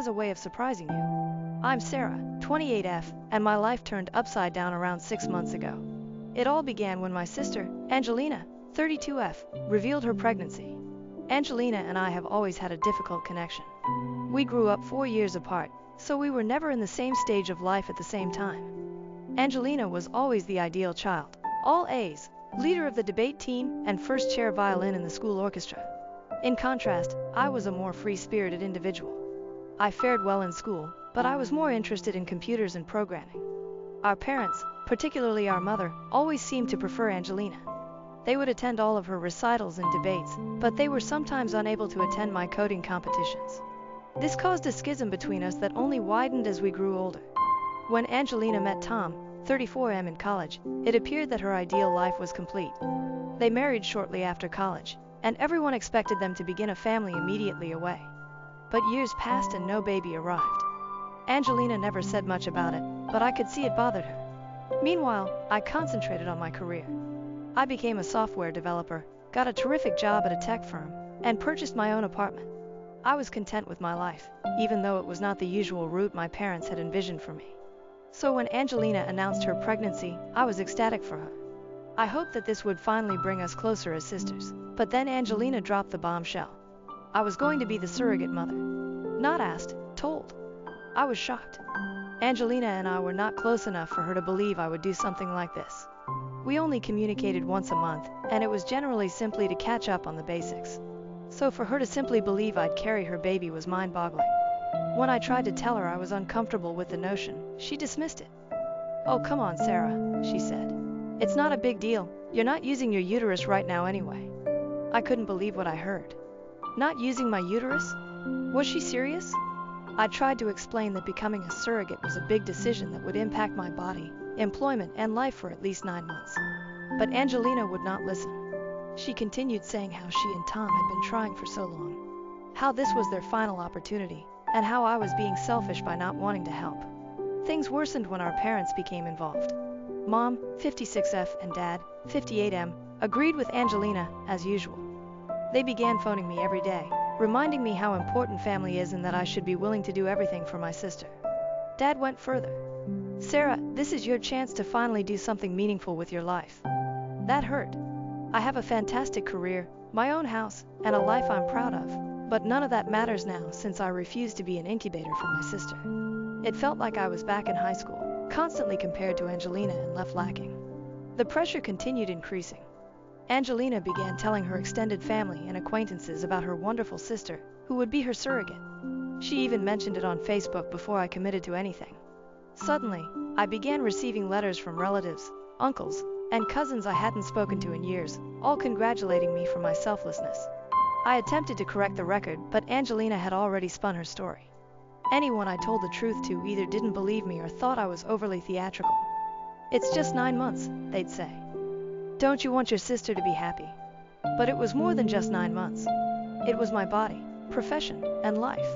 as a way of surprising you. I'm Sarah, 28F, and my life turned upside down around 6 months ago. It all began when my sister, Angelina, 32F, revealed her pregnancy. Angelina and I have always had a difficult connection. We grew up 4 years apart, so we were never in the same stage of life at the same time. Angelina was always the ideal child, all A's, leader of the debate team, and first chair violin in the school orchestra. In contrast, I was a more free-spirited individual. I fared well in school, but I was more interested in computers and programming. Our parents, particularly our mother, always seemed to prefer Angelina. They would attend all of her recitals and debates, but they were sometimes unable to attend my coding competitions. This caused a schism between us that only widened as we grew older. When Angelina met Tom, 34M, in college, it appeared that her ideal life was complete. They married shortly after college, and everyone expected them to begin a family immediately away. But years passed and no baby arrived. Angelina never said much about it, but I could see it bothered her. Meanwhile, I concentrated on my career. I became a software developer, got a terrific job at a tech firm, and purchased my own apartment. I was content with my life, even though it was not the usual route my parents had envisioned for me. So when Angelina announced her pregnancy, I was ecstatic for her. I hoped that this would finally bring us closer as sisters, but then Angelina dropped the bombshell. I was going to be the surrogate mother. Not asked, told. I was shocked. Angelina and I were not close enough for her to believe I would do something like this. We only communicated once a month, and it was generally simply to catch up on the basics. So for her to simply believe I'd carry her baby was mind-boggling. When I tried to tell her I was uncomfortable with the notion, she dismissed it. "Oh, come on, Sarah," she said. "It's not a big deal. You're not using your uterus right now anyway." I couldn't believe what I heard. Not using my uterus? Was she serious? I tried to explain that becoming a surrogate was a big decision that would impact my body, employment, and life for at least 9 months. But Angelina would not listen. She continued saying how she and Tom had been trying for so long, how this was their final opportunity, and how I was being selfish by not wanting to help. Things worsened when our parents became involved. Mom, 56F, and Dad, 58M, agreed with Angelina, as usual. They began phoning me every day, reminding me how important family is and that I should be willing to do everything for my sister. Dad went further. "Sarah, this is your chance to finally do something meaningful with your life." That hurt. I have a fantastic career, my own house, and a life I'm proud of, but none of that matters now since I refuse to be an incubator for my sister. It felt like I was back in high school, constantly compared to Angelina and left lacking. The pressure continued increasing. Angelina began telling her extended family and acquaintances about her wonderful sister, who would be her surrogate. She even mentioned it on Facebook before I committed to anything. Suddenly, I began receiving letters from relatives, uncles, and cousins I hadn't spoken to in years, all congratulating me for my selflessness. I attempted to correct the record, but Angelina had already spun her story. Anyone I told the truth to either didn't believe me or thought I was overly theatrical. "It's just 9 months," they'd say. "Don't you want your sister to be happy?" But it was more than just 9 months. It was my body, profession, and life.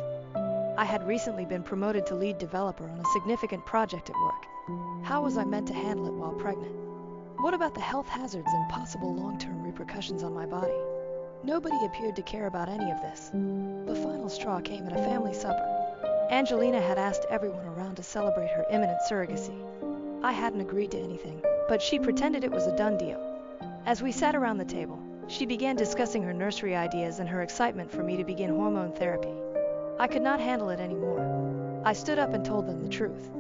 I had recently been promoted to lead developer on a significant project at work. How was I meant to handle it while pregnant? What about the health hazards and possible long-term repercussions on my body? Nobody appeared to care about any of this. The final straw came at a family supper. Angelina had asked everyone around to celebrate her imminent surrogacy. I hadn't agreed to anything, but she pretended it was a done deal. As we sat around the table, she began discussing her nursery ideas and her excitement for me to begin hormone therapy. I could not handle it anymore. I stood up and told them the truth.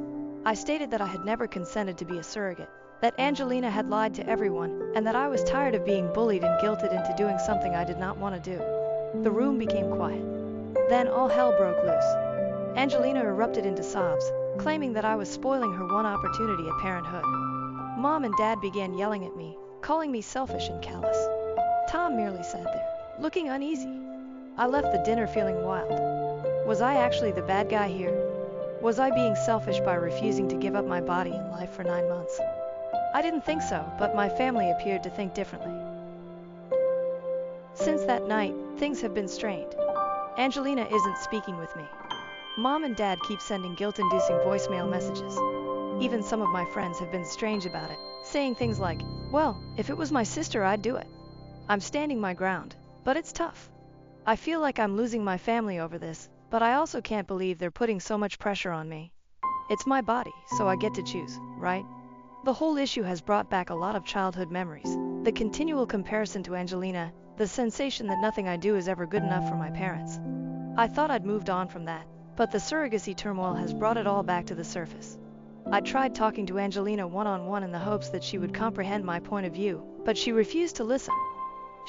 I stated that I had never consented to be a surrogate, that Angelina had lied to everyone, and that I was tired of being bullied and guilted into doing something I did not want to do. The room became quiet. Then all hell broke loose. Angelina erupted into sobs, claiming that I was spoiling her one opportunity at parenthood. Mom and Dad began yelling at me, calling me selfish and callous. Tom merely sat there, looking uneasy. I left the dinner feeling wild. Was I actually the bad guy here? Was I being selfish by refusing to give up my body and life for 9 months? I didn't think so, but my family appeared to think differently. Since that night, things have been strained. Angelina isn't speaking with me. Mom and Dad keep sending guilt-inducing voicemail messages. Even some of my friends have been strange about it, saying things like, "Well, if it was my sister, I'd do it." I'm standing my ground, but it's tough. I feel like I'm losing my family over this, but I also can't believe they're putting so much pressure on me. It's my body, so I get to choose, right? The whole issue has brought back a lot of childhood memories. The continual comparison to Angelina, the sensation that nothing I do is ever good enough for my parents. I thought I'd moved on from that, but the surrogacy turmoil has brought it all back to the surface. I tried talking to Angelina one-on-one in the hopes that she would comprehend my point of view, but she refused to listen.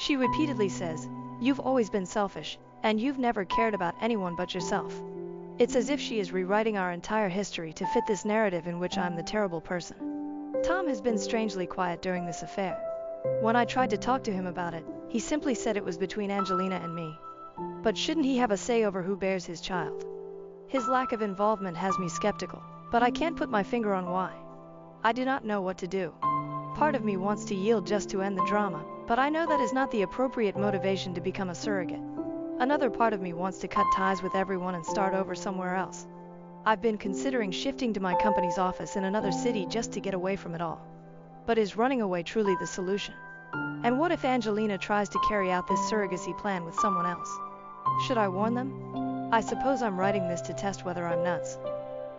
She repeatedly says, "You've always been selfish, and you've never cared about anyone but yourself." It's as if she is rewriting our entire history to fit this narrative in which I'm the terrible person. Tom has been strangely quiet during this affair. When I tried to talk to him about it, he simply said it was between Angelina and me. But shouldn't he have a say over who bears his child? His lack of involvement has me skeptical, but I can't put my finger on why. I do not know what to do. Part of me wants to yield just to end the drama, but I know that is not the appropriate motivation to become a surrogate. Another part of me wants to cut ties with everyone and start over somewhere else. I've been considering shifting to my company's office in another city just to get away from it all. But is running away truly the solution? And what if Angelina tries to carry out this surrogacy plan with someone else? Should I warn them? I suppose I'm writing this to test whether I'm nuts.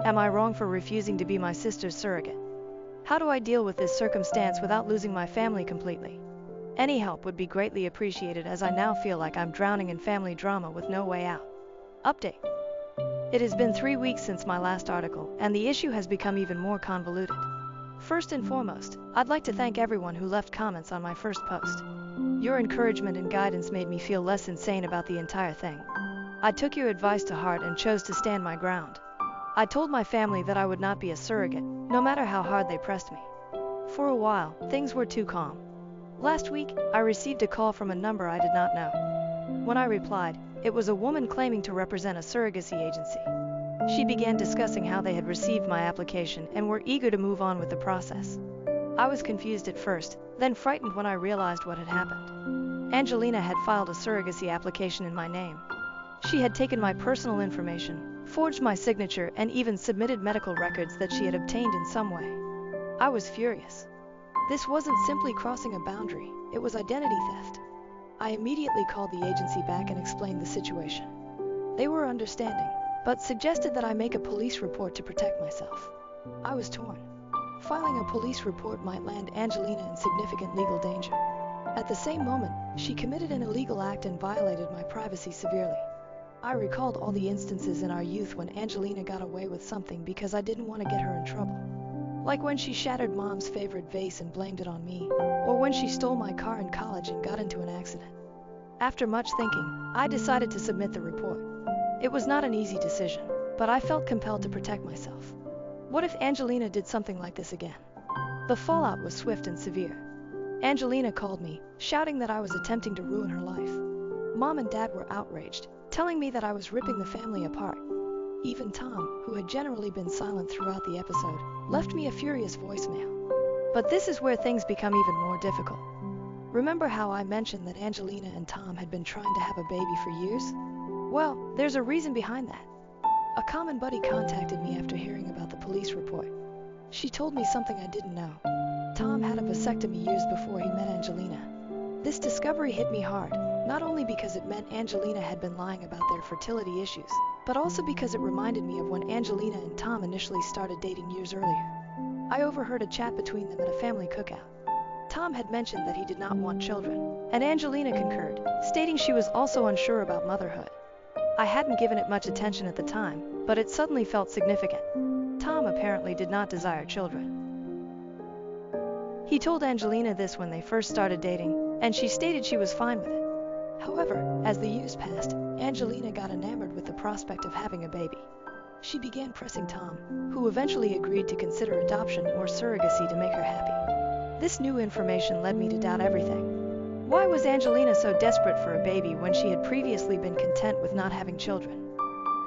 Am I wrong for refusing to be my sister's surrogate? How do I deal with this circumstance without losing my family completely? Any help would be greatly appreciated, as I now feel like I'm drowning in family drama with no way out. Update. It has been 3 weeks since my last article, and the issue has become even more convoluted. First and foremost, I'd like to thank everyone who left comments on my first post. Your encouragement and guidance made me feel less insane about the entire thing. I took your advice to heart and chose to stand my ground. I told my family that I would not be a surrogate, no matter how hard they pressed me. For a while, things were too calm. Last week, I received a call from a number I did not know. When I replied, it was a woman claiming to represent a surrogacy agency. She began discussing how they had received my application and were eager to move on with the process. I was confused at first, then frightened when I realized what had happened. Angelina had filed a surrogacy application in my name. She had taken my personal information, forged my signature, and even submitted medical records that she had obtained in some way. I was furious. This wasn't simply crossing a boundary, it was identity theft. I immediately called the agency back and explained the situation. They were understanding, but suggested that I make a police report to protect myself. I was torn. Filing a police report might land Angelina in significant legal danger. At the same moment, she committed an illegal act and violated my privacy severely. I recalled all the instances in our youth when Angelina got away with something because I didn't want to get her in trouble. Like when she shattered Mom's favorite vase and blamed it on me, or when she stole my car in college and got into an accident. After much thinking, I decided to submit the report. It was not an easy decision, but I felt compelled to protect myself. What if Angelina did something like this again? The fallout was swift and severe. Angelina called me, shouting that I was attempting to ruin her life. Mom and Dad were outraged, telling me that I was ripping the family apart. Even Tom, who had generally been silent throughout the episode, left me a furious voicemail. But this is where things become even more difficult. Remember how I mentioned that Angelina and Tom had been trying to have a baby for years? Well, there's a reason behind that. A common buddy contacted me after hearing about the police report. She told me something I didn't know. Tom had a vasectomy years before he met Angelina. This discovery hit me hard, not only because it meant Angelina had been lying about their fertility issues, but also because it reminded me of when Angelina and Tom initially started dating years earlier. I overheard a chat between them at a family cookout. Tom had mentioned that he did not want children, and Angelina concurred, stating she was also unsure about motherhood. I hadn't given it much attention at the time, but it suddenly felt significant. Tom apparently did not desire children. He told Angelina this when they first started dating, and she stated she was fine with it. However, as the years passed, Angelina got enamored with the prospect of having a baby. She began pressing Tom, who eventually agreed to consider adoption or surrogacy to make her happy. This new information led me to doubt everything. Why was Angelina so desperate for a baby when she had previously been content with not having children?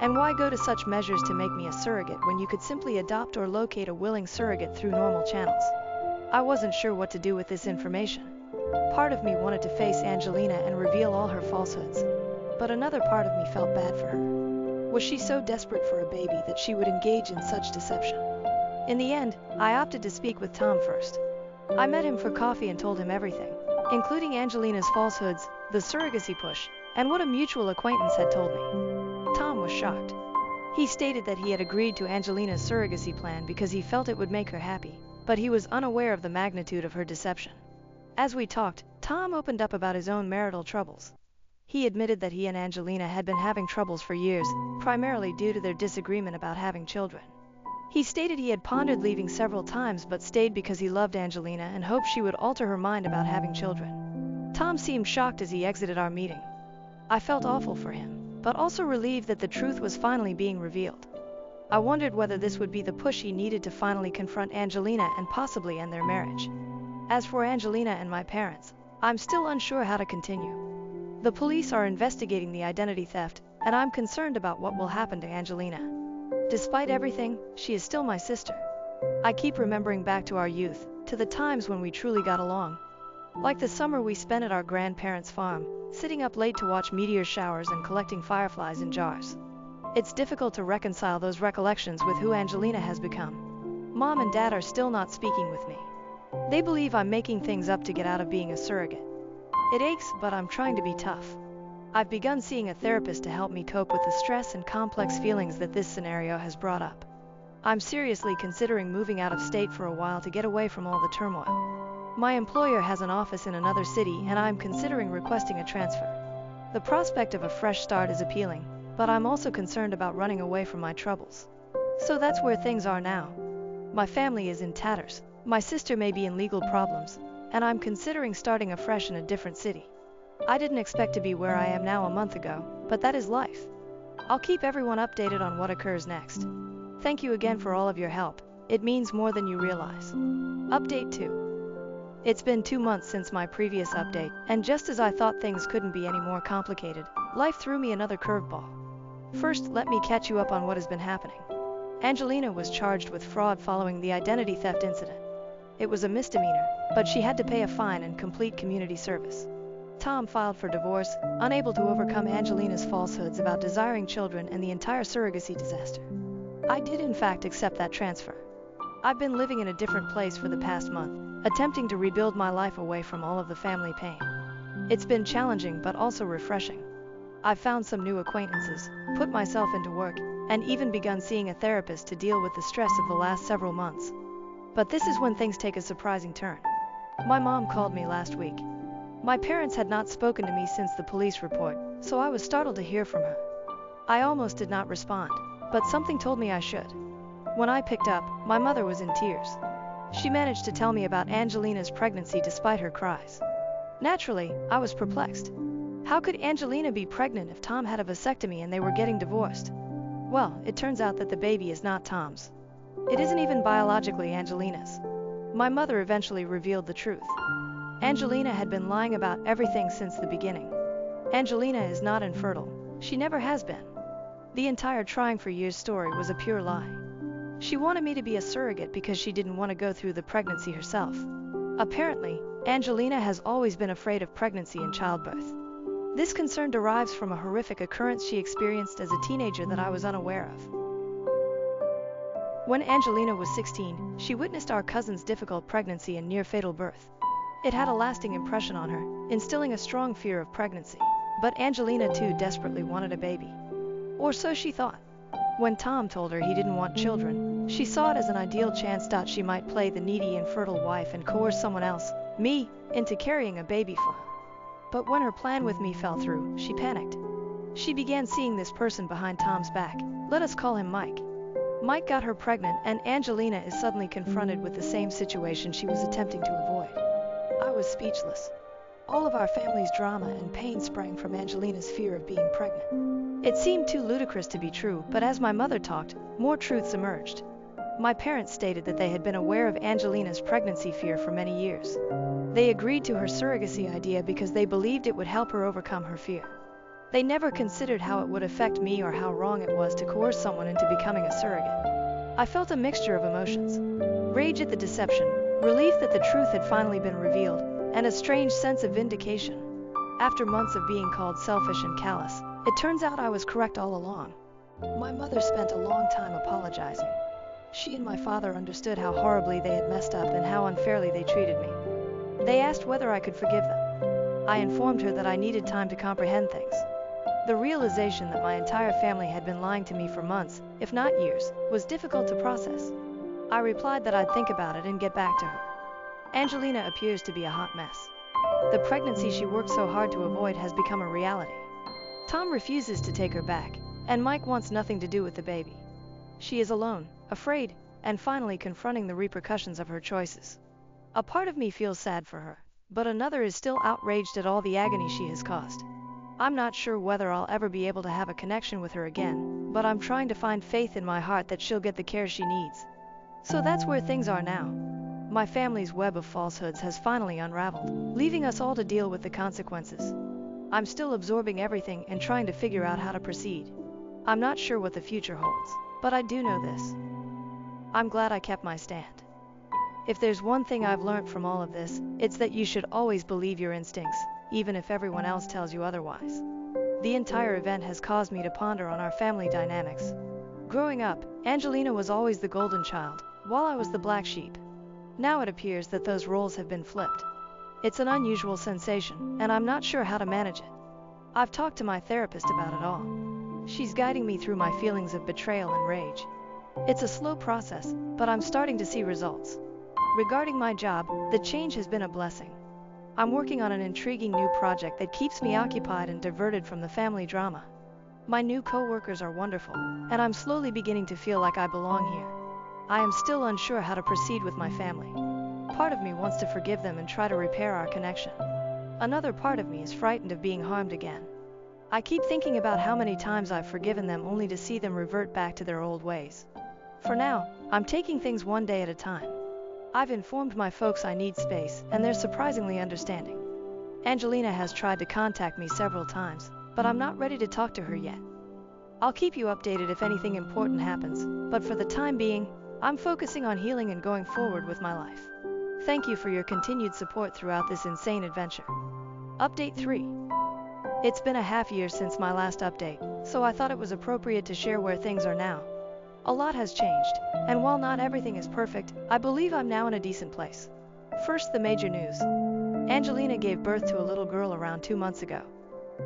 And why go to such measures to make me a surrogate when you could simply adopt or locate a willing surrogate through normal channels? I wasn't sure what to do with this information. Part of me wanted to face Angelina and reveal all her falsehoods, but another part of me felt bad for her. Was she so desperate for a baby that she would engage in such deception? In the end, I opted to speak with Tom first. I met him for coffee and told him everything, including Angelina's falsehoods, the surrogacy push, and what a mutual acquaintance had told me. Tom was was shocked. He stated that he had agreed to Angelina's surrogacy plan because he felt it would make her happy, but he was unaware of the magnitude of her deception. As we talked, Tom opened up about his own marital troubles. He admitted that he and Angelina had been having troubles for years, primarily due to their disagreement about having children. He stated he had pondered leaving several times but stayed because he loved Angelina and hoped she would alter her mind about having children. Tom seemed shocked as he exited our meeting. I felt awful for him, but also relieved that the truth was finally being revealed. I wondered whether this would be the push he needed to finally confront Angelina and possibly end their marriage. As for Angelina and my parents, I'm still unsure how to continue. The police are investigating the identity theft, and I'm concerned about what will happen to Angelina. Despite everything, she is still my sister. I keep remembering back to our youth, to the times when we truly got along. Like the summer we spent at our grandparents' farm, sitting up late to watch meteor showers and collecting fireflies in jars. It's difficult to reconcile those recollections with who Angelina has become. Mom and Dad are still not speaking with me. They believe I'm making things up to get out of being a surrogate. It aches, but I'm trying to be tough. I've begun seeing a therapist to help me cope with the stress and complex feelings that this scenario has brought up. I'm seriously considering moving out of state for a while to get away from all the turmoil. My employer has an office in another city and I'm considering requesting a transfer. The prospect of a fresh start is appealing, but I'm also concerned about running away from my troubles. So that's where things are now. My family is in tatters, my sister may be in legal problems, and I'm considering starting afresh in a different city. I didn't expect to be where I am now a month ago, but that is life. I'll keep everyone updated on what occurs next. Thank you again for all of your help. It means more than you realize. Update 2. It's been 2 months since my previous update, and just as I thought things couldn't be any more complicated, life threw me another curveball. First, let me catch you up on what has been happening. Angelina was charged with fraud following the identity theft incident. It was a misdemeanor, but she had to pay a fine and complete community service. Tom filed for divorce, unable to overcome Angelina's falsehoods about desiring children and the entire surrogacy disaster. I did in fact accept that transfer. I've been living in a different place for the past month, attempting to rebuild my life away from all of the family pain. It's been challenging but also refreshing. I've found some new acquaintances, put myself into work, and even begun seeing a therapist to deal with the stress of the last several months. But this is when things take a surprising turn. My mom called me last week. My parents had not spoken to me since the police report, so I was startled to hear from her. I almost did not respond, but something told me I should. When I picked up, my mother was in tears. She managed to tell me about Angelina's pregnancy despite her cries. Naturally, I was perplexed. How could Angelina be pregnant if Tom had a vasectomy and they were getting divorced? Well, it turns out that the baby is not Tom's. It isn't even biologically Angelina's. My mother eventually revealed the truth. Angelina had been lying about everything since the beginning. Angelina is not infertile. She never has been. The entire trying for years story was a pure lie. She wanted me to be a surrogate because she didn't want to go through the pregnancy herself. Apparently, Angelina has always been afraid of pregnancy and childbirth. This concern derives from a horrific occurrence she experienced as a teenager that I was unaware of. When Angelina was 16, she witnessed our cousin's difficult pregnancy and near-fatal birth. It had a lasting impression on her, instilling a strong fear of pregnancy. But Angelina too desperately wanted a baby. Or so she thought. When Tom told her he didn't want children, she saw it as an ideal chance that she might play the needy, infertile wife and coerce someone else, me, into carrying a baby for her. But when her plan with me fell through, she panicked. She began seeing this person behind Tom's back. Let us call him Mike. Mike got her pregnant, and Angelina is suddenly confronted with the same situation she was attempting to avoid. I was speechless. All of our family's drama and pain sprang from Angelina's fear of being pregnant. It seemed too ludicrous to be true, but as my mother talked, more truths emerged. My parents stated that they had been aware of Angelina's pregnancy fear for many years. They agreed to her surrogacy idea because they believed it would help her overcome her fear. They never considered how it would affect me or how wrong it was to coerce someone into becoming a surrogate. I felt a mixture of emotions: rage at the deception, relief that the truth had finally been revealed, and a strange sense of vindication. After months of being called selfish and callous, it turns out I was correct all along. My mother spent a long time apologizing. She and my father understood how horribly they had messed up and how unfairly they treated me. They asked whether I could forgive them. I informed her that I needed time to comprehend things. The realization that my entire family had been lying to me for months, if not years, was difficult to process. I replied that I'd think about it and get back to her. Angelina appears to be a hot mess. The pregnancy she worked so hard to avoid has become a reality. Tom refuses to take her back, and Mike wants nothing to do with the baby. She is alone, afraid, and finally confronting the repercussions of her choices. A part of me feels sad for her, but another is still outraged at all the agony she has caused. I'm not sure whether I'll ever be able to have a connection with her again, but I'm trying to find faith in my heart that she'll get the care she needs. So that's where things are now. My family's web of falsehoods has finally unraveled, leaving us all to deal with the consequences. I'm still absorbing everything and trying to figure out how to proceed. I'm not sure what the future holds, but I do know this. I'm glad I kept my stand. If there's one thing I've learned from all of this, it's that you should always believe your instincts, even if everyone else tells you otherwise. The entire event has caused me to ponder on our family dynamics. Growing up, Angelina was always the golden child, while I was the black sheep. Now it appears that those roles have been flipped. It's an unusual sensation, and I'm not sure how to manage it. I've talked to my therapist about it all. She's guiding me through my feelings of betrayal and rage. It's a slow process, but I'm starting to see results. Regarding my job, the change has been a blessing. I'm working on an intriguing new project that keeps me occupied and diverted from the family drama. My new co-workers are wonderful, and I'm slowly beginning to feel like I belong here. I am still unsure how to proceed with my family. Part of me wants to forgive them and try to repair our connection. Another part of me is frightened of being harmed again. I keep thinking about how many times I've forgiven them only to see them revert back to their old ways. For now, I'm taking things one day at a time. I've informed my folks I need space, and they're surprisingly understanding. Angelina has tried to contact me several times, but I'm not ready to talk to her yet. I'll keep you updated if anything important happens, but for the time being, I'm focusing on healing and going forward with my life. Thank you for your continued support throughout this insane adventure. Update 3. It's been a half year since my last update, so I thought it was appropriate to share where things are now. A lot has changed, and while not everything is perfect, I believe I'm now in a decent place. First, the major news. Angelina gave birth to a little girl around 2 months ago.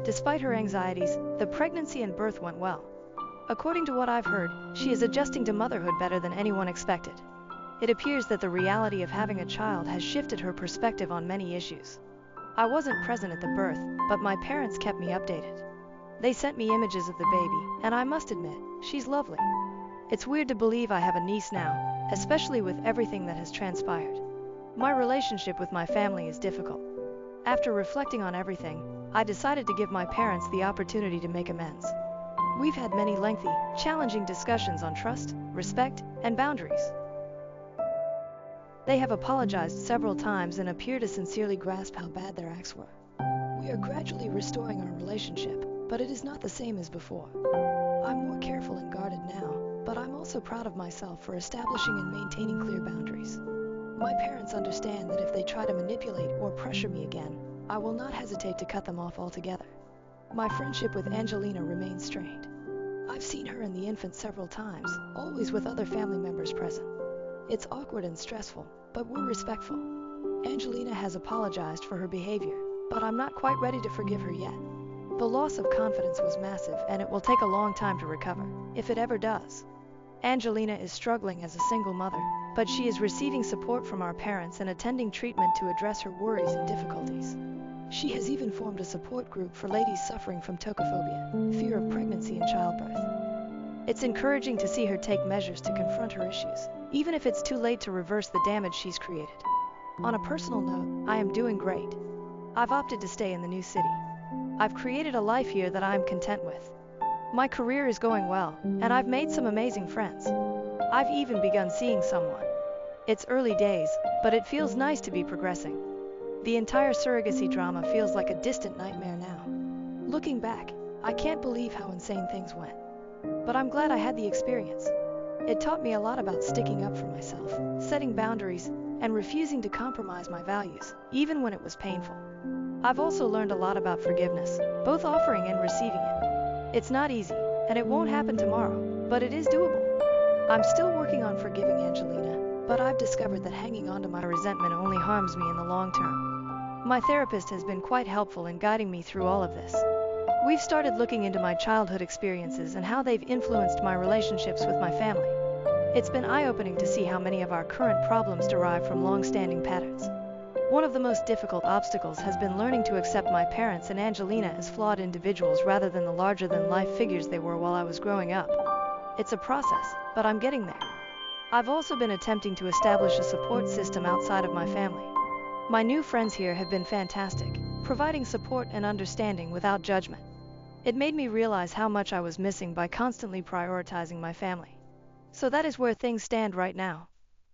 Despite her anxieties, the pregnancy and birth went well. According to what I've heard, she is adjusting to motherhood better than anyone expected. It appears that the reality of having a child has shifted her perspective on many issues. I wasn't present at the birth, but my parents kept me updated. They sent me images of the baby, and I must admit, she's lovely. It's weird to believe I have a niece now, especially with everything that has transpired. My relationship with my family is difficult. After reflecting on everything, I decided to give my parents the opportunity to make amends. We've had many lengthy, challenging discussions on trust, respect, and boundaries. They have apologized several times and appear to sincerely grasp how bad their acts were. We are gradually restoring our relationship, but it is not the same as before. I'm more careful and guarded now, but I'm also proud of myself for establishing and maintaining clear boundaries. My parents understand that if they try to manipulate or pressure me again, I will not hesitate to cut them off altogether. My friendship with Angelina remains strained. I've seen her and the infant several times, always with other family members present. It's awkward and stressful, but we're respectful. Angelina has apologized for her behavior, but I'm not quite ready to forgive her yet. The loss of confidence was massive, and it will take a long time to recover, if it ever does. Angelina is struggling as a single mother, but she is receiving support from our parents and attending treatment to address her worries and difficulties. She has even formed a support group for ladies suffering from tocophobia, fear of pregnancy and childbirth. It's encouraging to see her take measures to confront her issues, even if it's too late to reverse the damage she's created. On a personal note, I am doing great. I've opted to stay in the new city. I've created a life here that I am content with. My career is going well, and I've made some amazing friends. I've even begun seeing someone. It's early days, but it feels nice to be progressing. The entire surrogacy drama feels like a distant nightmare now. Looking back, I can't believe how insane things went. But I'm glad I had the experience. It taught me a lot about sticking up for myself, setting boundaries, and refusing to compromise my values, even when it was painful. I've also learned a lot about forgiveness, both offering and receiving it. It's not easy, and it won't happen tomorrow, but it is doable. I'm still working on forgiving Angelina, but I've discovered that hanging on to my resentment only harms me in the long term. My therapist has been quite helpful in guiding me through all of this. We've started looking into my childhood experiences and how they've influenced my relationships with my family. It's been eye-opening to see how many of our current problems derive from long-standing patterns. One of the most difficult obstacles has been learning to accept my parents and Angelina as flawed individuals rather than the larger-than-life figures they were while I was growing up. It's a process, but I'm getting there. I've also been attempting to establish a support system outside of my family. My new friends here have been fantastic, providing support and understanding without judgment. It made me realize how much I was missing by constantly prioritizing my family. So that is where things stand right now.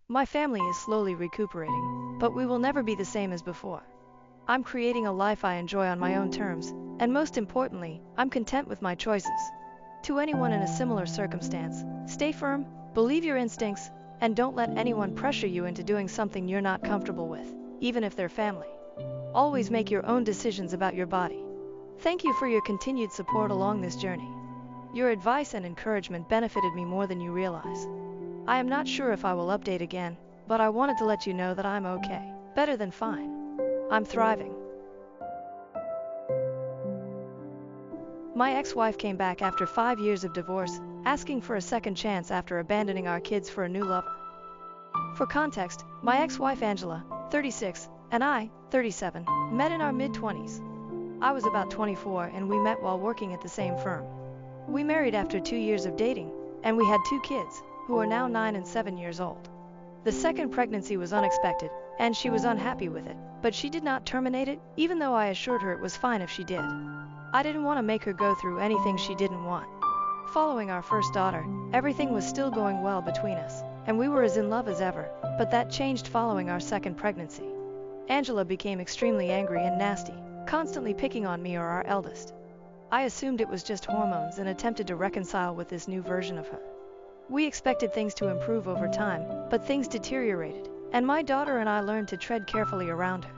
My family is slowly recuperating, but we will never be the same as before. I'm creating a life I enjoy on my own terms, and most importantly, I'm content with my choices. To anyone in a similar circumstance, stay firm, believe your instincts, and don't let anyone pressure you into doing something you're not comfortable with, even if they're family. Always make your own decisions about your body. Thank you for your continued support along this journey. Your advice and encouragement benefited me more than you realize. I am not sure if I will update again, but I wanted to let you know that I'm okay. Better than fine. I'm thriving. My ex-wife came back after 5 years of divorce, asking for a second chance after abandoning our kids for a new lover. For context, my ex-wife Angela, 36, and I, 37, met in our mid-20s. I was about 24 and we met while working at the same firm. We married after 2 years of dating, and we had 2 kids, who are now 9 and 7 years old. The second pregnancy was unexpected, and she was unhappy with it, but she did not terminate it, even though I assured her it was fine if she did. I didn't want to make her go through anything she didn't want. Following our first daughter, everything was still going well between us, and we were as in love as ever, but that changed following our second pregnancy. Angela became extremely angry and nasty, constantly picking on me or our eldest. I assumed it was just hormones and attempted to reconcile with this new version of her. We expected things to improve over time, but things deteriorated, and my daughter and I learned to tread carefully around her.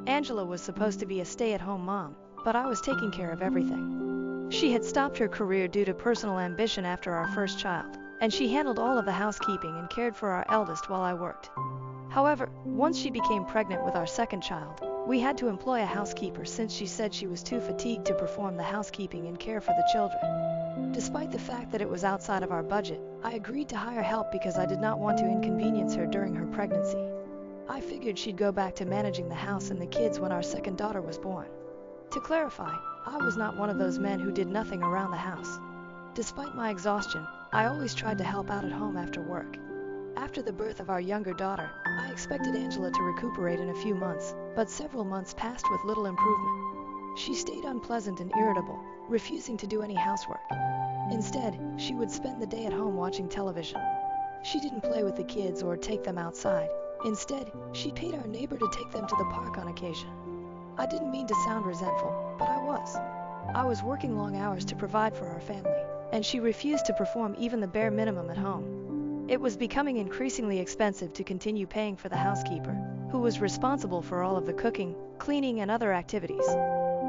Angela was supposed to be a stay-at-home mom, but I was taking care of everything. She had stopped her career due to personal ambition after our first child, and she handled all of the housekeeping and cared for our eldest while I worked. However, once she became pregnant with our second child, we had to employ a housekeeper since she said she was too fatigued to perform the housekeeping and care for the children. Despite the fact that it was outside of our budget, I agreed to hire help because I did not want to inconvenience her during her pregnancy. I figured she'd go back to managing the house and the kids when our second daughter was born. To clarify, I was not one of those men who did nothing around the house. Despite my exhaustion, I always tried to help out at home after work. After the birth of our younger daughter, I expected Angela to recuperate in a few months, but several months passed with little improvement. She stayed unpleasant and irritable, refusing to do any housework. Instead, she would spend the day at home watching television. She didn't play with the kids or take them outside. Instead, she paid our neighbor to take them to the park on occasion. I didn't mean to sound resentful, but I was. I was working long hours to provide for our family, and she refused to perform even the bare minimum at home. It was becoming increasingly expensive to continue paying for the housekeeper, who was responsible for all of the cooking, cleaning, and other activities.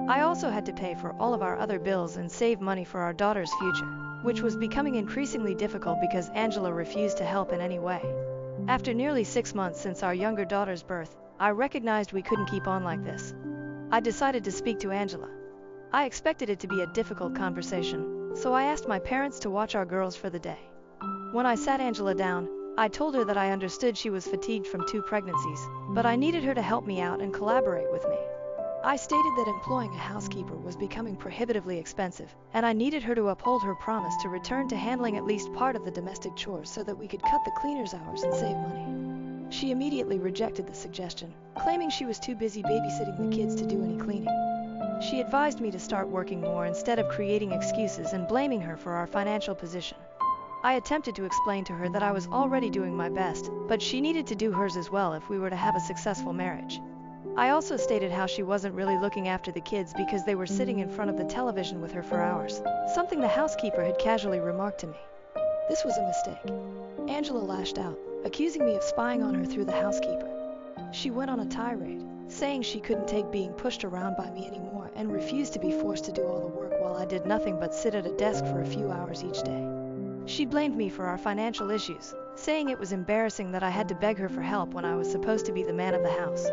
I also had to pay for all of our other bills and save money for our daughter's future, which was becoming increasingly difficult because Angela refused to help in any way. After nearly 6 months since our younger daughter's birth, I recognized we couldn't keep on like this. I decided to speak to Angela. I expected it to be a difficult conversation, so I asked my parents to watch our girls for the day. When I sat Angela down, I told her that I understood she was fatigued from 2 pregnancies, but I needed her to help me out and collaborate with me. I stated that employing a housekeeper was becoming prohibitively expensive, and I needed her to uphold her promise to return to handling at least part of the domestic chores so that we could cut the cleaner's hours and save money. She immediately rejected the suggestion, claiming she was too busy babysitting the kids to do any cleaning. She advised me to start working more instead of creating excuses and blaming her for our financial position. I attempted to explain to her that I was already doing my best, but she needed to do hers as well if we were to have a successful marriage. I also stated how she wasn't really looking after the kids because they were sitting in front of the television with her for hours, something the housekeeper had casually remarked to me. This was a mistake. Angela lashed out, accusing me of spying on her through the housekeeper. She went on a tirade, saying she couldn't take being pushed around by me anymore and refused to be forced to do all the work while I did nothing but sit at a desk for a few hours each day. She blamed me for our financial issues, saying it was embarrassing that I had to beg her for help when I was supposed to be the man of the house.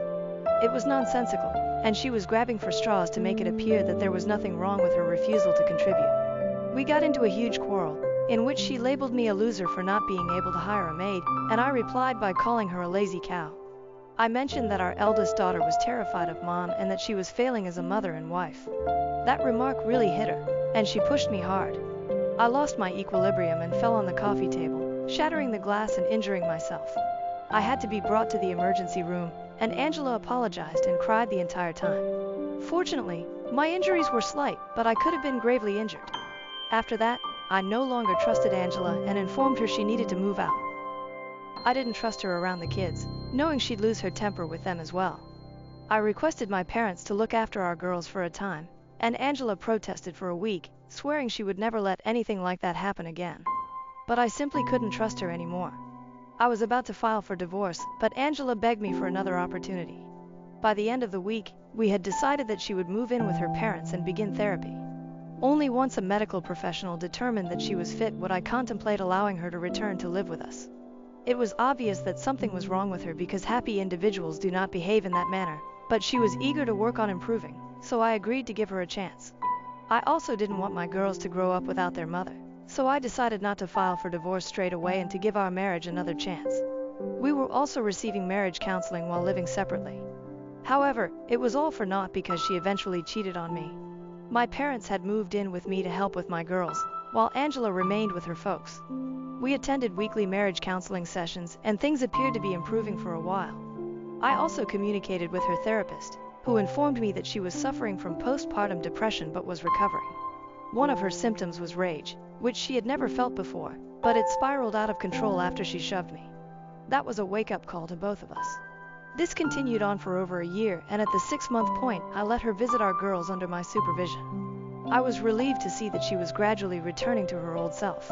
It was nonsensical, and she was grabbing for straws to make it appear that there was nothing wrong with her refusal to contribute. We got into a huge quarrel, in which she labeled me a loser for not being able to hire a maid, and I replied by calling her a lazy cow. I mentioned that our eldest daughter was terrified of mom and that she was failing as a mother and wife. That remark really hit her, and she pushed me hard. I lost my equilibrium and fell on the coffee table, shattering the glass and injuring myself. I had to be brought to the emergency room, and Angela apologized and cried the entire time. Fortunately, my injuries were slight, but I could have been gravely injured. After that, I no longer trusted Angela and informed her she needed to move out. I didn't trust her around the kids, knowing she'd lose her temper with them as well. I requested my parents to look after our girls for a time, and Angela protested for a week, swearing she would never let anything like that happen again. But I simply couldn't trust her anymore. I was about to file for divorce, but Angela begged me for another opportunity. By the end of the week, we had decided that she would move in with her parents and begin therapy. Only once a medical professional determined that she was fit would I contemplate allowing her to return to live with us. It was obvious that something was wrong with her because happy individuals do not behave in that manner, but she was eager to work on improving, so I agreed to give her a chance. I also didn't want my girls to grow up without their mother, so I decided not to file for divorce straight away and to give our marriage another chance. We were also receiving marriage counseling while living separately. However, it was all for naught because she eventually cheated on me. My parents had moved in with me to help with my girls, while Angela remained with her folks. We attended weekly marriage counseling sessions, and things appeared to be improving for a while. I also communicated with her therapist, who informed me that she was suffering from postpartum depression but was recovering. One of her symptoms was rage, which she had never felt before, but it spiraled out of control after she shoved me. That was a wake-up call to both of us. This continued on for over a year, and at the 6-month point, I let her visit our girls under my supervision. I was relieved to see that she was gradually returning to her old self.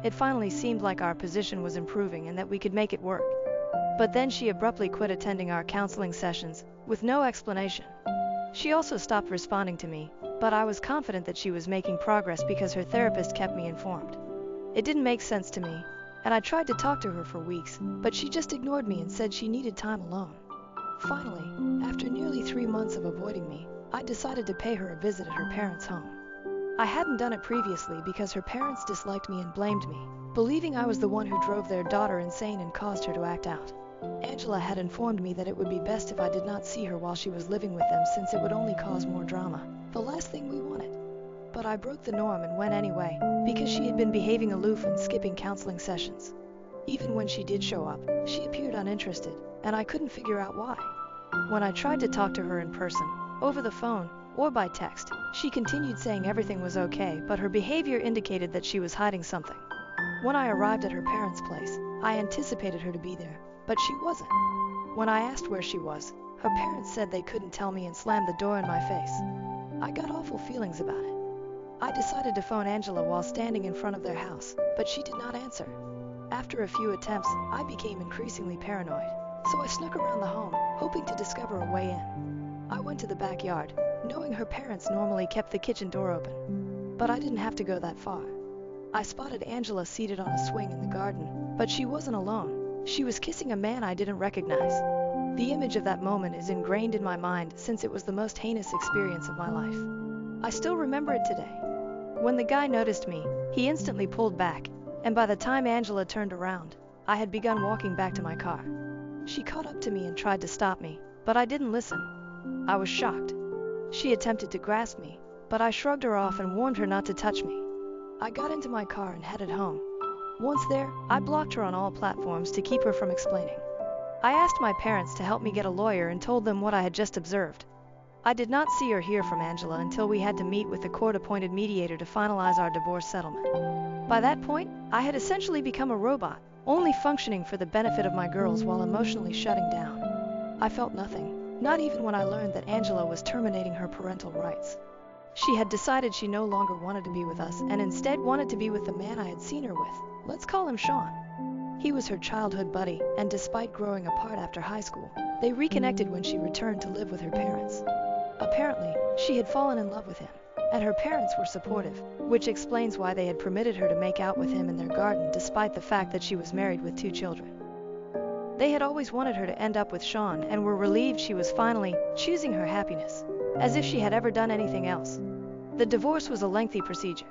It finally seemed like our position was improving and that we could make it work. But then she abruptly quit attending our counseling sessions, with no explanation. She also stopped responding to me, but I was confident that she was making progress because her therapist kept me informed. It didn't make sense to me, and I tried to talk to her for weeks, but she just ignored me and said she needed time alone. Finally, after nearly 3 months of avoiding me, I decided to pay her a visit at her parents' home. I hadn't done it previously because her parents disliked me and blamed me, believing I was the one who drove their daughter insane and caused her to act out. Angela had informed me that it would be best if I did not see her while she was living with them since it would only cause more drama, the last thing we wanted. But I broke the norm and went anyway, because she had been behaving aloof and skipping counseling sessions. Even when she did show up, she appeared uninterested, and I couldn't figure out why. When I tried to talk to her in person, over the phone, or by text, she continued saying everything was okay, but her behavior indicated that she was hiding something. When I arrived at her parents' place, I anticipated her to be there, but she wasn't. When I asked where she was, her parents said they couldn't tell me and slammed the door in my face. I got awful feelings about it. I decided to phone Angela while standing in front of their house, but she did not answer. After a few attempts, I became increasingly paranoid, so I snuck around the home, hoping to discover a way in. I went to the backyard, knowing her parents normally kept the kitchen door open. But I didn't have to go that far. I spotted Angela seated on a swing in the garden, but she wasn't alone. She was kissing a man I didn't recognize. The image of that moment is ingrained in my mind since it was the most heinous experience of my life. I still remember it today. When the guy noticed me, he instantly pulled back, and by the time Angela turned around, I had begun walking back to my car. She caught up to me and tried to stop me, but I didn't listen. I was shocked. She attempted to grasp me, but I shrugged her off and warned her not to touch me. I got into my car and headed home. Once there, I blocked her on all platforms to keep her from explaining. I asked my parents to help me get a lawyer and told them what I had just observed. I did not see or hear from Angela until we had to meet with the court-appointed mediator to finalize our divorce settlement. By that point, I had essentially become a robot, only functioning for the benefit of my girls while emotionally shutting down. I felt nothing. Not even when I learned that Angela was terminating her parental rights. She had decided she no longer wanted to be with us and instead wanted to be with the man I had seen her with. Let's call him Sean. He was her childhood buddy, and despite growing apart after high school, they reconnected when she returned to live with her parents. Apparently, she had fallen in love with him, and her parents were supportive, which explains why they had permitted her to make out with him in their garden despite the fact that she was married with 2 children. They had always wanted her to end up with Sean and were relieved she was finally choosing her happiness, as if she had ever done anything else. The divorce was a lengthy procedure.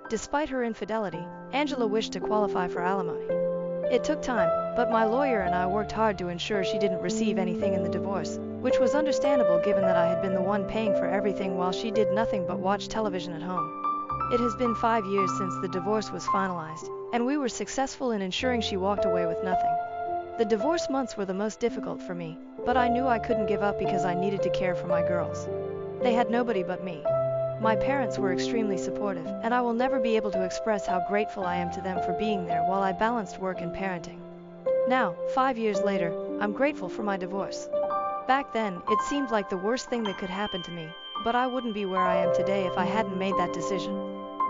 Despite her infidelity, Angela wished to qualify for alimony. It took time, but my lawyer and I worked hard to ensure she didn't receive anything in the divorce, which was understandable given that I had been the one paying for everything while she did nothing but watch television at home. It has been 5 years since the divorce was finalized, and we were successful in ensuring she walked away with nothing. The divorce months were the most difficult for me, but I knew I couldn't give up because I needed to care for my girls. They had nobody but me. My parents were extremely supportive, and I will never be able to express how grateful I am to them for being there while I balanced work and parenting. Now, 5 years later, I'm grateful for my divorce. Back then, it seemed like the worst thing that could happen to me, but I wouldn't be where I am today if I hadn't made that decision.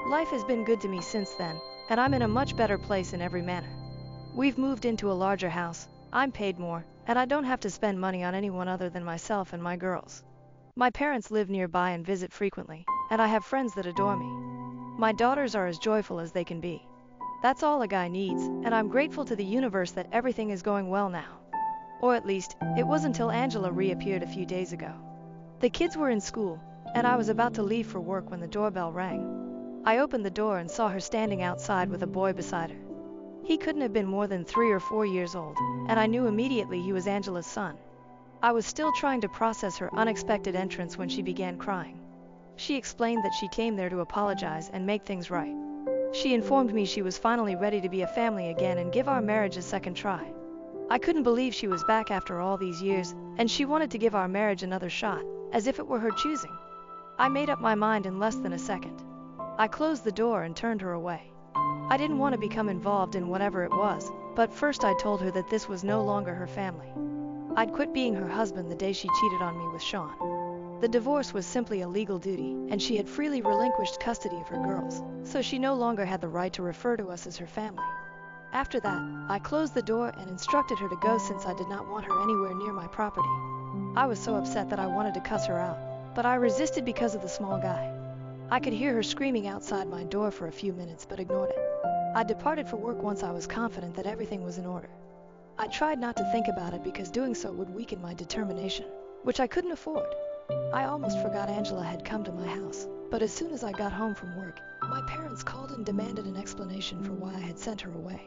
Life has been good to me since then, and I'm in a much better place in every manner. We've moved into a larger house, I'm paid more, and I don't have to spend money on anyone other than myself and my girls. My parents live nearby and visit frequently, and I have friends that adore me. My daughters are as joyful as they can be. That's all a guy needs, and I'm grateful to the universe that everything is going well now. Or at least, it was until Angela reappeared a few days ago. The kids were in school, and I was about to leave for work when the doorbell rang. I opened the door and saw her standing outside with a boy beside her. He couldn't have been more than 3 or 4 years old, and I knew immediately he was Angela's son. I was still trying to process her unexpected entrance when she began crying. She explained that she came there to apologize and make things right. She informed me she was finally ready to be a family again and give our marriage a second try. I couldn't believe she was back after all these years, and she wanted to give our marriage another shot, as if it were her choosing. I made up my mind in less than a second. I closed the door and turned her away. I didn't want to become involved in whatever it was, but first I told her that this was no longer her family. I'd quit being her husband the day she cheated on me with Sean. The divorce was simply a legal duty, and she had freely relinquished custody of her girls, so she no longer had the right to refer to us as her family. After that, I closed the door and instructed her to go since I did not want her anywhere near my property. I was so upset that I wanted to cuss her out, but I resisted because of the small guy. I could hear her screaming outside my door for a few minutes but ignored it. I departed for work once I was confident that everything was in order. I tried not to think about it because doing so would weaken my determination, which I couldn't afford. I almost forgot Angela had come to my house, but as soon as I got home from work, my parents called and demanded an explanation for why I had sent her away.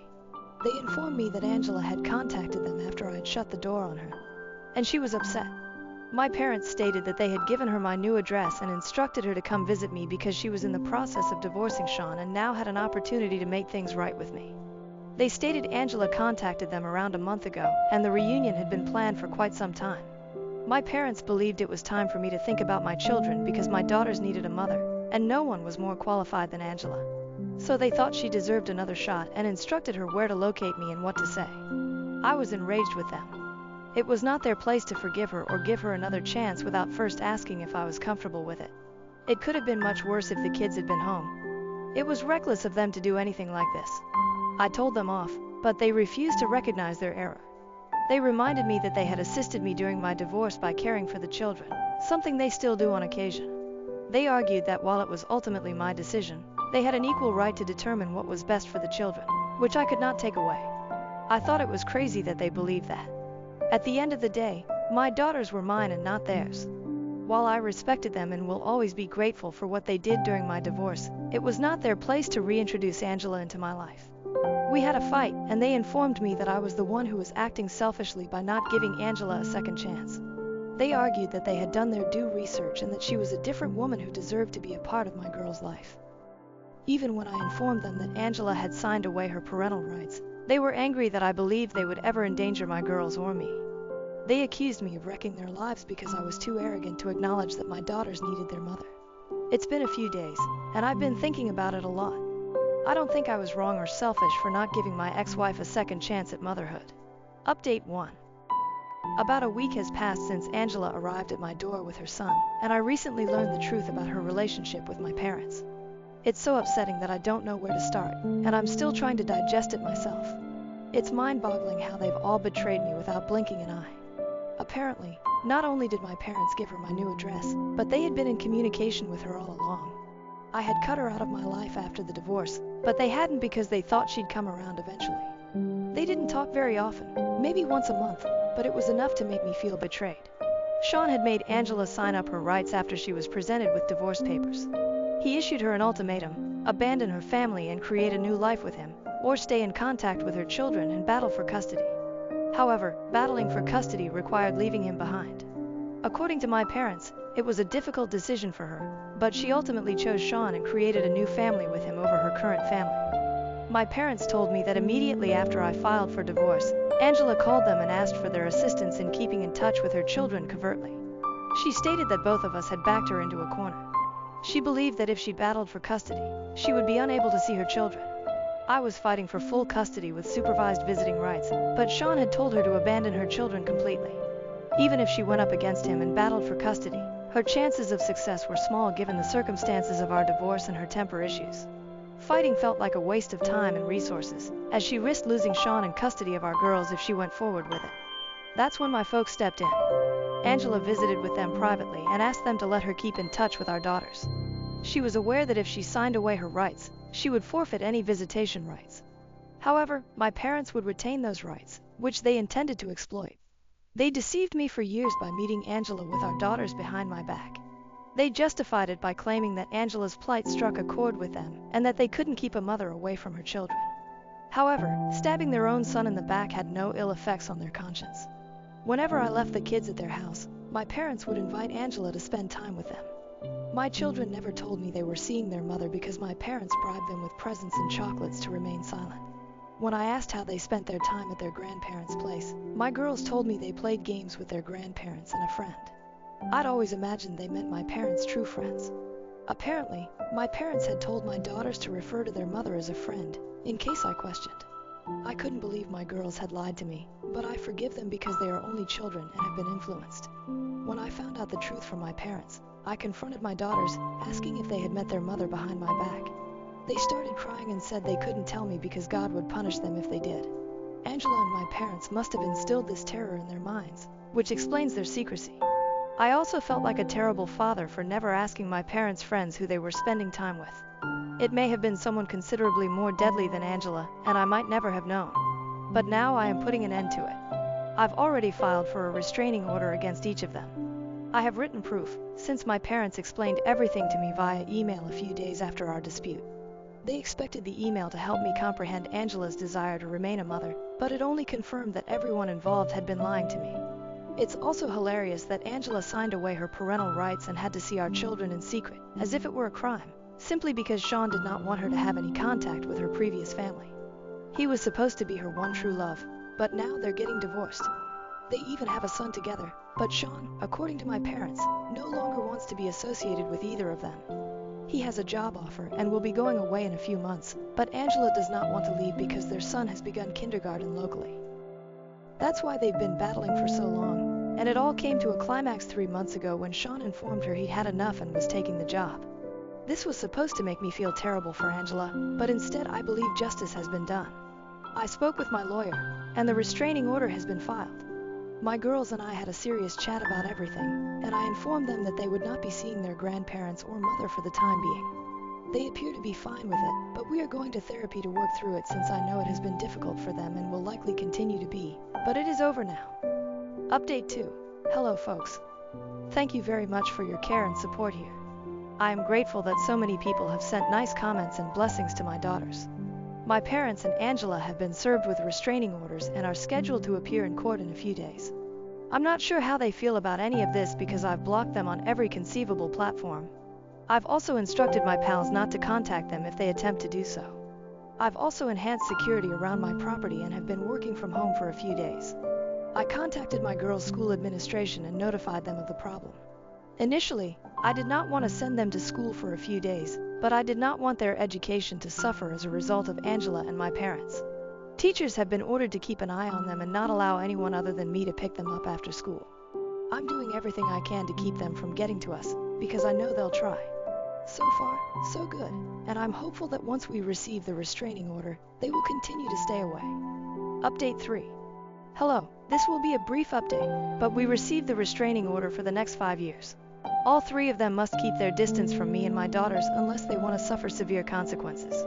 They informed me that Angela had contacted them after I had shut the door on her, and she was upset. My parents stated that they had given her my new address and instructed her to come visit me because she was in the process of divorcing Sean and now had an opportunity to make things right with me. They stated Angela contacted them around a month ago, and the reunion had been planned for quite some time. My parents believed it was time for me to think about my children because my daughters needed a mother, and no one was more qualified than Angela. So they thought she deserved another shot and instructed her where to locate me and what to say. I was enraged with them. It was not their place to forgive her or give her another chance without first asking if I was comfortable with it. It could have been much worse if the kids had been home. It was reckless of them to do anything like this. I told them off, but they refused to recognize their error. They reminded me that they had assisted me during my divorce by caring for the children, something they still do on occasion. They argued that while it was ultimately my decision, they had an equal right to determine what was best for the children, which I could not take away. I thought it was crazy that they believed that. At the end of the day, my daughters were mine and not theirs. While I respected them and will always be grateful for what they did during my divorce, it was not their place to reintroduce Angela into my life. We had a fight, and they informed me that I was the one who was acting selfishly by not giving Angela a second chance. They argued that they had done their due research and that she was a different woman who deserved to be a part of my girl's life. Even when I informed them that Angela had signed away her parental rights, they were angry that I believed they would ever endanger my girls or me. They accused me of wrecking their lives because I was too arrogant to acknowledge that my daughters needed their mother. It's been a few days, and I've been thinking about it a lot. I don't think I was wrong or selfish for not giving my ex-wife a second chance at motherhood. Update 1. About a week has passed since Angela arrived at my door with her son, and I recently learned the truth about her relationship with my parents. It's so upsetting that I don't know where to start, and I'm still trying to digest it myself. It's mind-boggling how they've all betrayed me without blinking an eye. Apparently, not only did my parents give her my new address, but they had been in communication with her all along. I had cut her out of my life after the divorce, but they hadn't because they thought she'd come around eventually. They didn't talk very often, maybe once a month, but it was enough to make me feel betrayed. Sean had made Angela sign up her rights after she was presented with divorce papers. He issued her an ultimatum: abandon her family and create a new life with him, or stay in contact with her children and battle for custody. However, battling for custody required leaving him behind. According to my parents, it was a difficult decision for her, but she ultimately chose Sean and created a new family with him over her current family. My parents told me that immediately after I filed for divorce, Angela called them and asked for their assistance in keeping in touch with her children covertly. She stated that both of us had backed her into a corner. She believed that if she battled for custody, she would be unable to see her children. I was fighting for full custody with supervised visiting rights, but Sean had told her to abandon her children completely. Even if she went up against him and battled for custody, her chances of success were small given the circumstances of our divorce and her temper issues. Fighting felt like a waste of time and resources, as she risked losing Sean and custody of our girls if she went forward with it. That's when my folks stepped in. Angela visited with them privately and asked them to let her keep in touch with our daughters. She was aware that if she signed away her rights, she would forfeit any visitation rights. However, my parents would retain those rights, which they intended to exploit. They deceived me for years by meeting Angela with our daughters behind my back. They justified it by claiming that Angela's plight struck a chord with them and that they couldn't keep a mother away from her children. However, stabbing their own son in the back had no ill effects on their conscience. Whenever I left the kids at their house, my parents would invite Angela to spend time with them. My children never told me they were seeing their mother because my parents bribed them with presents and chocolates to remain silent. When I asked how they spent their time at their grandparents' place, my girls told me they played games with their grandparents and a friend. I'd always imagined they meant my parents' true friends. Apparently, my parents had told my daughters to refer to their mother as a friend, in case I questioned. I couldn't believe my girls had lied to me, but I forgive them because they are only children and have been influenced. When I found out the truth from my parents, I confronted my daughters, asking if they had met their mother behind my back. They started crying and said they couldn't tell me because God would punish them if they did. Angela and my parents must have instilled this terror in their minds, which explains their secrecy. I also felt like a terrible father for never asking my parents' friends who they were spending time with. It may have been someone considerably more deadly than Angela, and I might never have known. But now I am putting an end to it. I've already filed for a restraining order against each of them. I have written proof, since my parents explained everything to me via email a few days after our dispute. They expected the email to help me comprehend Angela's desire to remain a mother, but it only confirmed that everyone involved had been lying to me. It's also hilarious that Angela signed away her parental rights and had to see our children in secret, as if it were a crime, simply because Sean did not want her to have any contact with her previous family. He was supposed to be her one true love, but now they're getting divorced. They even have a son together, but Sean, according to my parents, no longer wants to be associated with either of them. He has a job offer and will be going away in a few months, but Angela does not want to leave because their son has begun kindergarten locally. That's why they've been battling for so long, and it all came to a climax 3 months ago when Sean informed her he'd had enough and was taking the job. This was supposed to make me feel terrible for Angela, but instead I believe justice has been done. I spoke with my lawyer, and the restraining order has been filed. My girls and I had a serious chat about everything, and I informed them that they would not be seeing their grandparents or mother for the time being. They appear to be fine with it, but we are going to therapy to work through it since I know it has been difficult for them and will likely continue to be, but it is over now. Update 2. Hello folks. Thank you very much for your care and support here. I am grateful that so many people have sent nice comments and blessings to my daughters. My parents and Angela have been served with restraining orders and are scheduled to appear in court in a few days. I'm not sure how they feel about any of this because I've blocked them on every conceivable platform. I've also instructed my pals not to contact them if they attempt to do so. I've also enhanced security around my property and have been working from home for a few days. I contacted my girls' school administration and notified them of the problem. Initially, I did not want to send them to school for a few days, but I did not want their education to suffer as a result of Angela and my parents. Teachers have been ordered to keep an eye on them and not allow anyone other than me to pick them up after school. I'm doing everything I can to keep them from getting to us, because I know they'll try. So far, so good, and I'm hopeful that once we receive the restraining order, they will continue to stay away. Update 3. Hello, this will be a brief update, but we received the restraining order for the next 5 years. All 3 of them must keep their distance from me and my daughters unless they want to suffer severe consequences.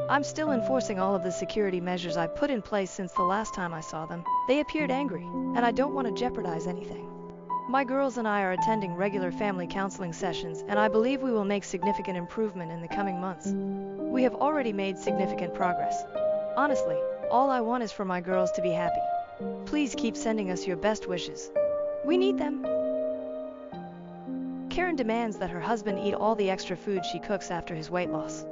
I'm still enforcing all of the security measures I put in place since the last time I saw them. They appeared angry, and I don't want to jeopardize anything. My girls and I are attending regular family counseling sessions, and I believe we will make significant improvement in the coming months. We have already made significant progress. Honestly, all I want is for my girls to be happy. Please keep sending us your best wishes. We need them. Karen demands that her husband eat all the extra food she cooks after his weight loss.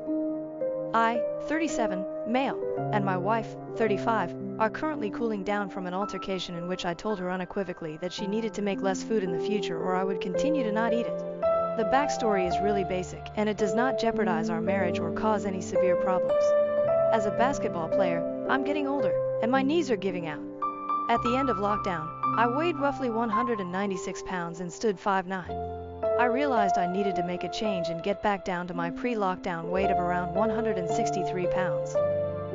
I, 37, male, and my wife, 35, are currently cooling down from an altercation in which I told her unequivocally that she needed to make less food in the future or I would continue to not eat it. The backstory is really basic, and it does not jeopardize our marriage or cause any severe problems. As a basketball player, I'm getting older, and my knees are giving out. At the end of lockdown, I weighed roughly 196 pounds and stood 5'9". I realized I needed to make a change and get back down to my pre-lockdown weight of around 163 pounds.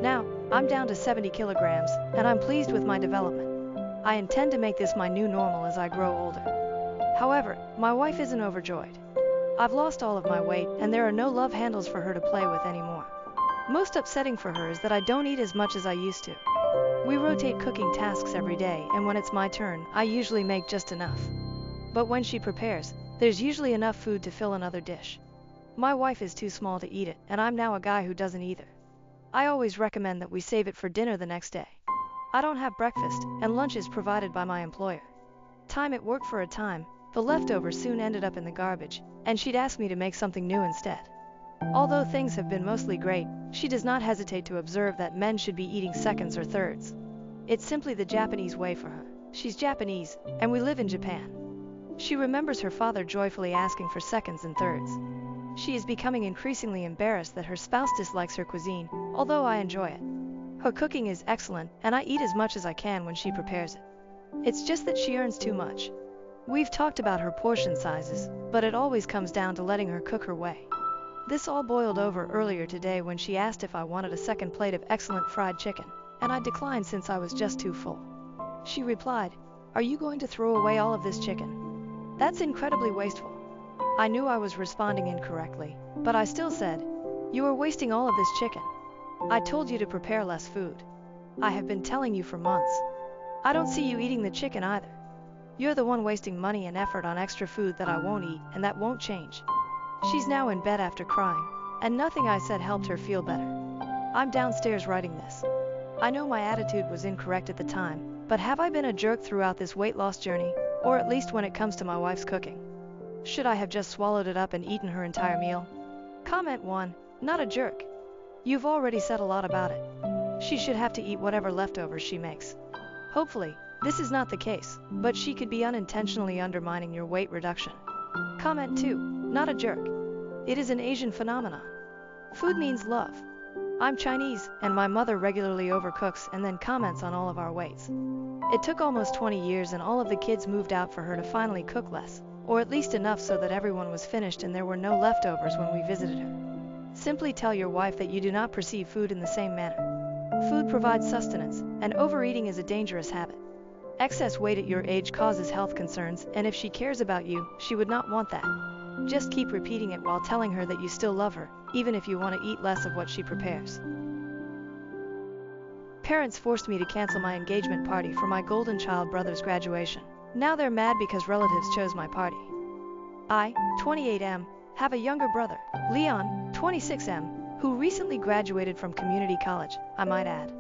Now, I'm down to 70 kilograms, and I'm pleased with my development. I intend to make this my new normal as I grow older. However, my wife isn't overjoyed. I've lost all of my weight, and there are no love handles for her to play with anymore. Most upsetting for her is that I don't eat as much as I used to. We rotate cooking tasks every day, and when it's my turn, I usually make just enough. But when she prepares, there's usually enough food to fill another dish. My wife is too small to eat it, and I'm now a guy who doesn't either. I always recommend that we save it for dinner the next day. I don't have breakfast, and lunch is provided by my employer. Time at work for a time, the leftovers soon ended up in the garbage, and she'd ask me to make something new instead. Although things have been mostly great, she does not hesitate to observe that men should be eating seconds or thirds. It's simply the Japanese way for her. She's Japanese, and we live in Japan. She remembers her father joyfully asking for seconds and thirds. She is becoming increasingly embarrassed that her spouse dislikes her cuisine, although I enjoy it. Her cooking is excellent, and I eat as much as I can when she prepares it. It's just that she earns too much. We've talked about her portion sizes, but it always comes down to letting her cook her way. This all boiled over earlier today when she asked if I wanted a second plate of excellent fried chicken, and I declined since I was just too full. She replied, "Are you going to throw away all of this chicken? That's incredibly wasteful." I knew I was responding incorrectly, but I still said, "You are wasting all of this chicken. I told you to prepare less food. I have been telling you for months. I don't see you eating the chicken either. You're the one wasting money and effort on extra food that I won't eat, and that won't change." She's now in bed after crying, and nothing I said helped her feel better. I'm downstairs writing this. I know my attitude was incorrect at the time, but have I been a jerk throughout this weight loss journey, or at least when it comes to my wife's cooking? Should I have just swallowed it up and eaten her entire meal? Comment 1, not a jerk. You've already said a lot about it. She should have to eat whatever leftovers she makes. Hopefully, this is not the case, but she could be unintentionally undermining your weight reduction. Comment 2, not a jerk. It is an Asian phenomenon. Food means love. I'm Chinese, and my mother regularly overcooks and then comments on all of our weights. It took almost 20 years and all of the kids moved out for her to finally cook less, or at least enough so that everyone was finished and there were no leftovers when we visited her. Simply tell your wife that you do not perceive food in the same manner. Food provides sustenance, and overeating is a dangerous habit. Excess weight at your age causes health concerns, and if she cares about you, she would not want that. Just keep repeating it while telling her that you still love her, even if you want to eat less of what she prepares. Parents forced me to cancel my engagement party for my golden child brother's graduation. Now they're mad because relatives chose my party. I, 28M, have a younger brother, Leon, 26M, who recently graduated from community college, I might add.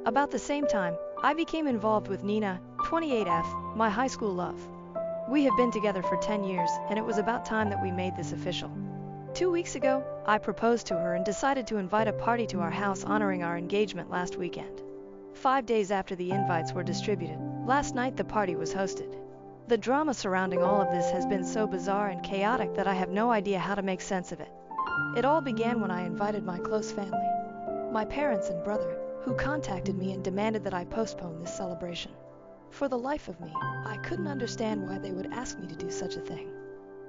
About the same time, I became involved with Nina, 28F, my high school love. We have been together for 10 years, and it was about time that we made this official. 2 weeks ago, I proposed to her and decided to invite a party to our house honoring our engagement last weekend. 5 days after the invites were distributed, last night the party was hosted. The drama surrounding all of this has been so bizarre and chaotic that I have no idea how to make sense of it. It all began when I invited my close family, my parents and brother, who contacted me and demanded that I postpone this celebration. For the life of me, I couldn't understand why they would ask me to do such a thing.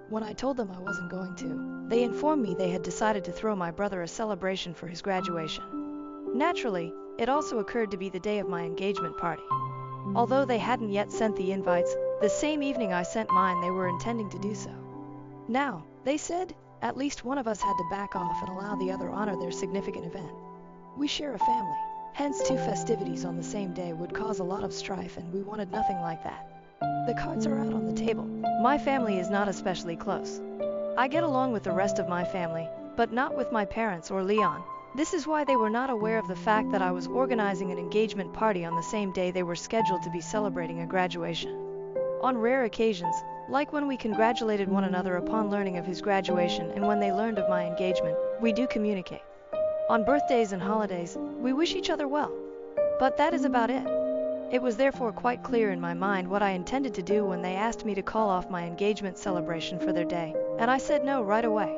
When I told them I wasn't going to, they informed me they had decided to throw my brother a celebration for his graduation. Naturally, it also occurred to be the day of my engagement party. Although they hadn't yet sent the invites, the same evening I sent mine they were intending to do so. Now, they said, at least one of us had to back off and allow the other honor their significant event. We share a family, hence two festivities on the same day would cause a lot of strife, and we wanted nothing like that. The cards are out on the table. My family is not especially close. I get along with the rest of my family, but not with my parents or Leon. This is why they were not aware of the fact that I was organizing an engagement party on the same day they were scheduled to be celebrating a graduation. On rare occasions, like when we congratulated one another upon learning of his graduation and when they learned of my engagement, we do communicate. On birthdays and holidays, we wish each other well. But that is about it. It was therefore quite clear in my mind what I intended to do when they asked me to call off my engagement celebration for their day, and I said no right away.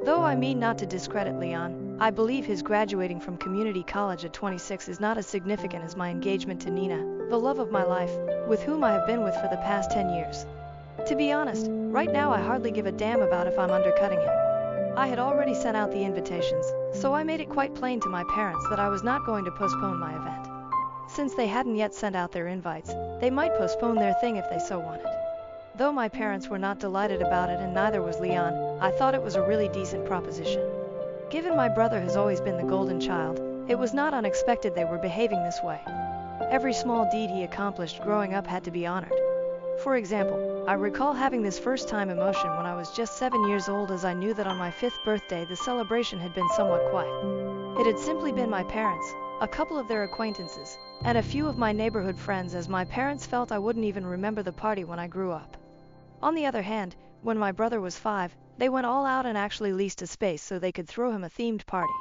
Though I mean not to discredit Leon, I believe his graduating from community college at 26 is not as significant as my engagement to Nina, the love of my life, with whom I have been with for the past 10 years. To be honest, right now I hardly give a damn about if I'm undercutting him. I had already sent out the invitations, so I made it quite plain to my parents that I was not going to postpone my event. Since they hadn't yet sent out their invites, they might postpone their thing if they so wanted. Though my parents were not delighted about it and neither was Leon, I thought it was a really decent proposition. Given my brother has always been the golden child, it was not unexpected they were behaving this way. Every small deed he accomplished growing up had to be honored. For example, I recall having this first-time emotion when I was just 7 years old, as I knew that on my 5th birthday the celebration had been somewhat quiet. It had simply been my parents, a couple of their acquaintances, and a few of my neighborhood friends, as my parents felt I wouldn't even remember the party when I grew up. On the other hand, when my brother was 5, they went all out and actually leased a space so they could throw him a themed party.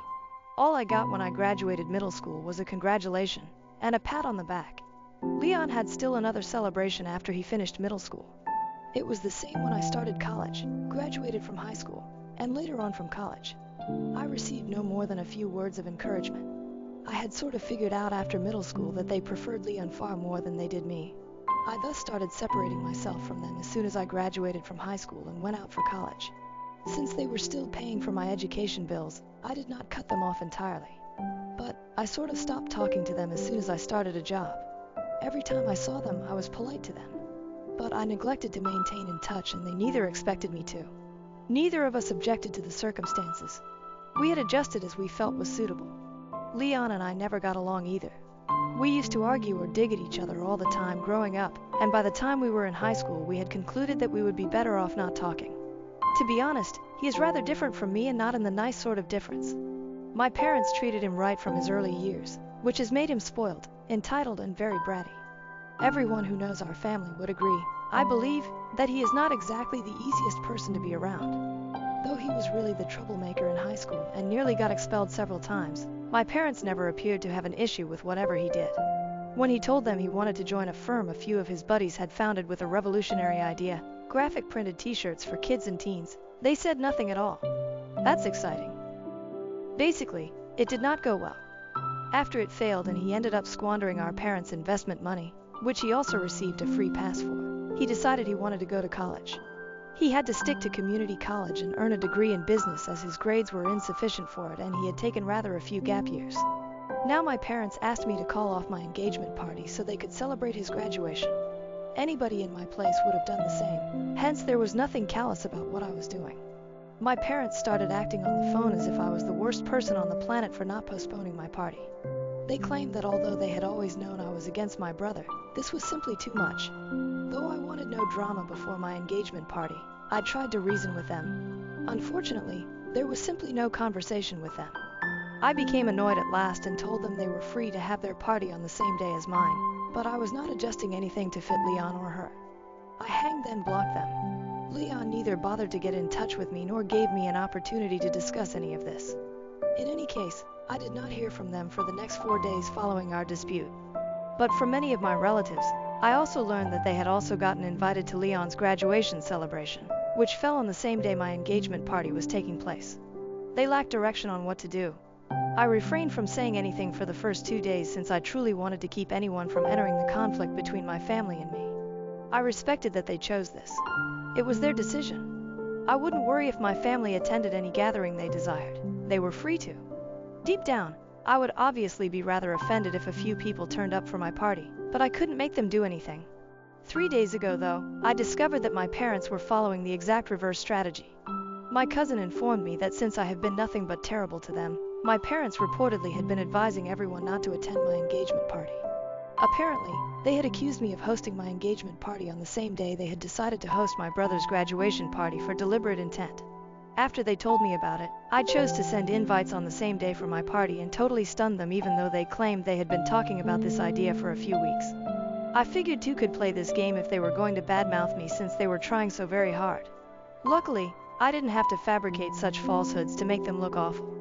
All I got when I graduated middle school was a congratulation and a pat on the back. Leon had still another celebration after he finished middle school. It was the same when I started college, graduated from high school, and later on from college. I received no more than a few words of encouragement. I had sort of figured out after middle school that they preferred Leon far more than they did me. I thus started separating myself from them as soon as I graduated from high school and went out for college. Since they were still paying for my education bills, I did not cut them off entirely. But I sort of stopped talking to them as soon as I started a job. Every time I saw them, I was polite to them. But I neglected to maintain in touch, and they neither expected me to. Neither of us objected to the circumstances. We had adjusted as we felt was suitable. Leon and I never got along either. We used to argue or dig at each other all the time growing up, and by the time we were in high school we had concluded that we would be better off not talking. To be honest, he is rather different from me, and not in the nice sort of difference. My parents treated him right from his early years, which has made him spoiled, entitled, and very bratty. Everyone who knows our family would agree, I believe, that he is not exactly the easiest person to be around. Though he was really the troublemaker in high school and nearly got expelled several times, my parents never appeared to have an issue with whatever he did. When he told them he wanted to join a firm a few of his buddies had founded with a revolutionary idea, graphic printed t-shirts for kids and teens, they said nothing at all. That's exciting. Basically, it did not go well. After it failed and he ended up squandering our parents' investment money, which he also received a free pass for, he decided he wanted to go to college. He had to stick to community college and earn a degree in business, as his grades were insufficient for it and he had taken rather a few gap years. Now my parents asked me to call off my engagement party so they could celebrate his graduation. Anybody in my place would have done the same, hence there was nothing callous about what I was doing. My parents started acting on the phone as if I was the worst person on the planet for not postponing my party. They claimed that although they had always known I was against my brother, this was simply too much. Though I wanted no drama before my engagement party, I tried to reason with them. Unfortunately, there was simply no conversation with them. I became annoyed at last and told them they were free to have their party on the same day as mine, but I was not adjusting anything to fit Leon or her. I hanged then blocked them. Leon neither bothered to get in touch with me nor gave me an opportunity to discuss any of this. In any case, I did not hear from them for the next 4 days following our dispute. But from many of my relatives, I also learned that they had also gotten invited to Leon's graduation celebration, which fell on the same day my engagement party was taking place. They lacked direction on what to do. I refrained from saying anything for the first 2 days since I truly wanted to keep anyone from entering the conflict between my family and me. I respected that they chose this. It was their decision. I wouldn't worry if my family attended any gathering they desired. They were free to. Deep down, I would obviously be rather offended if a few people turned up for my party, but I couldn't make them do anything. 3 days ago, though, I discovered that my parents were following the exact reverse strategy. My cousin informed me that since I have been nothing but terrible to them, My parents reportedly had been advising everyone not to attend my engagement party. Apparently, they had accused me of hosting my engagement party on the same day they had decided to host my brother's graduation party for deliberate intent. After they told me about it, I chose to send invites on the same day for my party and totally stunned them, even though they claimed they had been talking about this idea for a few weeks. I figured two could play this game if they were going to badmouth me, since they were trying so very hard. Luckily, I didn't have to fabricate such falsehoods to make them look awful.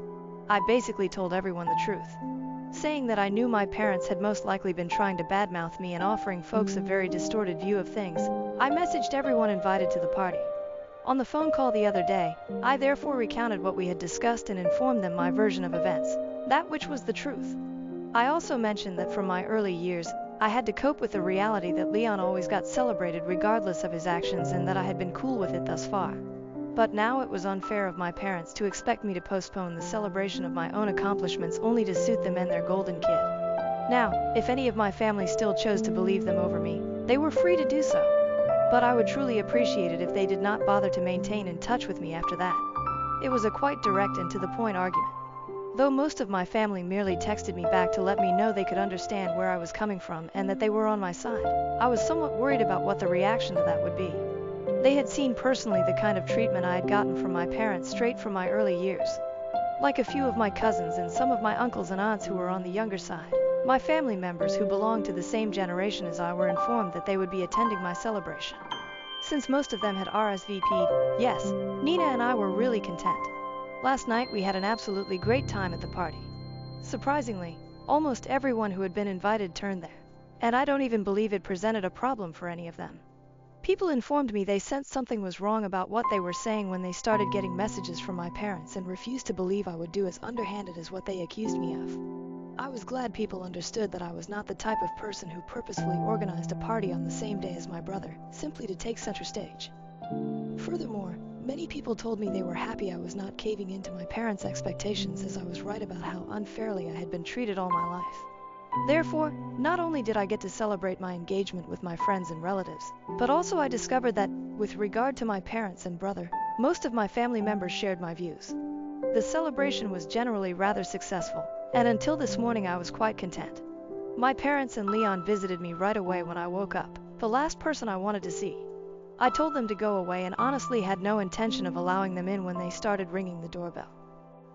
I basically told everyone the truth, saying that I knew my parents had most likely been trying to badmouth me and offering folks a very distorted view of things. I messaged everyone invited to the party. On the phone call the other day, I therefore recounted what we had discussed and informed them my version of events, that which was the truth. I also mentioned that from my early years, I had to cope with the reality that Leon always got celebrated regardless of his actions, and that I had been cool with it thus far. But now it was unfair of my parents to expect me to postpone the celebration of my own accomplishments only to suit them and their golden kid. Now, if any of my family still chose to believe them over me, they were free to do so. But I would truly appreciate it if they did not bother to maintain in touch with me after that. It was a quite direct and to the point argument. Though most of my family merely texted me back to let me know they could understand where I was coming from and that they were on my side, I was somewhat worried about what the reaction to that would be. They had seen personally the kind of treatment I had gotten from my parents straight from my early years. Like a few of my cousins and some of my uncles and aunts who were on the younger side, my family members who belonged to the same generation as I were informed that they would be attending my celebration. Since most of them had RSVP'd, yes, Nina and I were really content. Last night we had an absolutely great time at the party. Surprisingly, almost everyone who had been invited turned there, and I don't even believe it presented a problem for any of them. People informed me they sensed something was wrong about what they were saying when they started getting messages from my parents and refused to believe I would do as underhanded as what they accused me of. I was glad people understood that I was not the type of person who purposefully organized a party on the same day as my brother, simply to take center stage. Furthermore, many people told me they were happy I was not caving into my parents' expectations, as I was right about how unfairly I had been treated all my life. Therefore, not only did I get to celebrate my engagement with my friends and relatives, but also I discovered that, with regard to my parents and brother, most of my family members shared my views. The celebration was generally rather successful, and until this morning I was quite content. My parents and Leon visited me right away when I woke up, the last person I wanted to see. I told them to go away and honestly had no intention of allowing them in when they started ringing the doorbell.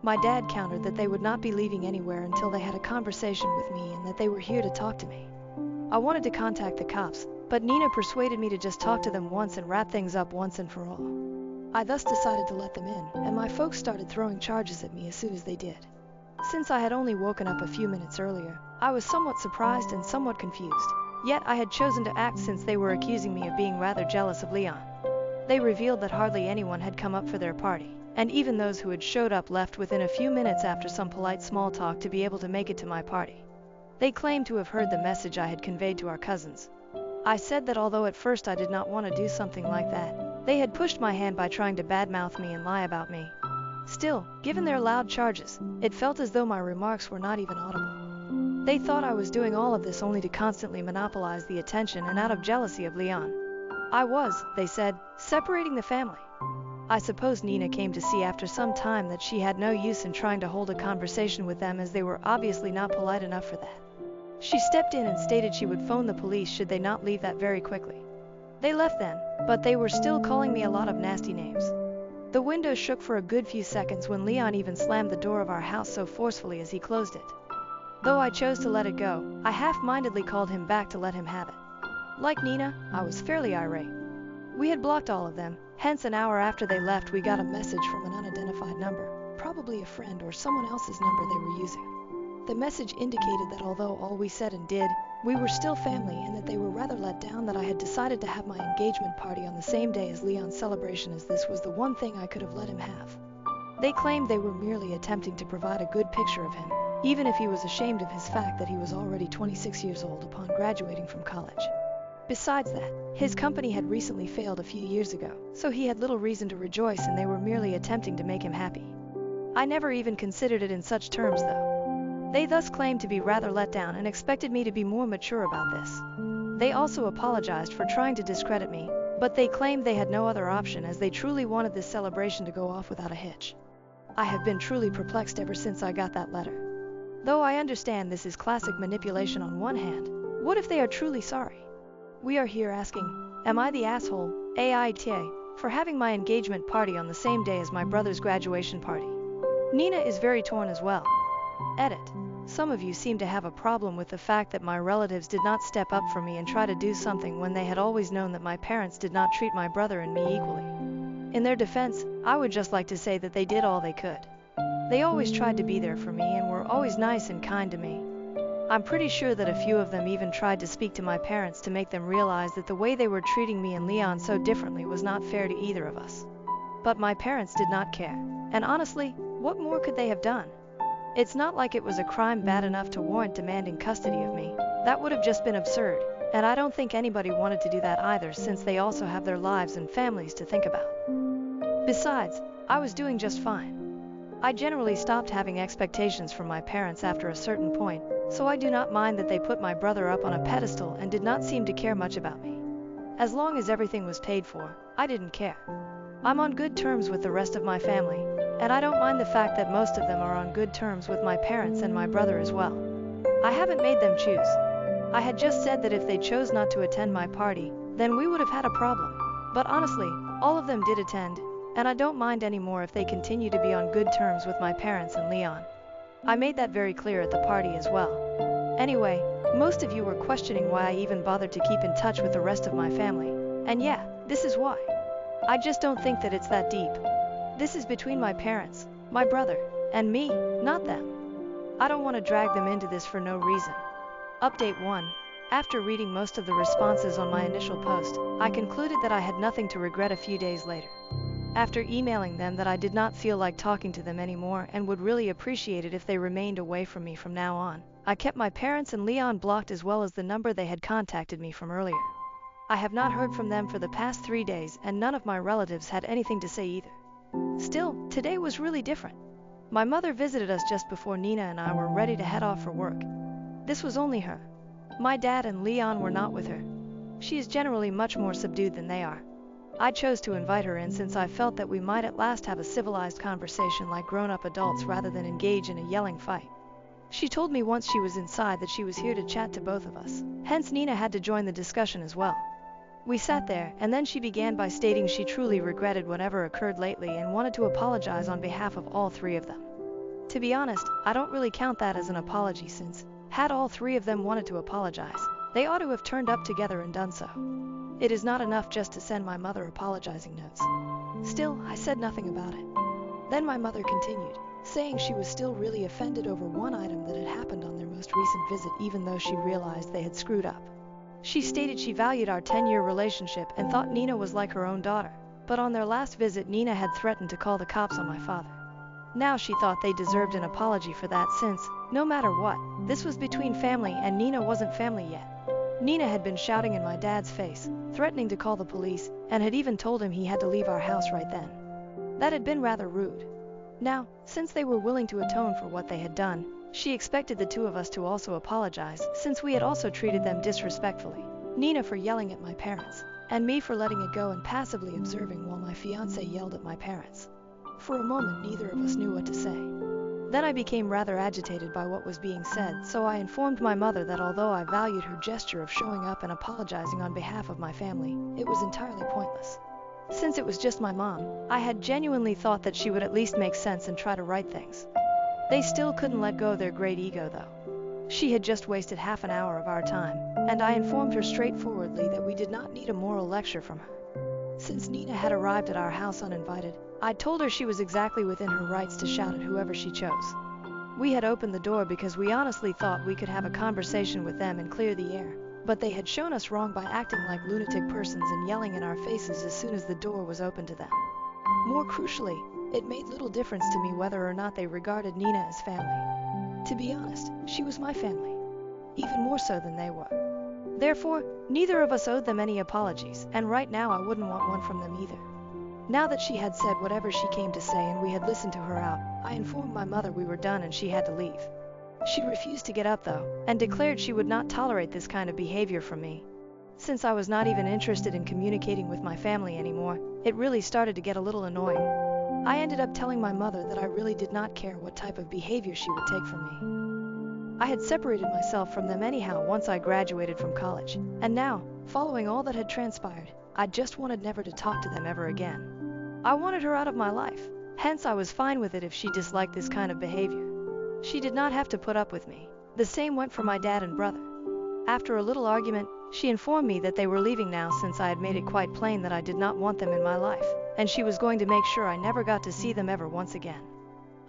My dad countered that they would not be leaving anywhere until they had a conversation with me and that they were here to talk to me. I wanted to contact the cops, but Nina persuaded me to just talk to them once and wrap things up once and for all. I thus decided to let them in, and my folks started throwing charges at me as soon as they did. Since I had only woken up a few minutes earlier, I was somewhat surprised and somewhat confused, yet I had chosen to act since they were accusing me of being rather jealous of Leon. They revealed that hardly anyone had come up for their party, and even those who had showed up left within a few minutes after some polite small talk to be able to make it to my party. They claimed to have heard the message I had conveyed to our cousins. I said that although at first I did not want to do something like that, they had pushed my hand by trying to badmouth me and lie about me. Still, given their loud charges, it felt as though my remarks were not even audible. They thought I was doing all of this only to constantly monopolize the attention and out of jealousy of Leon. I was, they said, separating the family. I suppose Nina came to see after some time that she had no use in trying to hold a conversation with them, as they were obviously not polite enough for that. She stepped in and stated she would phone the police should they not leave that very quickly. They left then, but they were still calling me a lot of nasty names. The window shook for a good few seconds when Leon even slammed the door of our house so forcefully as he closed it. Though I chose to let it go, I half-mindedly called him back to let him have it. Like Nina, I was fairly irate. We had blocked all of them, hence an hour after they left we got a message from an unidentified number, probably a friend or someone else's number they were using. The message indicated that although all we said and did, we were still family, and that they were rather let down that I had decided to have my engagement party on the same day as Leon's celebration, as this was the one thing I could have let him have. They claimed they were merely attempting to provide a good picture of him, even if he was ashamed of his fact that he was already 26 years old upon graduating from college. Besides that, his company had recently failed a few years ago, so he had little reason to rejoice, and they were merely attempting to make him happy. I never even considered it in such terms, though. They thus claimed to be rather let down and expected me to be more mature about this. They also apologized for trying to discredit me, but they claimed they had no other option, as they truly wanted this celebration to go off without a hitch. I have been truly perplexed ever since I got that letter. Though I understand this is classic manipulation on one hand, what if they are truly sorry? We are here asking, am I the asshole, AITA, for having my engagement party on the same day as my brother's graduation party? Nina is very torn as well. Edit. Some of you seem to have a problem with the fact that my relatives did not step up for me and try to do something when they had always known that my parents did not treat my brother and me equally. In their defense, I would just like to say that they did all they could. They always tried to be there for me and were always nice and kind to me. I'm pretty sure that a few of them even tried to speak to my parents to make them realize that the way they were treating me and Leon so differently was not fair to either of us. But my parents did not care, and honestly, what more could they have done? It's not like it was a crime bad enough to warrant demanding custody of me. That would have just been absurd, and I don't think anybody wanted to do that either, since they also have their lives and families to think about. Besides, I was doing just fine. I generally stopped having expectations from my parents after a certain point, so I do not mind that they put my brother up on a pedestal and did not seem to care much about me. As long as everything was paid for, I didn't care. I'm on good terms with the rest of my family, and I don't mind the fact that most of them are on good terms with my parents and my brother as well. I haven't made them choose. I had just said that if they chose not to attend my party, then we would have had a problem. But honestly, all of them did attend, and I don't mind anymore if they continue to be on good terms with my parents and Leon. I made that very clear at the party as well. Anyway, most of you were questioning why I even bothered to keep in touch with the rest of my family, and yeah, this is why. I just don't think that it's that deep. This is between my parents, my brother, and me, not them. I don't want to drag them into this for no reason. Update 1. After reading most of the responses on my initial post, I concluded that I had nothing to regret a few days later. After emailing them that I did not feel like talking to them anymore and would really appreciate it if they remained away from me from now on, I kept my parents and Leon blocked as well as the number they had contacted me from earlier. I have not heard from them for the past 3 days, and none of my relatives had anything to say either. Still, today was really different. My mother visited us just before Nina and I were ready to head off for work. This was only her. My dad and Leon were not with her. She is generally much more subdued than they are. I chose to invite her in since I felt that we might at last have a civilized conversation like grown-up adults rather than engage in a yelling fight. She told me once she was inside that she was here to chat to both of us, hence Nina had to join the discussion as well. We sat there, and then she began by stating she truly regretted whatever occurred lately and wanted to apologize on behalf of all 3 of them. To be honest, I don't really count that as an apology, since, had all 3 of them wanted to apologize, they ought to have turned up together and done so. It is not enough just to send my mother apologizing notes. Still, I said nothing about it. Then my mother continued, saying she was still really offended over one item that had happened on their most recent visit, even though she realized they had screwed up. She stated she valued our 10-year relationship and thought Nina was like her own daughter, but on their last visit Nina had threatened to call the cops on my father. Now she thought they deserved an apology for that, since, no matter what, this was between family and Nina wasn't family yet. Nina had been shouting in my dad's face, threatening to call the police, and had even told him he had to leave our house right then. That had been rather rude. Now, since they were willing to atone for what they had done, she expected the 2 of us to also apologize, since we had also treated them disrespectfully. Nina for yelling at my parents, and me for letting it go and passively observing while my fiancé yelled at my parents. For a moment neither of us knew what to say. Then I became rather agitated by what was being said, so I informed my mother that although I valued her gesture of showing up and apologizing on behalf of my family, it was entirely pointless. Since it was just my mom, I had genuinely thought that she would at least make sense and try to right things. They still couldn't let go of their great ego though. She had just wasted half an hour of our time, and I informed her straightforwardly that we did not need a moral lecture from her. Since Nina had arrived at our house uninvited, I told her she was exactly within her rights to shout at whoever she chose. We had opened the door because we honestly thought we could have a conversation with them and clear the air, but they had shown us wrong by acting like lunatic persons and yelling in our faces as soon as the door was opened to them. More crucially, it made little difference to me whether or not they regarded Nina as family. To be honest, she was my family, even more so than they were. Therefore, neither of us owed them any apologies, and right now I wouldn't want one from them either. Now that she had said whatever she came to say and we had listened to her out, I informed my mother we were done and she had to leave. She refused to get up though, and declared she would not tolerate this kind of behavior from me. Since I was not even interested in communicating with my family anymore, it really started to get a little annoying. I ended up telling my mother that I really did not care what type of behavior she would take from me. I had separated myself from them anyhow once I graduated from college, and now, following all that had transpired, I just wanted never to talk to them ever again. I wanted her out of my life, hence I was fine with it if she disliked this kind of behavior. She did not have to put up with me. The same went for my dad and brother. After a little argument, she informed me that they were leaving now since I had made it quite plain that I did not want them in my life, and she was going to make sure I never got to see them ever once again.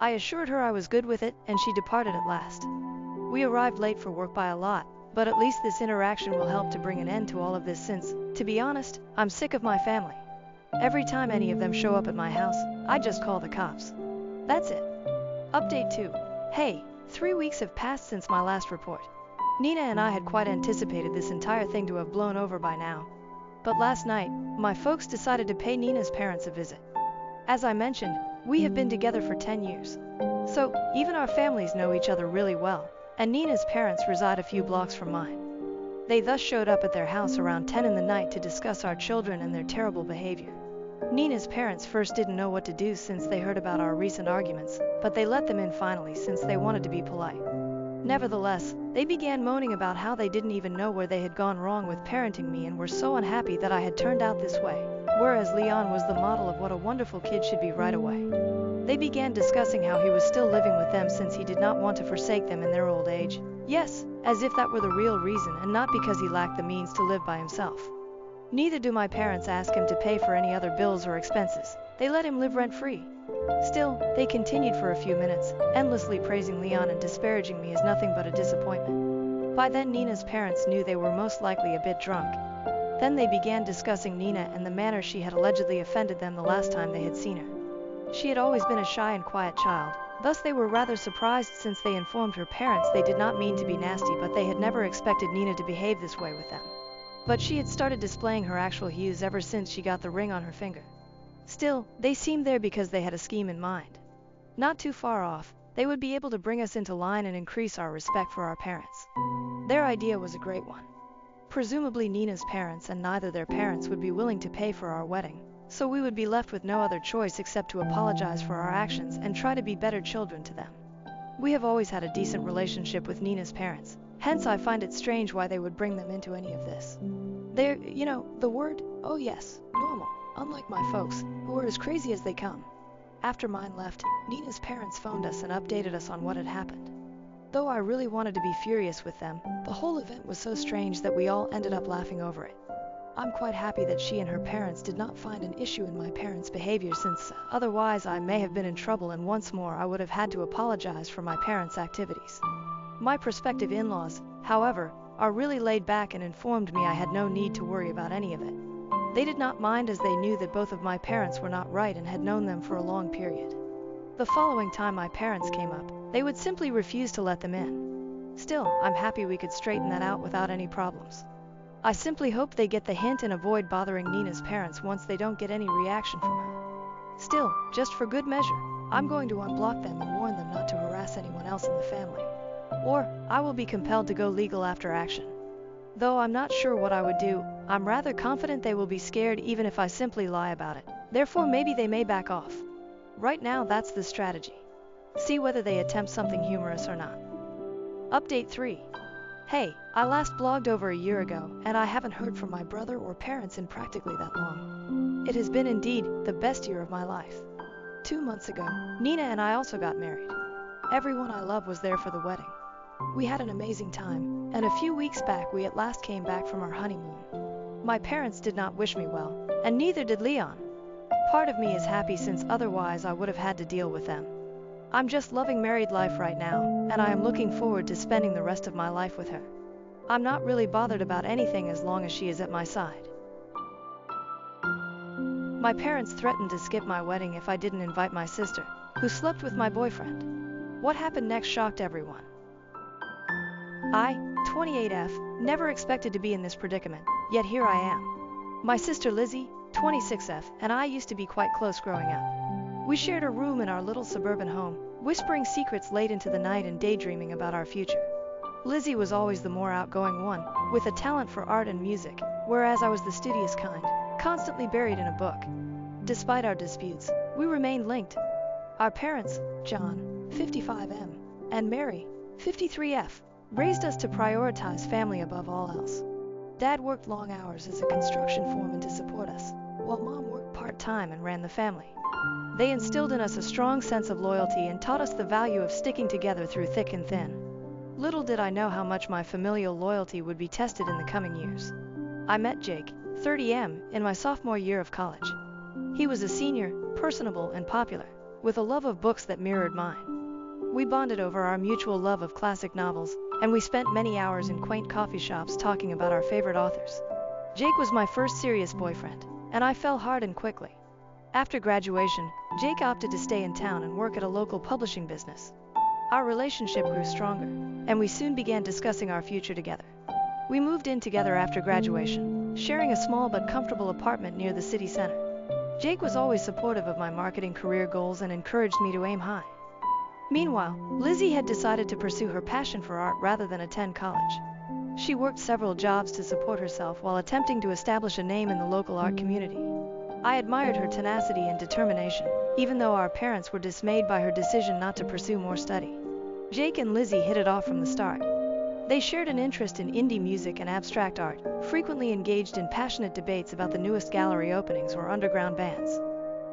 I assured her I was good with it, and she departed at last. We arrived late for work by a lot, but at least this interaction will help to bring an end to all of this since, to be honest, I'm sick of my family. Every time any of them show up at my house, I just call the cops. That's it. Update 2. Hey, 3 weeks have passed since my last report. Nina and I had quite anticipated this entire thing to have blown over by now. But last night, my folks decided to pay Nina's parents a visit. As I mentioned, we have been together for 10 years. So, even our families know each other really well, and Nina's parents reside a few blocks from mine. They thus showed up at their house around 10 in the night to discuss our children and their terrible behavior. Nina's parents first didn't know what to do since they heard about our recent arguments, but they let them in finally since they wanted to be polite. Nevertheless, they began moaning about how they didn't even know where they had gone wrong with parenting me and were so unhappy that I had turned out this way, whereas Leon was the model of what a wonderful kid should be right away. They began discussing how he was still living with them since he did not want to forsake them in their old age. Yes, as if that were the real reason and not because he lacked the means to live by himself. Neither do my parents ask him to pay for any other bills or expenses. They let him live rent-free. Still, they continued for a few minutes, endlessly praising Leon and disparaging me as nothing but a disappointment. By then Nina's parents knew they were most likely a bit drunk. Then they began discussing Nina and the manner she had allegedly offended them the last time they had seen her. She had always been a shy and quiet child, thus they were rather surprised since they informed her parents they did not mean to be nasty, but they had never expected Nina to behave this way with them. But she had started displaying her actual hues ever since she got the ring on her finger. Still, they seemed there because they had a scheme in mind. Not too far off, they would be able to bring us into line and increase our respect for our parents. Their idea was a great one. Presumably Nina's parents and neither their parents would be willing to pay for our wedding, so we would be left with no other choice except to apologize for our actions and try to be better children to them. We have always had a decent relationship with Nina's parents, hence I find it strange why they would bring them into any of this. They're, the word, oh yes, normal. Unlike my folks, who were as crazy as they come. After mine left, Nina's parents phoned us and updated us on what had happened. Though I really wanted to be furious with them, the whole event was so strange that we all ended up laughing over it. I'm quite happy that she and her parents did not find an issue in my parents' behavior, since otherwise I may have been in trouble and once more I would have had to apologize for my parents' activities. My prospective in-laws, however, are really laid back and informed me I had no need to worry about any of it. They did not mind as they knew that both of my parents were not right and had known them for a long period. The following time my parents came up, they would simply refuse to let them in. Still, I'm happy we could straighten that out without any problems. I simply hope they get the hint and avoid bothering Nina's parents once they don't get any reaction from her. Still, just for good measure, I'm going to unblock them and warn them not to harass anyone else in the family. Or, I will be compelled to go legal after action. Though I'm not sure what I would do, I'm rather confident they will be scared even if I simply lie about it. Therefore maybe they may back off. Right now that's the strategy. See whether they attempt something humorous or not. Update 3. Hey, I last blogged over a year ago, and I haven't heard from my brother or parents in practically that long. It has been indeed the best year of my life. 2 months ago, Nina and I also got married. Everyone I love was there for the wedding. We had an amazing time, and a few weeks back we at last came back from our honeymoon. My parents did not wish me well, and neither did Leon. Part of me is happy since otherwise I would have had to deal with them. I'm just loving married life right now, and I am looking forward to spending the rest of my life with her. I'm not really bothered about anything as long as she is at my side. My parents threatened to skip my wedding if I didn't invite my sister, who slept with my boyfriend. What happened next shocked everyone. I, 28F, never expected to be in this predicament, yet here I am. My sister Lizzie, 26F, and I used to be quite close growing up. We shared a room in our little suburban home, whispering secrets late into the night and daydreaming about our future. Lizzie was always the more outgoing one, with a talent for art and music, whereas I was the studious kind, constantly buried in a book. Despite our disputes, We remained linked. Our parents, John, 55M, and Mary, 53F, raised us to prioritize family above all else. Dad worked long hours as a construction foreman to support us, while Mom worked part-time and ran the family. They instilled in us a strong sense of loyalty and taught us the value of sticking together through thick and thin. Little did I know how much my familial loyalty would be tested in the coming years. I met Jake, 30M, in my sophomore year of college. He was a senior, personable and popular, with a love of books that mirrored mine. We bonded over our mutual love of classic novels, and we spent many hours in quaint coffee shops talking about our favorite authors. Jake was my first serious boyfriend, and I fell hard and quickly. After graduation, Jake opted to stay in town and work at a local publishing business. Our relationship grew stronger, and we soon began discussing our future together. We moved in together after graduation, sharing a small but comfortable apartment near the city center. Jake was always supportive of my marketing career goals and encouraged me to aim high. Meanwhile, Lizzie had decided to pursue her passion for art rather than attend college. She worked several jobs to support herself while attempting to establish a name in the local art community. I admired her tenacity and determination, even though our parents were dismayed by her decision not to pursue more study. Jake and Lizzie hit it off from the start. They shared an interest in indie music and abstract art, frequently engaged in passionate debates about the newest gallery openings or underground bands.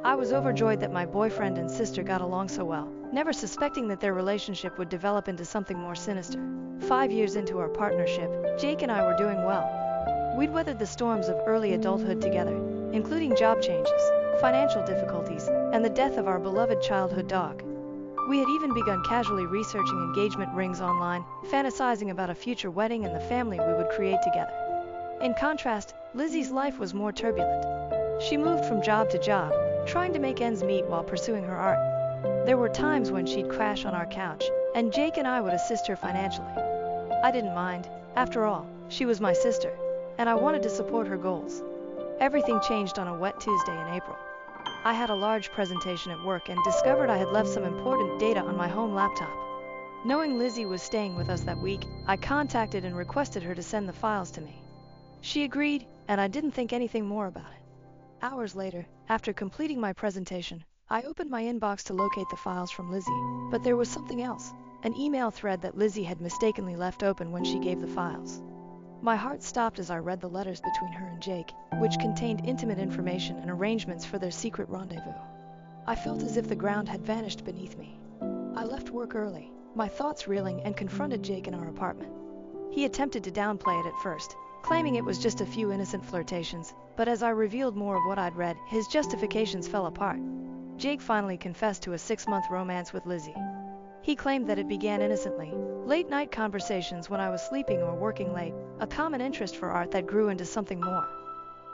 I was overjoyed that my boyfriend and sister got along so well, never suspecting that their relationship would develop into something more sinister. 5 years into our partnership, Jake and I were doing well. We'd weathered the storms of early adulthood together, including job changes, financial difficulties, and the death of our beloved childhood dog. We had even begun casually researching engagement rings online, fantasizing about a future wedding and the family we would create together. In contrast, Lizzie's life was more turbulent. She moved from job to job, trying to make ends meet while pursuing her art. There were times when she'd crash on our couch, and Jake and I would assist her financially. I didn't mind. After all, she was my sister, and I wanted to support her goals. Everything changed on a wet Tuesday in April. I had a large presentation at work and discovered I had left some important data on my home laptop. Knowing Lizzie was staying with us that week, I contacted and requested her to send the files to me. She agreed, and I didn't think anything more about it. Hours later, after completing my presentation, I opened my inbox to locate the files from Lizzie, but there was something else, an email thread that Lizzie had mistakenly left open when she gave the files. My heart stopped as I read the letters between her and Jake, which contained intimate information and arrangements for their secret rendezvous. I felt as if the ground had vanished beneath me. I left work early, my thoughts reeling, and confronted Jake in our apartment. He attempted to downplay it at first, claiming it was just a few innocent flirtations, but as I revealed more of what I'd read, his justifications fell apart. Jake finally confessed to a 6-month romance with Lizzie. He claimed that it began innocently, late-night conversations when I was sleeping or working late, a common interest for art that grew into something more.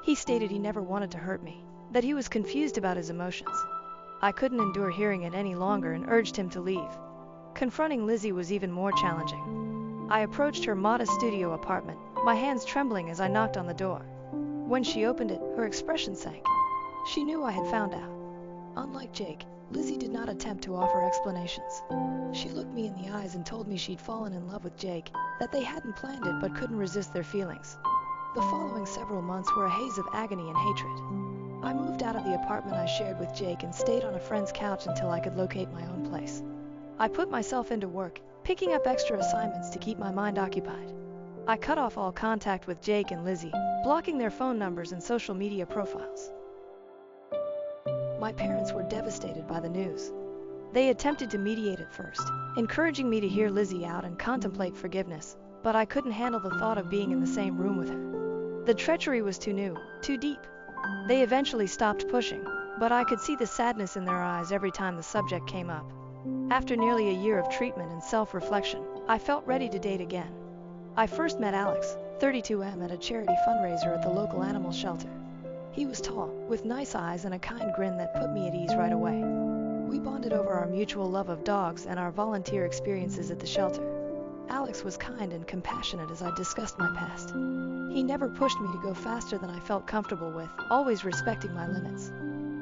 He stated he never wanted to hurt me, that he was confused about his emotions. I couldn't endure hearing it any longer and urged him to leave. Confronting Lizzie was even more challenging. I approached her modest studio apartment, my hands trembling as I knocked on the door. When she opened it, her expression sank. She knew I had found out. Unlike Jake, Lizzie did not attempt to offer explanations. She looked me in the eyes and told me she'd fallen in love with Jake, that they hadn't planned it but couldn't resist their feelings. The following several months were a haze of agony and hatred. I moved out of the apartment I shared with Jake and stayed on a friend's couch until I could locate my own place. I put myself into work, picking up extra assignments to keep my mind occupied. I cut off all contact with Jake and Lizzie, blocking their phone numbers and social media profiles. My parents were devastated by the news. They attempted to mediate at first, encouraging me to hear Lizzie out and contemplate forgiveness, but I couldn't handle the thought of being in the same room with her. The treachery was too new, too deep. They eventually stopped pushing, but I could see the sadness in their eyes every time the subject came up. After nearly a year of treatment and self-reflection, I felt ready to date again. I first met Alex, 32M, at a charity fundraiser at the local animal shelter. He was tall, with nice eyes and a kind grin that put me at ease right away. We bonded over our mutual love of dogs and our volunteer experiences at the shelter. Alex was kind and compassionate as I discussed my past. He never pushed me to go faster than I felt comfortable with, always respecting my limits.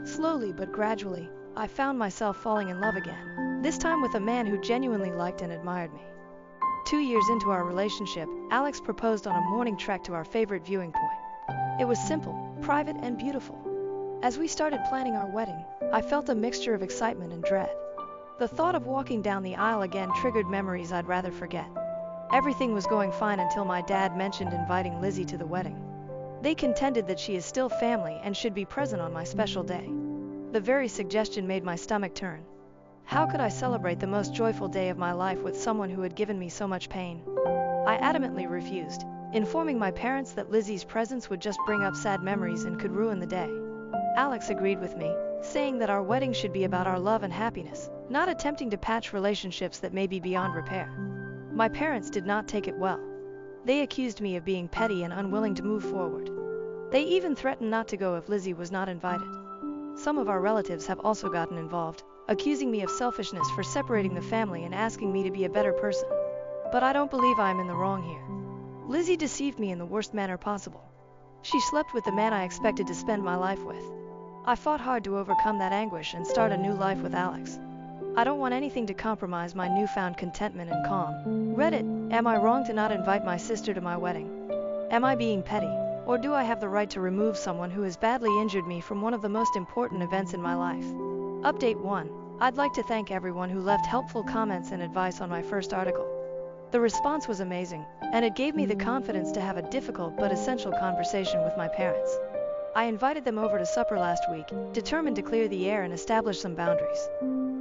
Slowly but gradually, I found myself falling in love again, this time with a man who genuinely liked and admired me. 2 years into our relationship, Alex proposed on a morning trek to our favorite viewing point. It was simple, private, and beautiful. As we started planning our wedding, I felt a mixture of excitement and dread. The thought of walking down the aisle again triggered memories I'd rather forget. Everything was going fine until my dad mentioned inviting Lizzie to the wedding. They contended that she is still family and should be present on my special day. The very suggestion made my stomach turn. How could I celebrate the most joyful day of my life with someone who had given me so much pain? I adamantly refused, informing my parents that Lizzie's presence would just bring up sad memories and could ruin the day. Alex agreed with me, saying that our wedding should be about our love and happiness, not attempting to patch relationships that may be beyond repair. My parents did not take it well. They accused me of being petty and unwilling to move forward. They even threatened not to go if Lizzie was not invited. Some of our relatives have also gotten involved, accusing me of selfishness for separating the family and asking me to be a better person. But I don't believe I am in the wrong here. Lizzie deceived me in the worst manner possible. She slept with the man I expected to spend my life with. I fought hard to overcome that anguish and start a new life with Alex. I don't want anything to compromise my newfound contentment and calm. Reddit, am I wrong to not invite my sister to my wedding? Am I being petty, or do I have the right to remove someone who has badly injured me from one of the most important events in my life? Update 1. I'd like to thank everyone who left helpful comments and advice on my first article. The response was amazing, and it gave me the confidence to have a difficult but essential conversation with my parents. I invited them over to supper last week, determined to clear the air and establish some boundaries.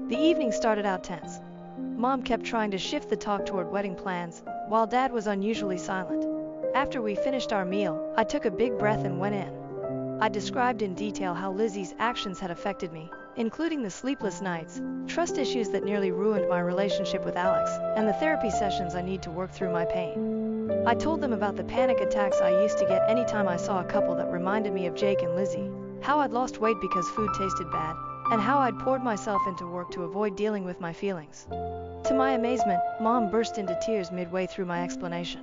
The evening started out tense. Mom kept trying to shift the talk toward wedding plans, while Dad was unusually silent. After we finished our meal, I took a big breath and went in. I described in detail how Lizzie's actions had affected me, including the sleepless nights, trust issues that nearly ruined my relationship with Alex, and the therapy sessions I need to work through my pain. I told them about the panic attacks I used to get anytime I saw a couple that reminded me of Jake and Lizzie, how I'd lost weight because food tasted bad, and how I'd poured myself into work to avoid dealing with my feelings. To my amazement, Mom burst into tears midway through my explanation.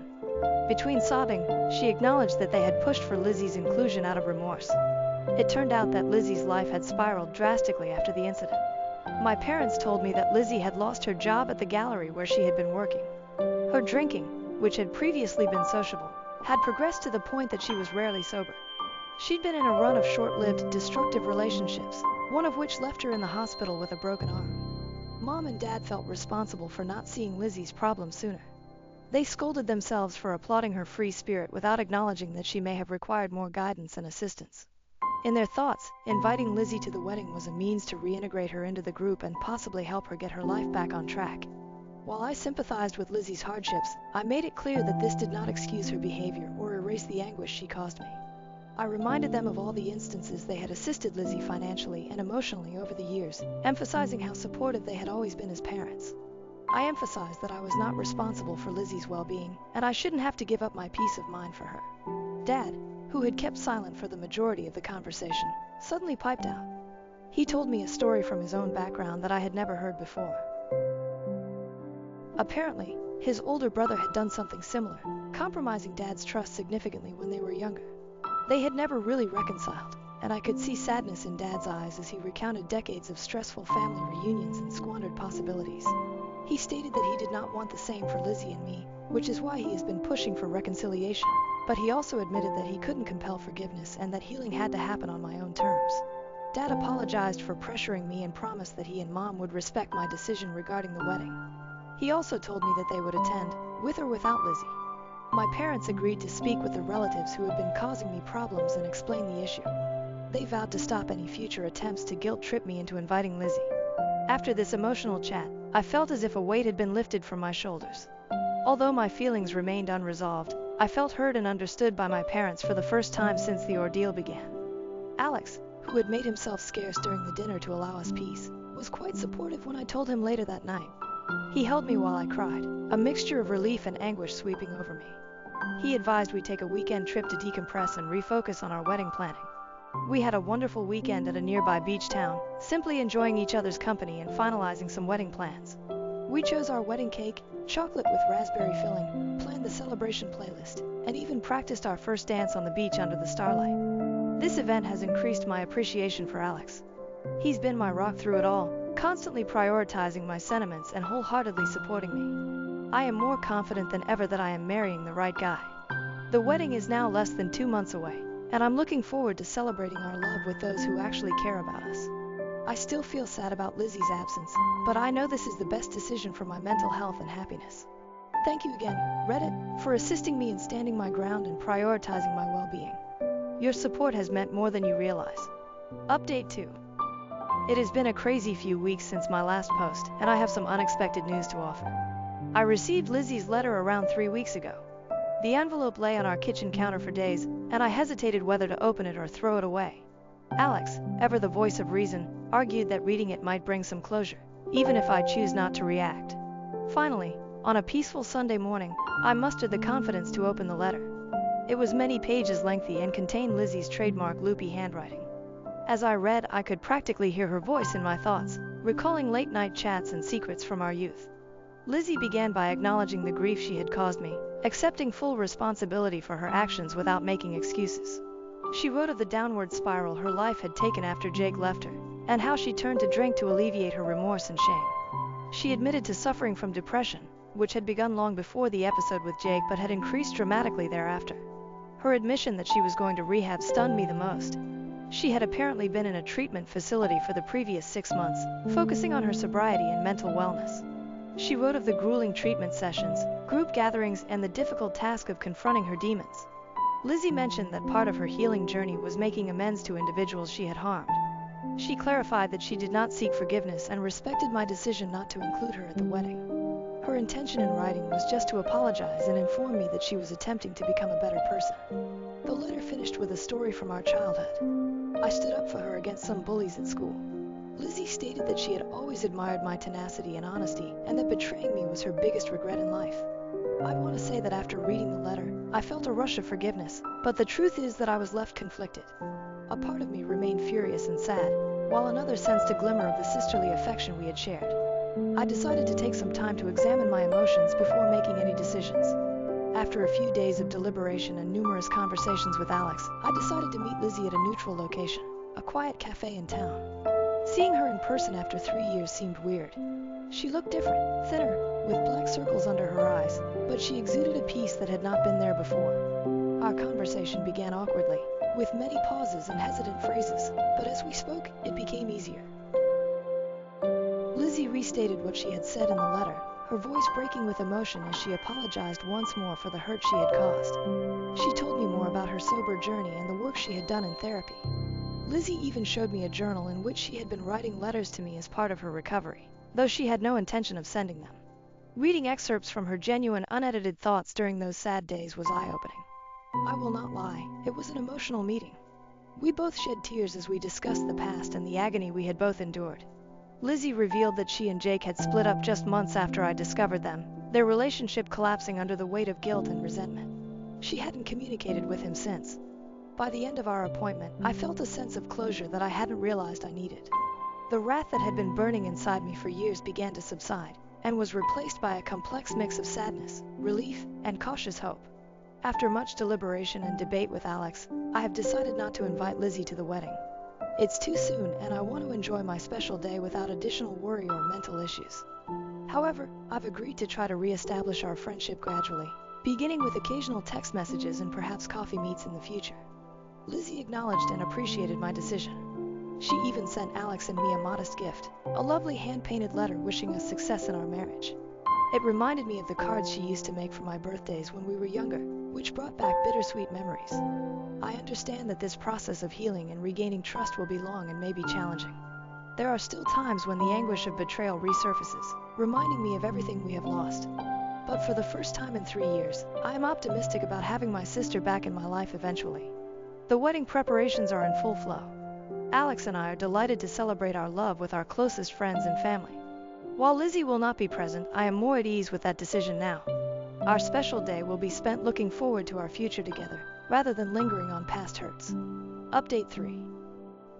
Between sobbing, she acknowledged that they had pushed for Lizzie's inclusion out of remorse. It turned out that Lizzie's life had spiraled drastically after the incident. My parents told me that Lizzie had lost her job at the gallery where she had been working. Her drinking, which had previously been sociable, had progressed to the point that she was rarely sober. She'd been in a run of short-lived, destructive relationships, one of which left her in the hospital with a broken arm. Mom and Dad felt responsible for not seeing Lizzie's problem sooner. They scolded themselves for applauding her free spirit without acknowledging that she may have required more guidance and assistance. In their thoughts, inviting Lizzie to the wedding was a means to reintegrate her into the group and possibly help her get her life back on track. While I sympathized with Lizzie's hardships, I made it clear that this did not excuse her behavior or erase the anguish she caused me. I reminded them of all the instances they had assisted Lizzie financially and emotionally over the years, emphasizing how supportive they had always been as parents. I emphasized that I was not responsible for Lizzie's well-being, and I shouldn't have to give up my peace of mind for her. Dad, who had kept silent for the majority of the conversation, suddenly piped out. He told me a story from his own background that I had never heard before. Apparently, his older brother had done something similar, compromising Dad's trust significantly when they were younger. They had never really reconciled, and I could see sadness in Dad's eyes as he recounted decades of stressful family reunions and squandered possibilities. He stated that he did not want the same for Lizzie and me, which is why he has been pushing for reconciliation, but he also admitted that he couldn't compel forgiveness and that healing had to happen on my own terms. Dad apologized for pressuring me and promised that he and Mom would respect my decision regarding the wedding. He also told me that they would attend, with or without Lizzie. My parents agreed to speak with the relatives who had been causing me problems and explain the issue. They vowed to stop any future attempts to guilt-trip me into inviting Lizzie. After this emotional chat, I felt as if a weight had been lifted from my shoulders. Although my feelings remained unresolved, I felt heard and understood by my parents for the first time since the ordeal began. Alex, who had made himself scarce during the dinner to allow us peace, was quite supportive when I told him later that night. He held me while I cried, a mixture of relief and anguish sweeping over me. He advised we take a weekend trip to decompress and refocus on our wedding planning. We had a wonderful weekend at a nearby beach town, simply enjoying each other's company and finalizing some wedding plans. We chose our wedding cake, chocolate with raspberry filling, planned the celebration playlist, and even practiced our first dance on the beach under the starlight. This event has increased my appreciation for Alex. He's been my rock through it all, constantly prioritizing my sentiments and wholeheartedly supporting me. I am more confident than ever that I am marrying the right guy. The wedding is now less than 2 months away. and I'm looking forward to celebrating our love with those who actually care about us. I still feel sad about Lizzie's absence, but I know this is the best decision for my mental health and happiness. Thank you again, Reddit, for assisting me in standing my ground and prioritizing my well-being. Your support has meant more than you realize. Update 2. It has been a crazy few weeks since my last post, and I have some unexpected news to offer. I received Lizzie's letter around 3 weeks ago. The envelope lay on our kitchen counter for days, and I hesitated whether to open it or throw it away. Alex, ever the voice of reason, argued that reading it might bring some closure, even if I choose not to react. Finally, on a peaceful Sunday morning, I mustered the confidence to open the letter. It was many pages lengthy and contained Lizzie's trademark loopy handwriting. As I read, I could practically hear her voice in my thoughts, recalling late-night chats and secrets from our youth. Lizzie began by acknowledging the grief she had caused me, accepting full responsibility for her actions without making excuses. She wrote of the downward spiral her life had taken after Jake left her, and how she turned to drink to alleviate her remorse and shame. She admitted to suffering from depression, which had begun long before the episode with Jake but had increased dramatically thereafter. Her admission that she was going to rehab stunned me the most. She had apparently been in a treatment facility for the previous 6 months, focusing on her sobriety and mental wellness. She wrote of the grueling treatment sessions, group gatherings, and the difficult task of confronting her demons. Lizzie mentioned that part of her healing journey was making amends to individuals she had harmed. She clarified that she did not seek forgiveness and respected my decision not to include her at the wedding. Her intention in writing was just to apologize and inform me that she was attempting to become a better person. The letter finished with a story from our childhood. I stood up for her against some bullies at school. Lizzie stated that she had always admired my tenacity and honesty, and that betraying me was her biggest regret in life. I want to say that after reading the letter, I felt a rush of forgiveness, but the truth is that I was left conflicted. A part of me remained furious and sad, while another sensed a glimmer of the sisterly affection we had shared. I decided to take some time to examine my emotions before making any decisions. After a few days of deliberation and numerous conversations with Alex, I decided to meet Lizzie at a neutral location, a quiet cafe in town. Seeing her in person after 3 years seemed weird. She looked different, thinner, with black circles under her eyes, but she exuded a peace that had not been there before. Our conversation began awkwardly, with many pauses and hesitant phrases, but as we spoke, it became easier. Lizzie restated what she had said in the letter, her voice breaking with emotion as she apologized once more for the hurt she had caused. She told me more about her sober journey and the work she had done in therapy. Lizzie even showed me a journal in which she had been writing letters to me as part of her recovery, though she had no intention of sending them. Reading excerpts from her genuine, unedited thoughts during those sad days was eye-opening. I will not lie, it was an emotional meeting. We both shed tears as we discussed the past and the agony we had both endured. Lizzie revealed that she and Jake had split up just months after I discovered them, their relationship collapsing under the weight of guilt and resentment. She hadn't communicated with him since. By the end of our appointment, I felt a sense of closure that I hadn't realized I needed. The wrath that had been burning inside me for years began to subside, and was replaced by a complex mix of sadness, relief, and cautious hope. After much deliberation and debate with Alex, I have decided not to invite Lizzie to the wedding. It's too soon, and I want to enjoy my special day without additional worry or mental issues. However, I've agreed to try to re-establish our friendship gradually, beginning with occasional text messages and perhaps coffee meets in the future. Lizzie acknowledged and appreciated my decision. She even sent Alex and me a modest gift, a lovely hand-painted letter wishing us success in our marriage. It reminded me of the cards she used to make for my birthdays when we were younger, which brought back bittersweet memories. I understand that this process of healing and regaining trust will be long and may be challenging. There are still times when the anguish of betrayal resurfaces, reminding me of everything we have lost. But for the first time in 3 years, I am optimistic about having my sister back in my life eventually. The wedding preparations are in full flow. Alex and I are delighted to celebrate our love with our closest friends and family. While Lizzie will not be present, I am more at ease with that decision now. Our special day will be spent looking forward to our future together, rather than lingering on past hurts. Update 3.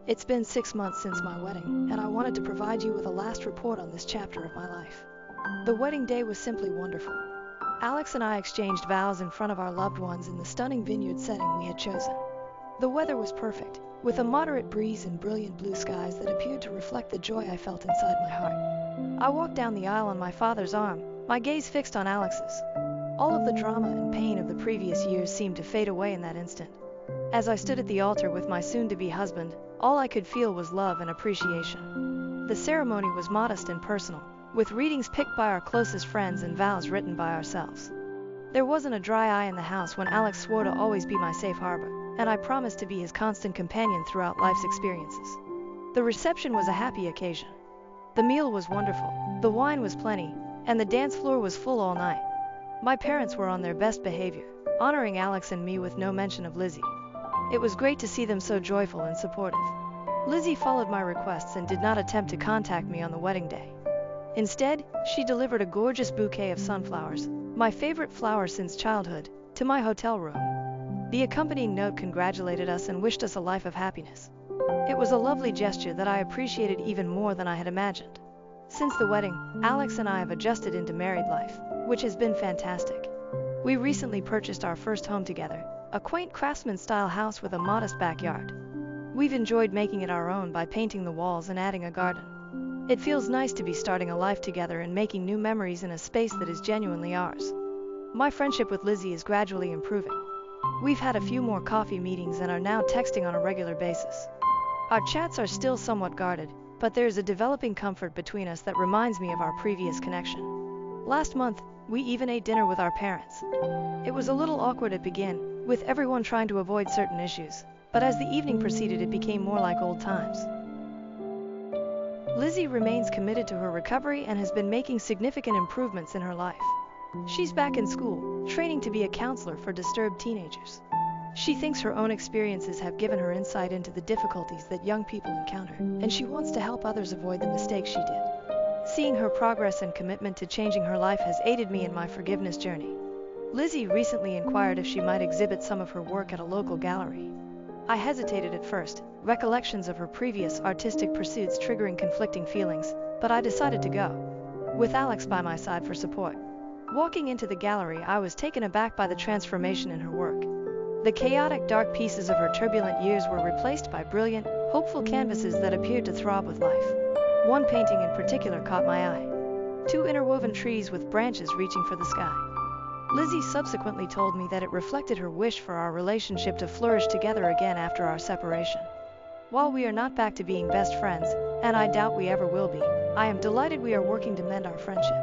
It's been 6 months since my wedding, and I wanted to provide you with a last report on this chapter of my life. The wedding day was simply wonderful. Alex and I exchanged vows in front of our loved ones in the stunning vineyard setting we had chosen. The weather was perfect, with a moderate breeze and brilliant blue skies that appeared to reflect the joy I felt inside my heart. I walked down the aisle on my father's arm, my gaze fixed on Alex's. All of the drama and pain of the previous years seemed to fade away in that instant. As I stood at the altar with my soon-to-be husband, all I could feel was love and appreciation. The ceremony was modest and personal, with readings picked by our closest friends and vows written by ourselves. There wasn't a dry eye in the house when Alex swore to always be my safe harbor, and I promised to be his constant companion throughout life's experiences. The reception was a happy occasion. The meal was wonderful, the wine was plenty, and the dance floor was full all night. My parents were on their best behavior, honoring Alex and me with no mention of Lizzie. It was great to see them so joyful and supportive. Lizzie followed my requests and did not attempt to contact me on the wedding day. Instead, she delivered a gorgeous bouquet of sunflowers, my favorite flower since childhood, to my hotel room. The accompanying note congratulated us and wished us a life of happiness. It was a lovely gesture that I appreciated even more than I had imagined. Since the wedding, Alex and I have adjusted into married life, which has been fantastic. We recently purchased our first home together, a quaint craftsman-style house with a modest backyard. We've enjoyed making it our own by painting the walls and adding a garden. It feels nice to be starting a life together and making new memories in a space that is genuinely ours. My friendship with Lizzie is gradually improving. We've had a few more coffee meetings and are now texting on a regular basis. Our chats are still somewhat guarded, but there's a developing comfort between us that reminds me of our previous connection. Last month, we even ate dinner with our parents. It was a little awkward at begin, with everyone trying to avoid certain issues, but as the evening proceeded it became more like old times. Lizzie remains committed to her recovery and has been making significant improvements in her life. She's back in school, training to be a counselor for disturbed teenagers. She thinks her own experiences have given her insight into the difficulties that young people encounter, and she wants to help others avoid the mistakes she did. Seeing her progress and commitment to changing her life has aided me in my forgiveness journey. Lizzie recently inquired if she might exhibit some of her work at a local gallery. I hesitated at first, recollections of her previous artistic pursuits triggering conflicting feelings, but I decided to go, with Alex by my side for support. Walking into the gallery, I was taken aback by the transformation in her work. The chaotic, dark pieces of her turbulent years were replaced by brilliant, hopeful canvases that appeared to throb with life. One painting in particular caught my eye. Two interwoven trees with branches reaching for the sky. Lizzie subsequently told me that it reflected her wish for our relationship to flourish together again after our separation. While we are not back to being best friends, and I doubt we ever will be, I am delighted we are working to mend our friendship.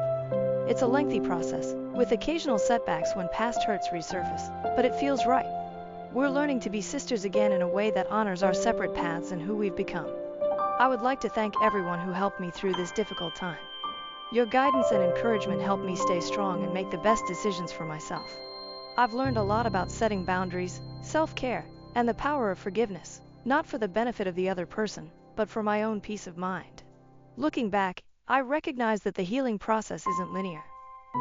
It's a lengthy process, with occasional setbacks when past hurts resurface, but it feels right. We're learning to be sisters again in a way that honors our separate paths and who we've become. I would like to thank everyone who helped me through this difficult time. Your guidance and encouragement helped me stay strong and make the best decisions for myself. I've learned a lot about setting boundaries, self-care, and the power of forgiveness, not for the benefit of the other person, but for my own peace of mind. Looking back, I recognize that the healing process isn't linear.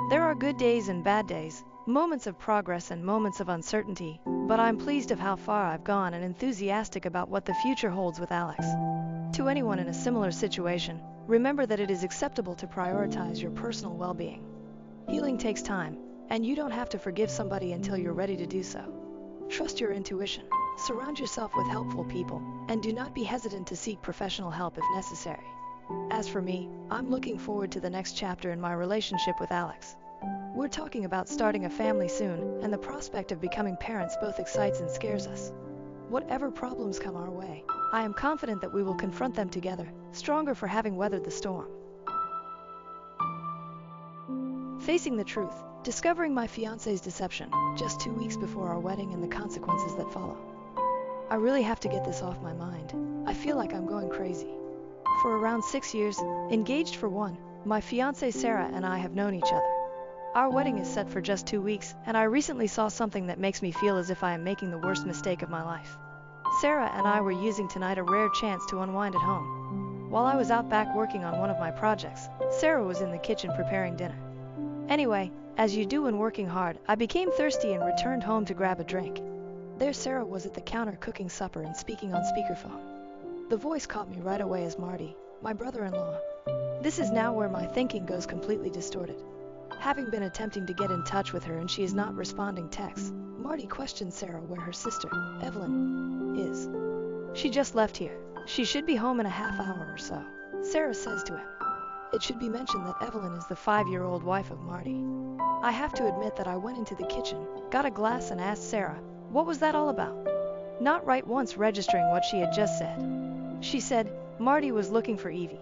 There are good days and bad days, moments of progress and moments of uncertainty, but I'm pleased of how far I've gone and enthusiastic about what the future holds with Alex. To anyone in a similar situation, remember that it is acceptable to prioritize your personal well-being. Healing takes time, and you don't have to forgive somebody until you're ready to do so. Trust your intuition, surround yourself with helpful people, and do not be hesitant to seek professional help if necessary. As for me, I'm looking forward to the next chapter in my relationship with Alex. We're talking about starting a family soon, and the prospect of becoming parents both excites and scares us. Whatever problems come our way, I am confident that we will confront them together, stronger for having weathered the storm. Facing the truth, discovering my fiancé's deception, just 2 weeks before our wedding and the consequences that follow. I really have to get this off my mind. I feel like I'm going crazy. For around 6 years, engaged for 1, my fiancée Sarah and I have known each other. Our wedding is set for just 2 weeks, and I recently saw something that makes me feel as if I am making the worst mistake of my life. Sarah and I were using tonight a rare chance to unwind at home. While I was out back working on one of my projects, Sarah was in the kitchen preparing dinner. Anyway, as you do when working hard, I became thirsty and returned home to grab a drink. There Sarah was at the counter cooking supper and speaking on speakerphone. The voice caught me right away as Marty, my brother-in-law. This is now where my thinking goes completely distorted. Having been attempting to get in touch with her and she is not responding texts, Marty questions Sarah where her sister, Evelyn, is. She just left here. She should be home in a half hour or so. Sarah says to him. It should be mentioned that Evelyn is the 5-year-old wife of Marty. I have to admit that I went into the kitchen, got a glass and asked Sarah, what was that all about? not right once registering what she had just said. She said, Marty was looking for Evie.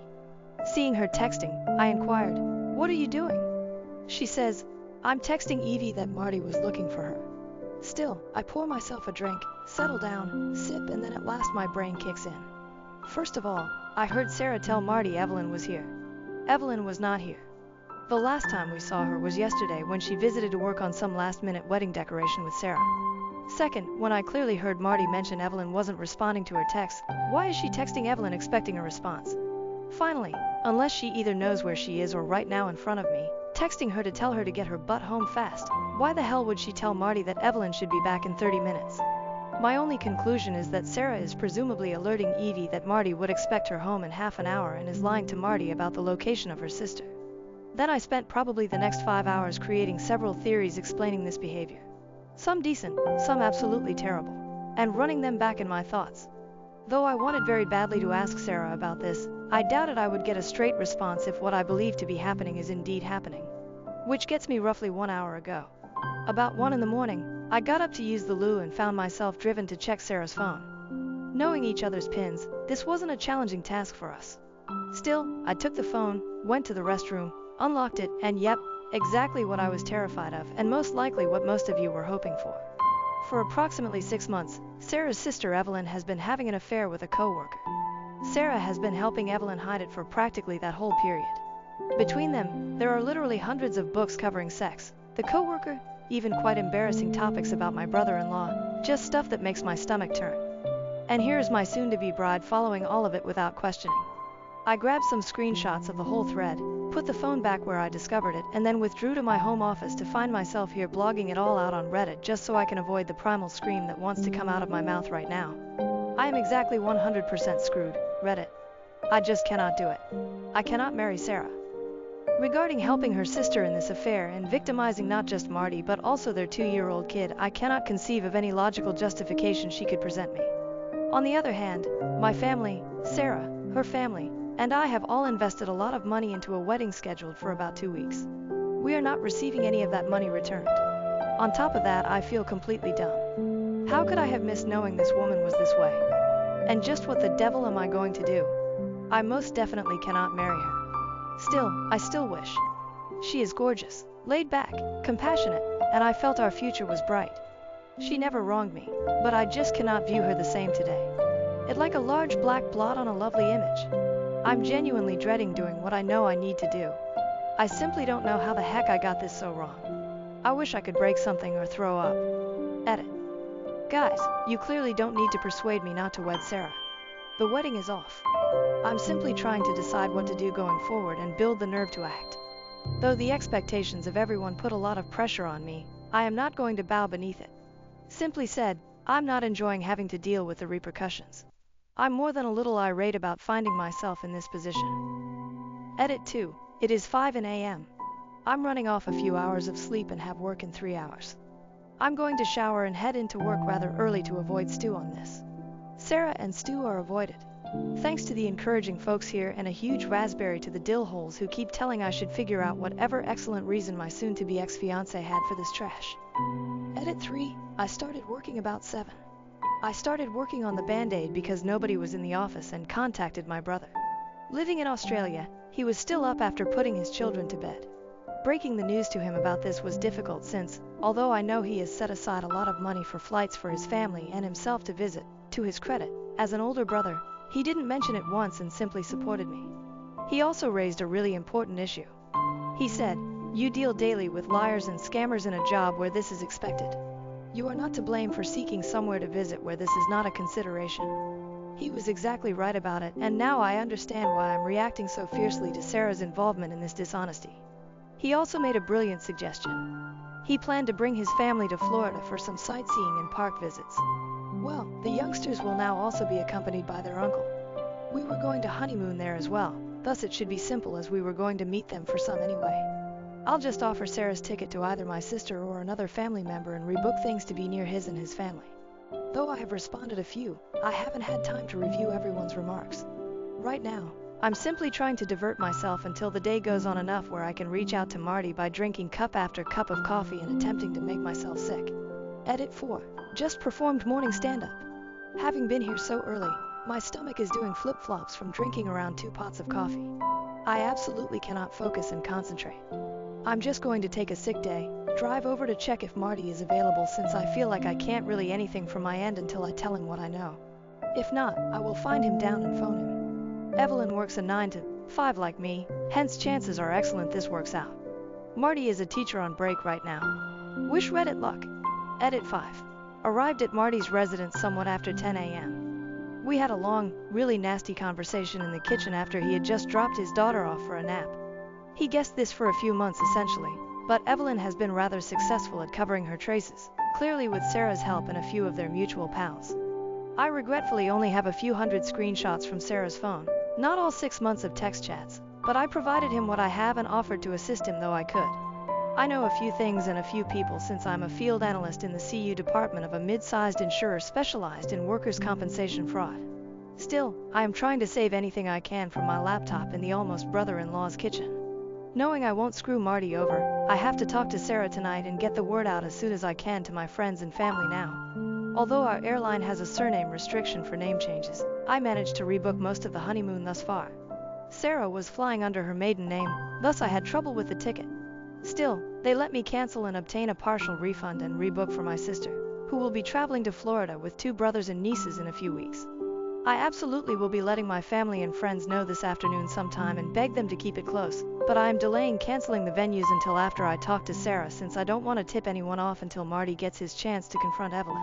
Seeing her texting, I inquired, what are you doing? She says, I'm texting Evie that Marty was looking for her. Still, I pour myself a drink, settle down, sip, and then at last my brain kicks in. First of all, I heard Sarah tell Marty Evelyn was here. Evelyn was not here. The last time we saw her was yesterday when she visited to work on some last-minute wedding decoration with Sarah. Second, when I clearly heard Marty mention Evelyn wasn't responding to her texts, why is she texting Evelyn expecting a response? Finally, unless she either knows where she is or right now in front of me, texting her to tell her to get her butt home fast, why the hell would she tell Marty that Evelyn should be back in 30 minutes? My only conclusion is that Sarah is presumably alerting Evie that Marty would expect her home in half an hour and is lying to Marty about the location of her sister. Then I spent probably the next 5 hours creating several theories explaining this behavior. Some decent, some absolutely terrible, and running them back in my thoughts. Though I wanted very badly to ask Sarah about this, I doubted I would get a straight response if what I believe to be happening is indeed happening. Which gets me roughly 1 hour ago. About 1 in the morning, I got up to use the loo and found myself driven to check Sarah's phone. Knowing each other's pins, this wasn't a challenging task for us. Still, I took the phone, went to the restroom, unlocked it, and yep, exactly what I was terrified of, and most likely what most of you were hoping for. For approximately 6 months, Sarah's sister Evelyn has been having an affair with a coworker. Sarah has been helping Evelyn hide it for practically that whole period. Between them, there are literally hundreds of books covering sex, the coworker, even quite embarrassing topics about my brother-in-law, just stuff that makes my stomach turn. And here's my soon-to-be bride following all of it without questioning. I grabbed some screenshots of the whole thread, put the phone back where I discovered it, and then withdrew to my home office to find myself here blogging it all out on Reddit just so I can avoid the primal scream that wants to come out of my mouth right now. I am exactly 100% screwed, Reddit. I just cannot do it. I cannot marry Sarah. Regarding helping her sister in this affair and victimizing not just Marty but also their 2-year-old kid, I cannot conceive of any logical justification she could present me. On the other hand, my family, Sarah, her family, and I have all invested a lot of money into a wedding scheduled for about 2 weeks. We are not receiving any of that money returned. On top of that, I feel completely dumb. How could I have missed knowing this woman was this way? And just what the devil am I going to do? I most definitely cannot marry her. Still, I still wish. She is gorgeous, laid back, compassionate, and I felt our future was bright. She never wronged me, but I just cannot view her the same today. It's like a large black blot on a lovely image. I'm genuinely dreading doing what I know I need to do. I simply don't know how the heck I got this so wrong. I wish I could break something or throw up. Edit. Guys, you clearly don't need to persuade me not to wed Sarah. The wedding is off. I'm simply trying to decide what to do going forward and build the nerve to act. Though the expectations of everyone put a lot of pressure on me, I am not going to bow beneath it. Simply said, I'm not enjoying having to deal with the repercussions. I'm more than a little irate about finding myself in this position. Edit 2. It is 5 a.m. I'm running off a few hours of sleep and have work in 3 hours. I'm going to shower and head into work rather early to avoid Stu on this. Sarah and Stu are avoided. Thanks to the encouraging folks here and a huge raspberry to the dill holes who keep telling I should figure out whatever excellent reason my soon-to-be ex-fiancé had for this trash. Edit 3. I started working about 7. I started working on the Band-Aid because nobody was in the office and contacted my brother. Living in Australia, he was still up after putting his children to bed. Breaking the news to him about this was difficult since, although I know he has set aside a lot of money for flights for his family and himself to visit, to his credit, as an older brother, he didn't mention it once and simply supported me. He also raised a really important issue. He said, "You deal daily with liars and scammers in a job where this is expected. You are not to blame for seeking somewhere to visit where this is not a consideration." He was exactly right about it, and now I understand why I'm reacting so fiercely to Sarah's involvement in this dishonesty. He also made a brilliant suggestion. He planned to bring his family to Florida for some sightseeing and park visits. Well, the youngsters will now also be accompanied by their uncle. We were going to honeymoon there as well, thus it should be simple as we were going to meet them for some anyway. I'll just offer Sarah's ticket to either my sister or another family member and rebook things to be near his and his family. Though I have responded a few, I haven't had time to review everyone's remarks. Right now, I'm simply trying to divert myself until the day goes on enough where I can reach out to Marty by drinking cup after cup of coffee and attempting to make myself sick. Edit 4. Just performed morning stand-up. Having been here so early, my stomach is doing flip-flops from drinking around 2 pots of coffee. I absolutely cannot focus and concentrate. I'm just going to take a sick day, drive over to check if Marty is available since I feel like I can't really anything from my end until I tell him what I know. If not, I will find him down and phone him. Evelyn works a 9 to 5 like me, hence chances are excellent this works out. Marty is a teacher on break right now. Wish Reddit luck. Edit 5. Arrived at Marty's residence somewhat after 10 a.m. We had a long, really nasty conversation in the kitchen after he had just dropped his daughter off for a nap. He guessed this for a few months essentially, but Evelyn has been rather successful at covering her traces, clearly with Sarah's help and a few of their mutual pals. I regretfully only have a few hundred screenshots from Sarah's phone, not all 6 months of text chats, but I provided him what I have and offered to assist him though I could. I know a few things and a few people since I'm a field analyst in the CU department of a mid-sized insurer specialized in workers' compensation fraud. Still, I am trying to save anything I can from my laptop in the almost brother-in-law's kitchen. Knowing I won't screw Marty over, I have to talk to Sarah tonight and get the word out as soon as I can to my friends and family now. Although our airline has a surname restriction for name changes, I managed to rebook most of the honeymoon thus far. Sarah was flying under her maiden name, thus I had trouble with the ticket. Still, they let me cancel and obtain a partial refund and rebook for my sister, who will be traveling to Florida with 2 brothers and nieces in a few weeks. I absolutely will be letting my family and friends know this afternoon sometime and beg them to keep it close, but I am delaying canceling the venues until after I talk to Sarah since I don't want to tip anyone off until Marty gets his chance to confront Evelyn.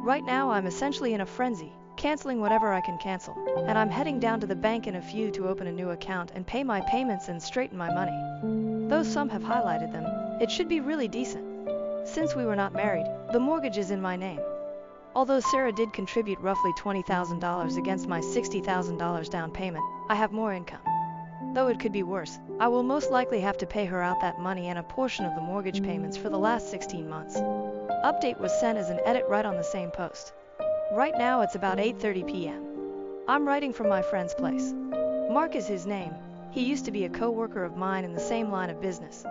Right now I'm essentially in a frenzy, canceling whatever I can cancel, and I'm heading down to the bank in a few to open a new account and pay my payments and straighten my money. Though some have highlighted them, it should be really decent. Since we were not married, the mortgage is in my name. Although Sarah did contribute roughly $20,000 against my $60,000 down payment, I have more income. Though it could be worse, I will most likely have to pay her out that money and a portion of the mortgage payments for the last 16 months. Update was sent as an edit right on the same post. Right now it's about 8:30 p.m. I'm writing from my friend's place. Mark is his name. He used to be a co-worker of mine in the same line of business.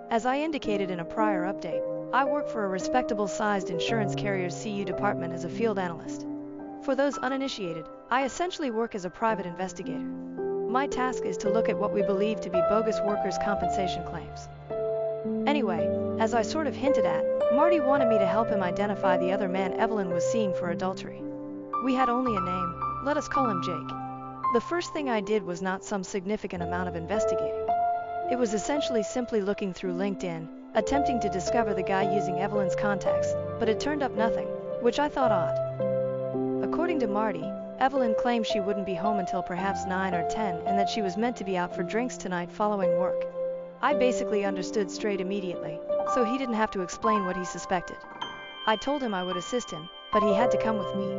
As I indicated in a prior update, I work for a respectable-sized insurance carrier's CU department as a field analyst. For those uninitiated, I essentially work as a private investigator. My task is to look at what we believe to be bogus workers' compensation claims. Anyway, as I sort of hinted at, Marty wanted me to help him identify the other man Evelyn was seeing for adultery. We had only a name, let us call him Jake. The first thing I did was not some significant amount of investigating. It was essentially simply looking through LinkedIn, attempting to discover the guy using Evelyn's contacts, but it turned up nothing, which I thought odd. According to Marty, Evelyn claimed she wouldn't be home until perhaps 9 or 10 and that she was meant to be out for drinks tonight following work. I basically understood straight immediately, so he didn't have to explain what he suspected. I told him I would assist him, but he had to come with me.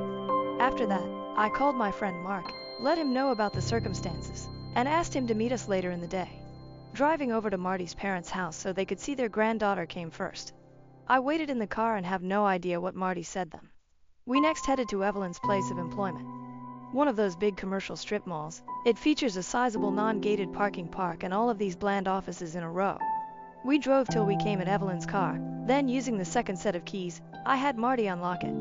After that, I called my friend Mark, let him know about the circumstances, and asked him to meet us later in the day. Driving over to Marty's parents' house so they could see their granddaughter came first. I waited in the car and have no idea what Marty said them. We next headed to Evelyn's place of employment. One of those big commercial strip malls, it features a sizable non-gated parking park and all of these bland offices in a row. We drove till we came at Evelyn's car, then using the second set of keys, I had Marty unlock it.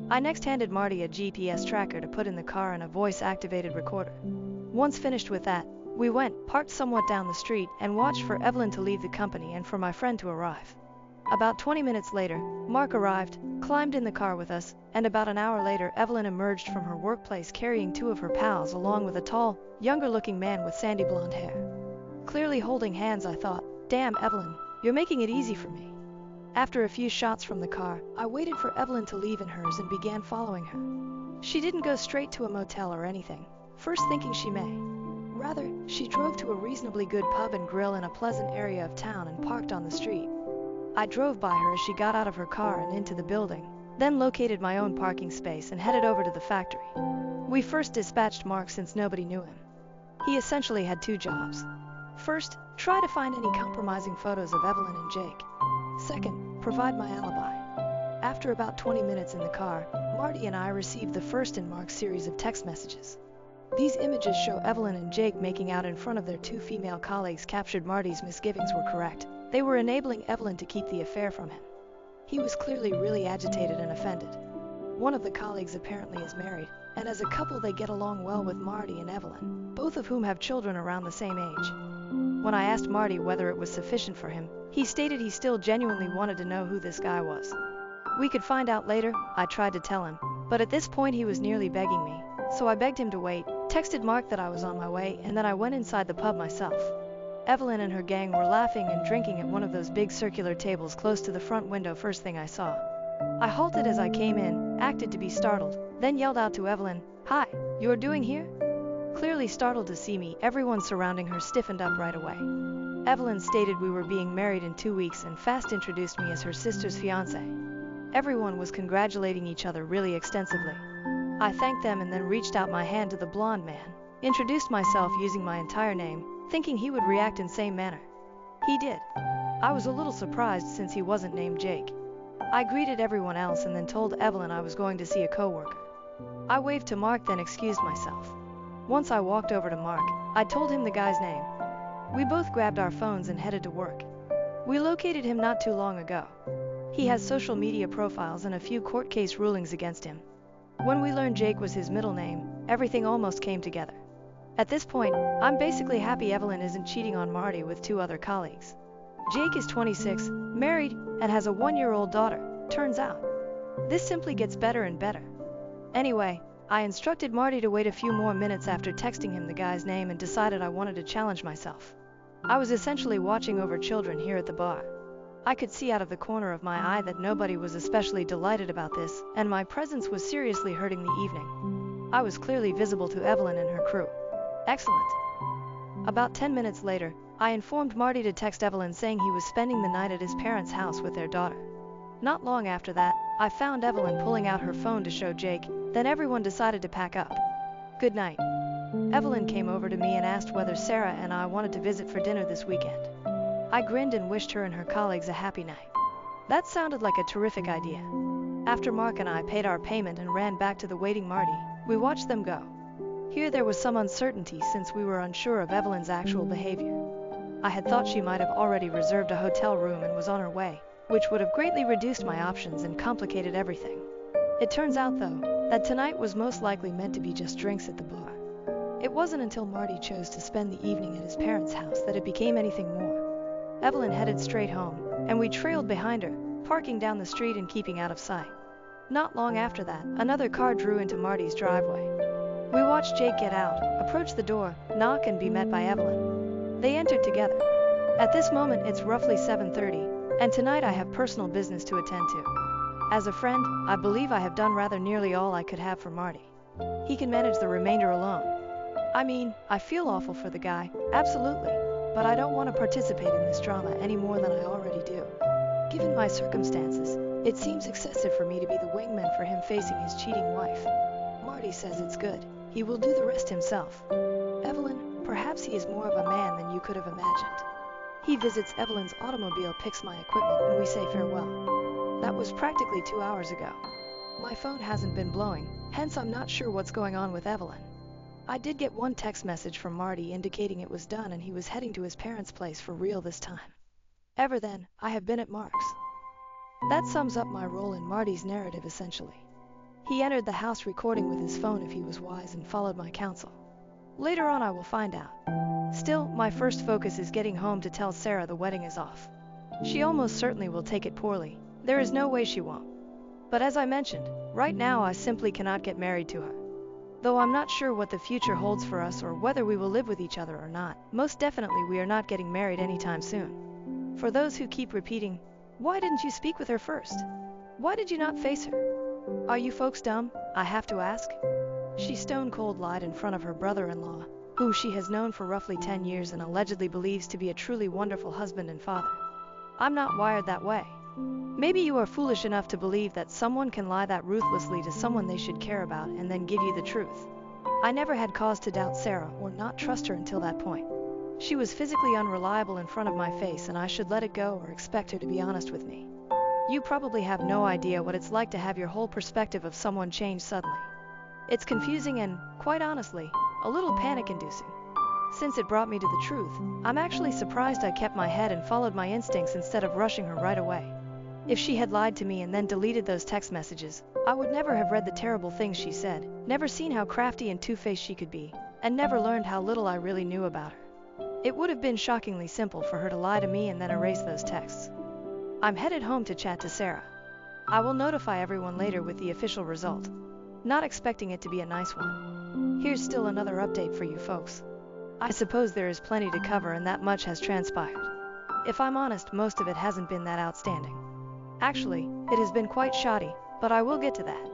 I next handed Marty a GPS tracker to put in the car and a voice-activated recorder. Once finished with that, we went, parked somewhat down the street, and watched for Evelyn to leave the company and for my friend to arrive. About 20 minutes later, Mark arrived, climbed in the car with us, and about an hour later Evelyn emerged from her workplace carrying 2 of her pals along with a tall, younger-looking man with sandy blonde hair. Clearly holding hands, I thought, damn Evelyn, you're making it easy for me. After a few shots from the car, I waited for Evelyn to leave in hers and began following her. She didn't go straight to a motel or anything, first thinking she may. Rather, she drove to a reasonably good pub and grill in a pleasant area of town and parked on the street. I drove by her as she got out of her car and into the building, then located my own parking space and headed over to the factory. We first dispatched Mark since nobody knew him. He essentially had 2 jobs. First, try to find any compromising photos of Evelyn and Jake. Second, provide my alibi. After about 20 minutes in the car, Marty and I received the first in Mark's series of text messages. These images show Evelyn and Jake making out in front of their 2 female colleagues. Captured Marty's misgivings were correct. They were enabling Evelyn to keep the affair from him. He was clearly really agitated and offended. One of the colleagues apparently is married, and as a couple they get along well with Marty and Evelyn, both of whom have children around the same age. When I asked Marty whether it was sufficient for him, he stated he still genuinely wanted to know who this guy was. We could find out later, I tried to tell him, but at this point he was nearly begging me, so I begged him to wait, texted Mark that I was on my way, and then I went inside the pub myself. Evelyn and her gang were laughing and drinking at one of those big circular tables close to the front window first thing I saw. I halted as I came in, acted to be startled, then yelled out to Evelyn, "Hi, you're doing here?" Clearly startled to see me, everyone surrounding her stiffened up right away. Evelyn stated we were being married in 2 weeks and fast introduced me as her sister's fiancé. Everyone was congratulating each other really extensively. I thanked them and then reached out my hand to the blonde man, introduced myself using my entire name, thinking he would react in same manner. He did. I was a little surprised since he wasn't named Jake. I greeted everyone else and then told Evelyn I was going to see a coworker. I waved to Mark then excused myself. Once I walked over to Mark, I told him the guy's name. We both grabbed our phones and headed to work. We located him not too long ago. He has social media profiles and a few court case rulings against him. When we learned Jake was his middle name, everything almost came together. At this point, I'm basically happy Evelyn isn't cheating on Marty with 2 other colleagues. Jake is 26, married, and has a 1-year-old daughter, turns out. This simply gets better and better. Anyway, I instructed Marty to wait a few more minutes after texting him the guy's name and decided I wanted to challenge myself. I was essentially watching over children here at the bar. I could see out of the corner of my eye that nobody was especially delighted about this, and my presence was seriously hurting the evening. I was clearly visible to Evelyn and her crew. Excellent. About 10 minutes later, I informed Marty to text Evelyn saying he was spending the night at his parents' house with their daughter. Not long after that, I found Evelyn pulling out her phone to show Jake, then everyone decided to pack up. Good night. Evelyn came over to me and asked whether Sarah and I wanted to visit for dinner this weekend. I grinned and wished her and her colleagues a happy night. That sounded like a terrific idea. After Mark and I paid our payment and ran back to the waiting Marty, we watched them go. Here there was some uncertainty since we were unsure of Evelyn's actual behavior. I had thought she might have already reserved a hotel room and was on her way, which would have greatly reduced my options and complicated everything. It turns out, though, that tonight was most likely meant to be just drinks at the bar. It wasn't until Marty chose to spend the evening at his parents' house that it became anything more. Evelyn headed straight home, and we trailed behind her, parking down the street and keeping out of sight. Not long after that, another car drew into Marty's driveway. We watched Jake get out, approach the door, knock and be met by Evelyn. They entered together. At this moment it's roughly 7:30, and tonight I have personal business to attend to. As a friend, I believe I have done rather nearly all I could have for Marty. He can manage the remainder alone. I mean, I feel awful for the guy, absolutely, but I don't want to participate in this drama any more than I already do. Given my circumstances, it seems excessive for me to be the wingman for him facing his cheating wife. Marty says it's good. He will do the rest himself. Evelyn, perhaps he is more of a man than you could have imagined. He visits Evelyn's automobile, picks my equipment, and we say farewell. That was practically 2 hours ago. My phone hasn't been blowing, hence I'm not sure what's going on with Evelyn. I did get one text message from Marty indicating it was done and he was heading to his parents' place for real this time. Ever then, I have been at Mark's. That sums up my role in Marty's narrative essentially. He entered the house recording with his phone if he was wise and followed my counsel. Later on I will find out. Still, my first focus is getting home to tell Sarah the wedding is off. She almost certainly will take it poorly. There is no way she won't. But as I mentioned, right now I simply cannot get married to her. Though I'm not sure what the future holds for us or whether we will live with each other or not, most definitely we are not getting married anytime soon. For those who keep repeating, why didn't you speak with her first? Why did you not face her? Are you folks dumb? I have to ask. She stone-cold lied in front of her brother-in-law, whom she has known for roughly 10 years and allegedly believes to be a truly wonderful husband and father. I'm not wired that way. Maybe you are foolish enough to believe that someone can lie that ruthlessly to someone they should care about and then give you the truth. I never had cause to doubt Sarah or not trust her until that point. She was physically unreliable in front of my face and I should let it go or expect her to be honest with me. You probably have no idea what it's like to have your whole perspective of someone change suddenly. It's confusing and, quite honestly, a little panic-inducing. Since it brought me to the truth, I'm actually surprised I kept my head and followed my instincts instead of rushing her right away. If she had lied to me and then deleted those text messages, I would never have read the terrible things she said, never seen how crafty and two-faced she could be, and never learned how little I really knew about her. It would have been shockingly simple for her to lie to me and then erase those texts. I'm headed home to chat to Sarah. I will notify everyone later with the official result. Not expecting it to be a nice one. Here's still another update for you folks. I suppose there is plenty to cover and that much has transpired. If I'm honest, most of it hasn't been that outstanding. Actually, it has been quite shoddy, but I will get to that.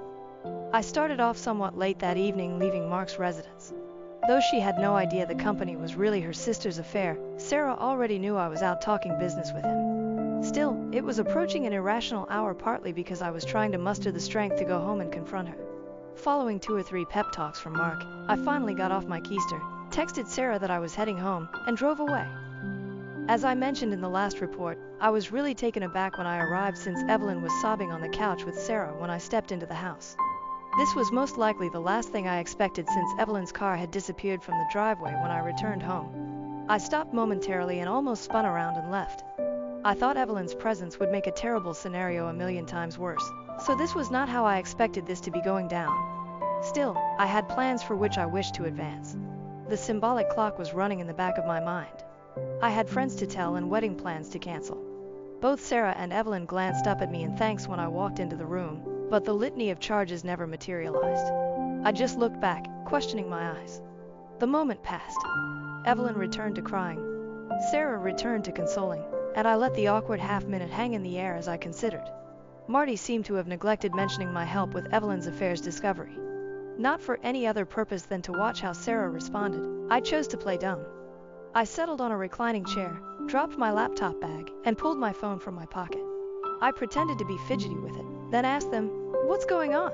I started off somewhat late that evening, leaving Mark's residence. Though she had no idea the company was really her sister's affair, Sarah already knew I was out talking business with him. Still, it was approaching an irrational hour, partly because I was trying to muster the strength to go home and confront her. Following 2 or 3 pep talks from Mark, I finally got off my keister, texted Sarah that I was heading home, and drove away. As I mentioned in the last report, I was really taken aback when I arrived, since Evelyn was sobbing on the couch with Sarah when I stepped into the house. This was most likely the last thing I expected, since Evelyn's car had disappeared from the driveway when I returned home. I stopped momentarily and almost spun around and left. I thought Evelyn's presence would make a terrible scenario a million times worse, so this was not how I expected this to be going down. Still, I had plans for which I wished to advance. The symbolic clock was running in the back of my mind. I had friends to tell and wedding plans to cancel. Both Sarah and Evelyn glanced up at me in thanks when I walked into the room, but the litany of charges never materialized. I just looked back, questioning my eyes. The moment passed. Evelyn returned to crying. Sarah returned to consoling, and I let the awkward half-minute hang in the air as I considered. Marty seemed to have neglected mentioning my help with Evelyn's affairs discovery. Not for any other purpose than to watch how Sarah responded, I chose to play dumb. I settled on a reclining chair, dropped my laptop bag, and pulled my phone from my pocket. I pretended to be fidgety with it, then asked them, "What's going on?"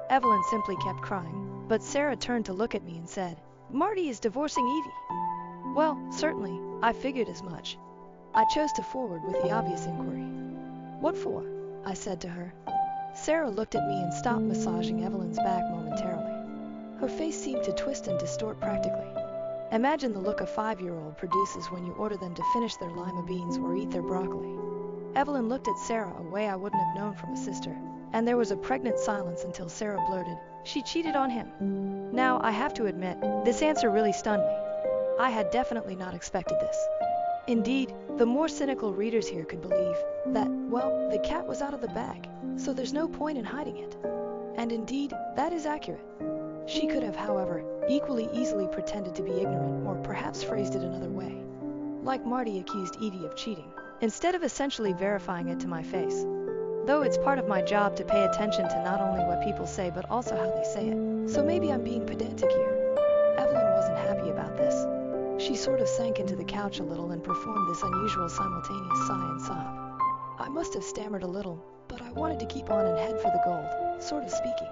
Evelyn simply kept crying, but Sarah turned to look at me and said, "Marty is divorcing Evie." Well, certainly, I figured as much. I chose to forward with the obvious inquiry. "What for?" I said to her. Sarah looked at me and stopped massaging Evelyn's back momentarily. Her face seemed to twist and distort practically. Imagine the look a 5-year-old produces when you order them to finish their lima beans or eat their broccoli. Evelyn looked at Sarah a way I wouldn't have known from a sister, and there was a pregnant silence until Sarah blurted, "She cheated on him." Now, I have to admit, this answer really stunned me. I had definitely not expected this. Indeed, the more cynical readers here could believe that, well, the cat was out of the bag, so there's no point in hiding it. And indeed, that is accurate. She could have, however, equally easily pretended to be ignorant, or perhaps phrased it another way. Like Marty accused Evie of cheating, instead of essentially verifying it to my face. Though it's part of my job to pay attention to not only what people say but also how they say it, so maybe I'm being pedantic here. Evelyn wasn't happy about this. She sort of sank into the couch a little and performed this unusual simultaneous sigh and sob. I must have stammered a little, but I wanted to keep on and head for the gold, sort of speaking.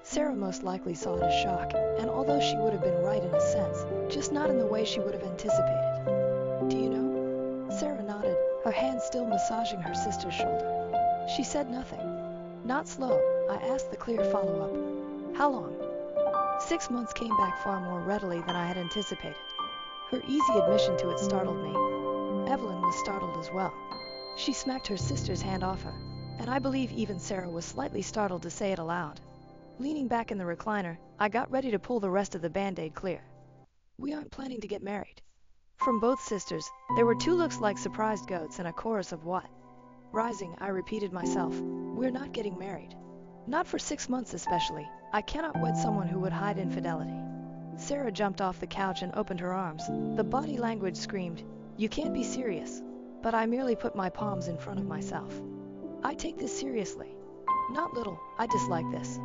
Sarah most likely saw it as shock, and although she would have been right in a sense, just not in the way she would have anticipated. "Do you know?" Sarah nodded, her hand still massaging her sister's shoulder. She said nothing. Not slow, I asked the clear follow-up. "How long?" 6 months came back far more readily than I had anticipated. Her easy admission to it startled me. Evelyn was startled as well. She smacked her sister's hand off her, and I believe even Sarah was slightly startled to say it aloud. Leaning back in the recliner, I got ready to pull the rest of the band-aid clear. "We aren't planning to get married." From both sisters, there were 2 looks like surprised goats and a chorus of "What?" Rising, I repeated myself, "We're not getting married. Not for 6 months especially. I cannot wed someone who would hide infidelity." Sarah jumped off the couch and opened her arms. The body language screamed, "You can't be serious." But I merely put my palms in front of myself. "I take this seriously. Not little, I dislike this.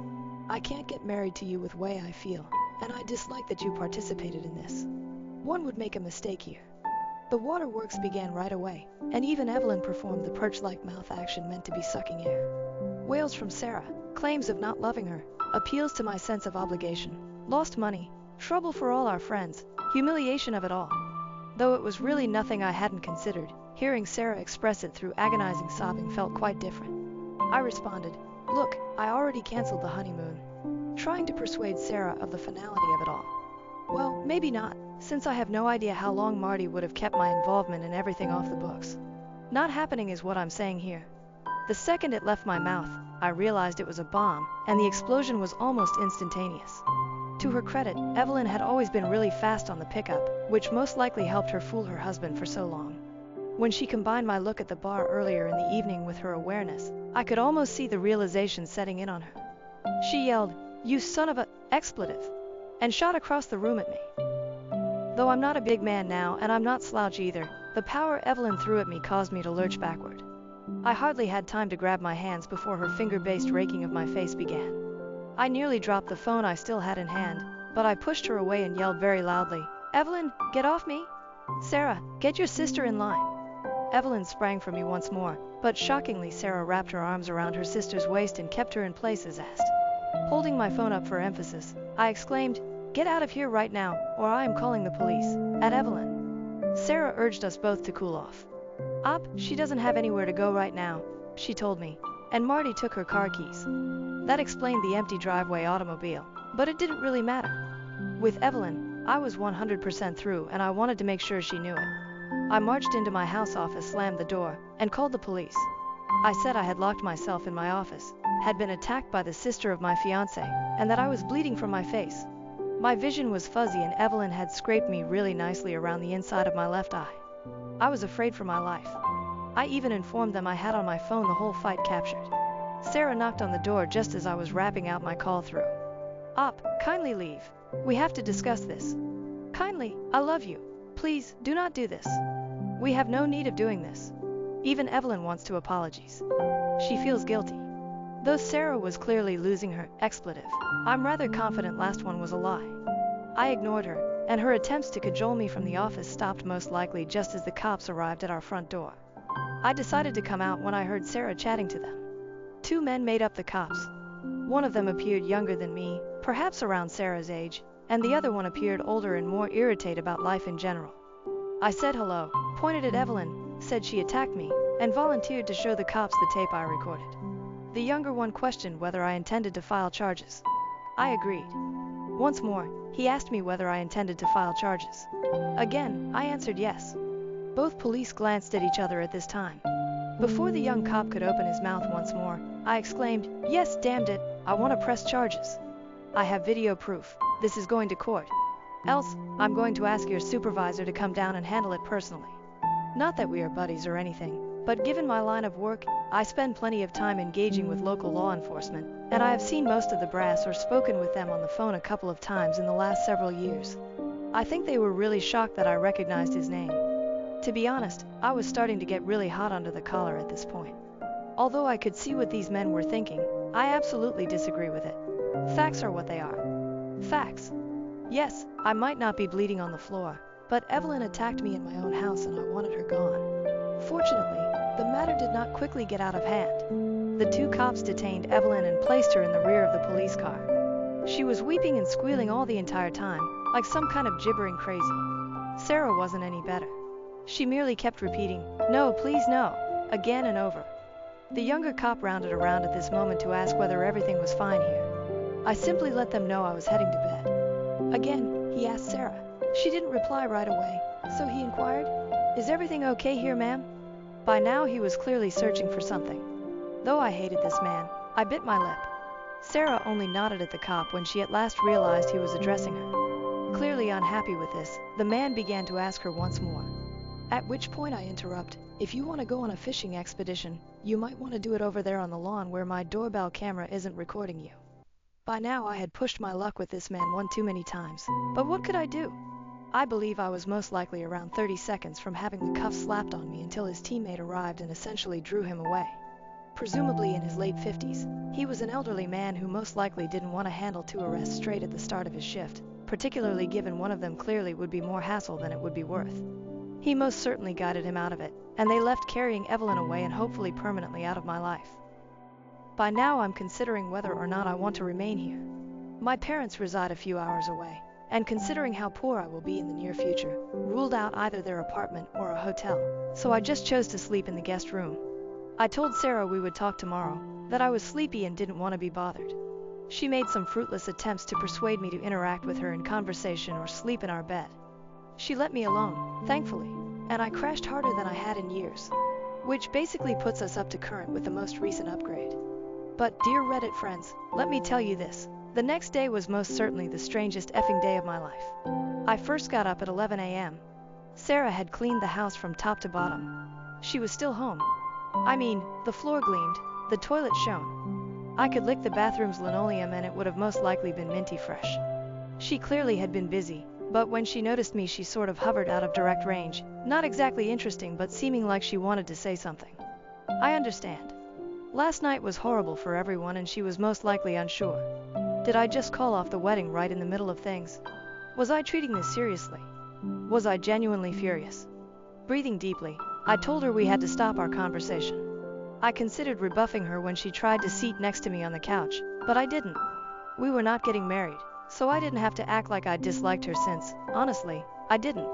I can't get married to you with way I feel, and I dislike that you participated in this. One would make a mistake here." The waterworks began right away, and even Evelyn performed the perch-like mouth action meant to be sucking air. Wails from Sarah, claims of not loving her, appeals to my sense of obligation, lost money, trouble for all our friends, humiliation of it all. Though it was really nothing I hadn't considered, hearing Sarah express it through agonizing sobbing felt quite different. I responded, "Look, I already canceled the honeymoon," trying to persuade Sarah of the finality of it all. "Well, maybe not, since I have no idea how long Marty would have kept my involvement in everything off the books. Not happening is what I'm saying here. The second it left my mouth, I realized it was a bomb, and the explosion was almost instantaneous. To her credit, Evelyn had always been really fast on the pickup, which most likely helped her fool her husband for so long. When she combined my look at the bar earlier in the evening with her awareness, I could almost see the realization setting in on her. She yelled, "You son of a expletive," and shot across the room at me. Though I'm not a big man now and I'm not slouch either, the power Evelyn threw at me caused me to lurch backward. I hardly had time to grab my hands before her finger-based raking of my face began. I nearly dropped the phone I still had in hand, but I pushed her away and yelled very loudly, "Evelyn, get off me! Sarah, get your sister in line!" Evelyn sprang for me once more, but shockingly Sarah wrapped her arms around her sister's waist and kept her in place as asked. Holding my phone up for emphasis, I exclaimed, "Get out of here right now, or I am calling the police," at Evelyn. Sarah urged us both to cool off. She doesn't have anywhere to go right now," she told me, and Marty took her car keys. That explained the empty driveway automobile, but it didn't really matter. With Evelyn, I was 100% through and I wanted to make sure she knew it. I marched into my house office, slammed the door, and called the police. I said I had locked myself in my office, had been attacked by the sister of my fiancé, and that I was bleeding from my face. My vision was fuzzy and Evelyn had scraped me really nicely around the inside of my left eye. I was afraid for my life. I even informed them I had on my phone the whole fight captured. Sarah knocked on the door just as I was wrapping out my call through. Kindly leave. We have to discuss this. Kindly, I love you. Please, do not do this. We have no need of doing this. Even Evelyn wants to apologize. She feels guilty. Though Sarah was clearly losing her expletive, I'm rather confident last one was a lie. I ignored her, and her attempts to cajole me from the office stopped most likely just as the cops arrived at our front door. I decided to come out when I heard Sarah chatting to them. Two men made up the cops. One of them appeared younger than me, perhaps around Sarah's age, and the other one appeared older and more irritated about life in general. I said hello, pointed at Evelyn, said she attacked me, and volunteered to show the cops the tape I recorded. The younger one questioned whether I intended to file charges. I agreed. Once more, he asked me whether I intended to file charges. Again, I answered yes. Both police glanced at each other at this time. Before the young cop could open his mouth once more, I exclaimed, "Yes, damned it, I want to press charges. I have video proof. This is going to court. Else, I'm going to ask your supervisor to come down and handle it personally." Not that we are buddies or anything, but given my line of work, I spend plenty of time engaging with local law enforcement, and I have seen most of the brass or spoken with them on the phone a couple of times in the last several years. I think they were really shocked that I recognized his name. To be honest, I was starting to get really hot under the collar at this point. Although I could see what these men were thinking, I absolutely disagree with it. Facts are what they are. Facts. Yes, I might not be bleeding on the floor, but Evelyn attacked me in my own house and I wanted her gone. Fortunately, the matter did not quickly get out of hand. The two cops detained Evelyn and placed her in the rear of the police car. She was weeping and squealing all the entire time, like some kind of gibbering crazy. Sarah wasn't any better. She merely kept repeating, "No, please no," again and over. The younger cop rounded around at this moment to ask whether everything was fine here. I simply let them know I was heading to bed. Again, he asked Sarah. She didn't reply right away, so he inquired, "Is everything okay here, ma'am?" By now he was clearly searching for something. Though I hated this man, I bit my lip. Sarah only nodded at the cop when she at last realized he was addressing her. Clearly unhappy with this, the man began to ask her once more. At which point I interrupt, "If you want to go on a fishing expedition, you might want to do it over there on the lawn where my doorbell camera isn't recording you." By now I had pushed my luck with this man one too many times, but what could I do? I believe I was most likely around 30 seconds from having the cuffs slapped on me until his teammate arrived and essentially drew him away. Presumably in his late 50s, he was an elderly man who most likely didn't want to handle two arrests straight at the start of his shift, particularly given one of them clearly would be more hassle than it would be worth. He most certainly guided him out of it, and they left carrying Evelyn away and hopefully permanently out of my life. By now I'm considering whether or not I want to remain here. My parents reside a few hours away, and considering how poor I will be in the near future, ruled out either their apartment or a hotel, so I just chose to sleep in the guest room. I told Sarah we would talk tomorrow, that I was sleepy and didn't want to be bothered. She made some fruitless attempts to persuade me to interact with her in conversation or sleep in our bed. She let me alone, thankfully, and I crashed harder than I had in years. which basically puts us up to current with the most recent upgrade. But, dear Reddit friends, let me tell you this. The next day was most certainly the strangest effing day of my life. I first got up at 11 a.m. Sarah had cleaned the house from top to bottom. She was still home. I mean, the floor gleamed, the toilet shone. I could lick the bathroom's linoleum and it would have most likely been minty fresh. She clearly had been busy, but when she noticed me she sort of hovered out of direct range, not exactly interesting but seeming like she wanted to say something. I understand. Last night was horrible for everyone and she was most likely unsure. Did I just call off the wedding right in the middle of things? Was I treating this seriously? Was I genuinely furious? Breathing deeply, I told her we had to stop our conversation. I considered rebuffing her when she tried to seat next to me on the couch, but I didn't. We were not getting married, so I didn't have to act like I disliked her since, honestly, I didn't.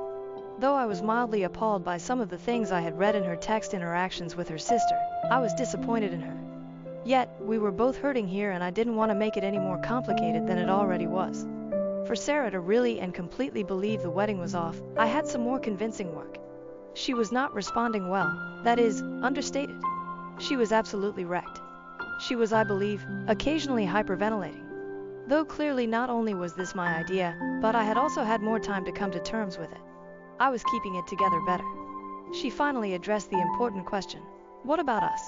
Though I was mildly appalled by some of the things I had read in her text interactions with her sister, I was disappointed in her. Yet, we were both hurting here and I didn't want to make it any more complicated than it already was. For Sarah to really and completely believe the wedding was off, I had some more convincing work. She was not responding well, that is, understated. She was absolutely wrecked. She was, I believe, occasionally hyperventilating. Though clearly not only was this my idea, but I had also had more time to come to terms with it. I was keeping it together better. She finally addressed the important question. What about us?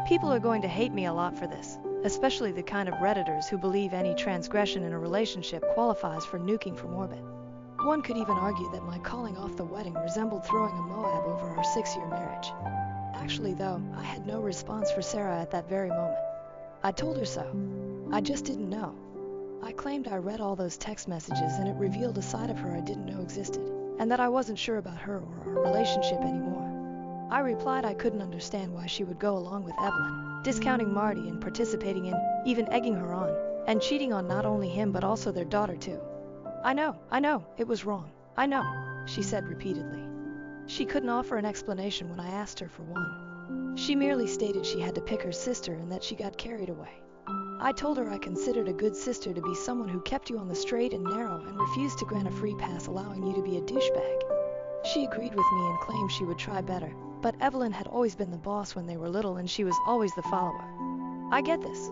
People are going to hate me a lot for this, especially the kind of Redditors who believe any transgression in a relationship qualifies for nuking from orbit. One could even argue that my calling off the wedding resembled throwing a Moab over our 6-year marriage. Actually though, I had no response for Sarah at that very moment. I told her so. I just didn't know. I claimed I read all those text messages and it revealed a side of her I didn't know existed, and that I wasn't sure about her or our relationship anymore. I replied I couldn't understand why she would go along with Evelyn, discounting Marty and participating in, even egging her on, and cheating on not only him but also their daughter too. I know, it was wrong. I know, she said repeatedly. She couldn't offer an explanation when I asked her for one. She merely stated she had to pick her sister and that she got carried away. I told her I considered a good sister to be someone who kept you on the straight and narrow and refused to grant a free pass allowing you to be a douchebag. She agreed with me and claimed she would try better, but Evelyn had always been the boss when they were little and she was always the follower. I get this.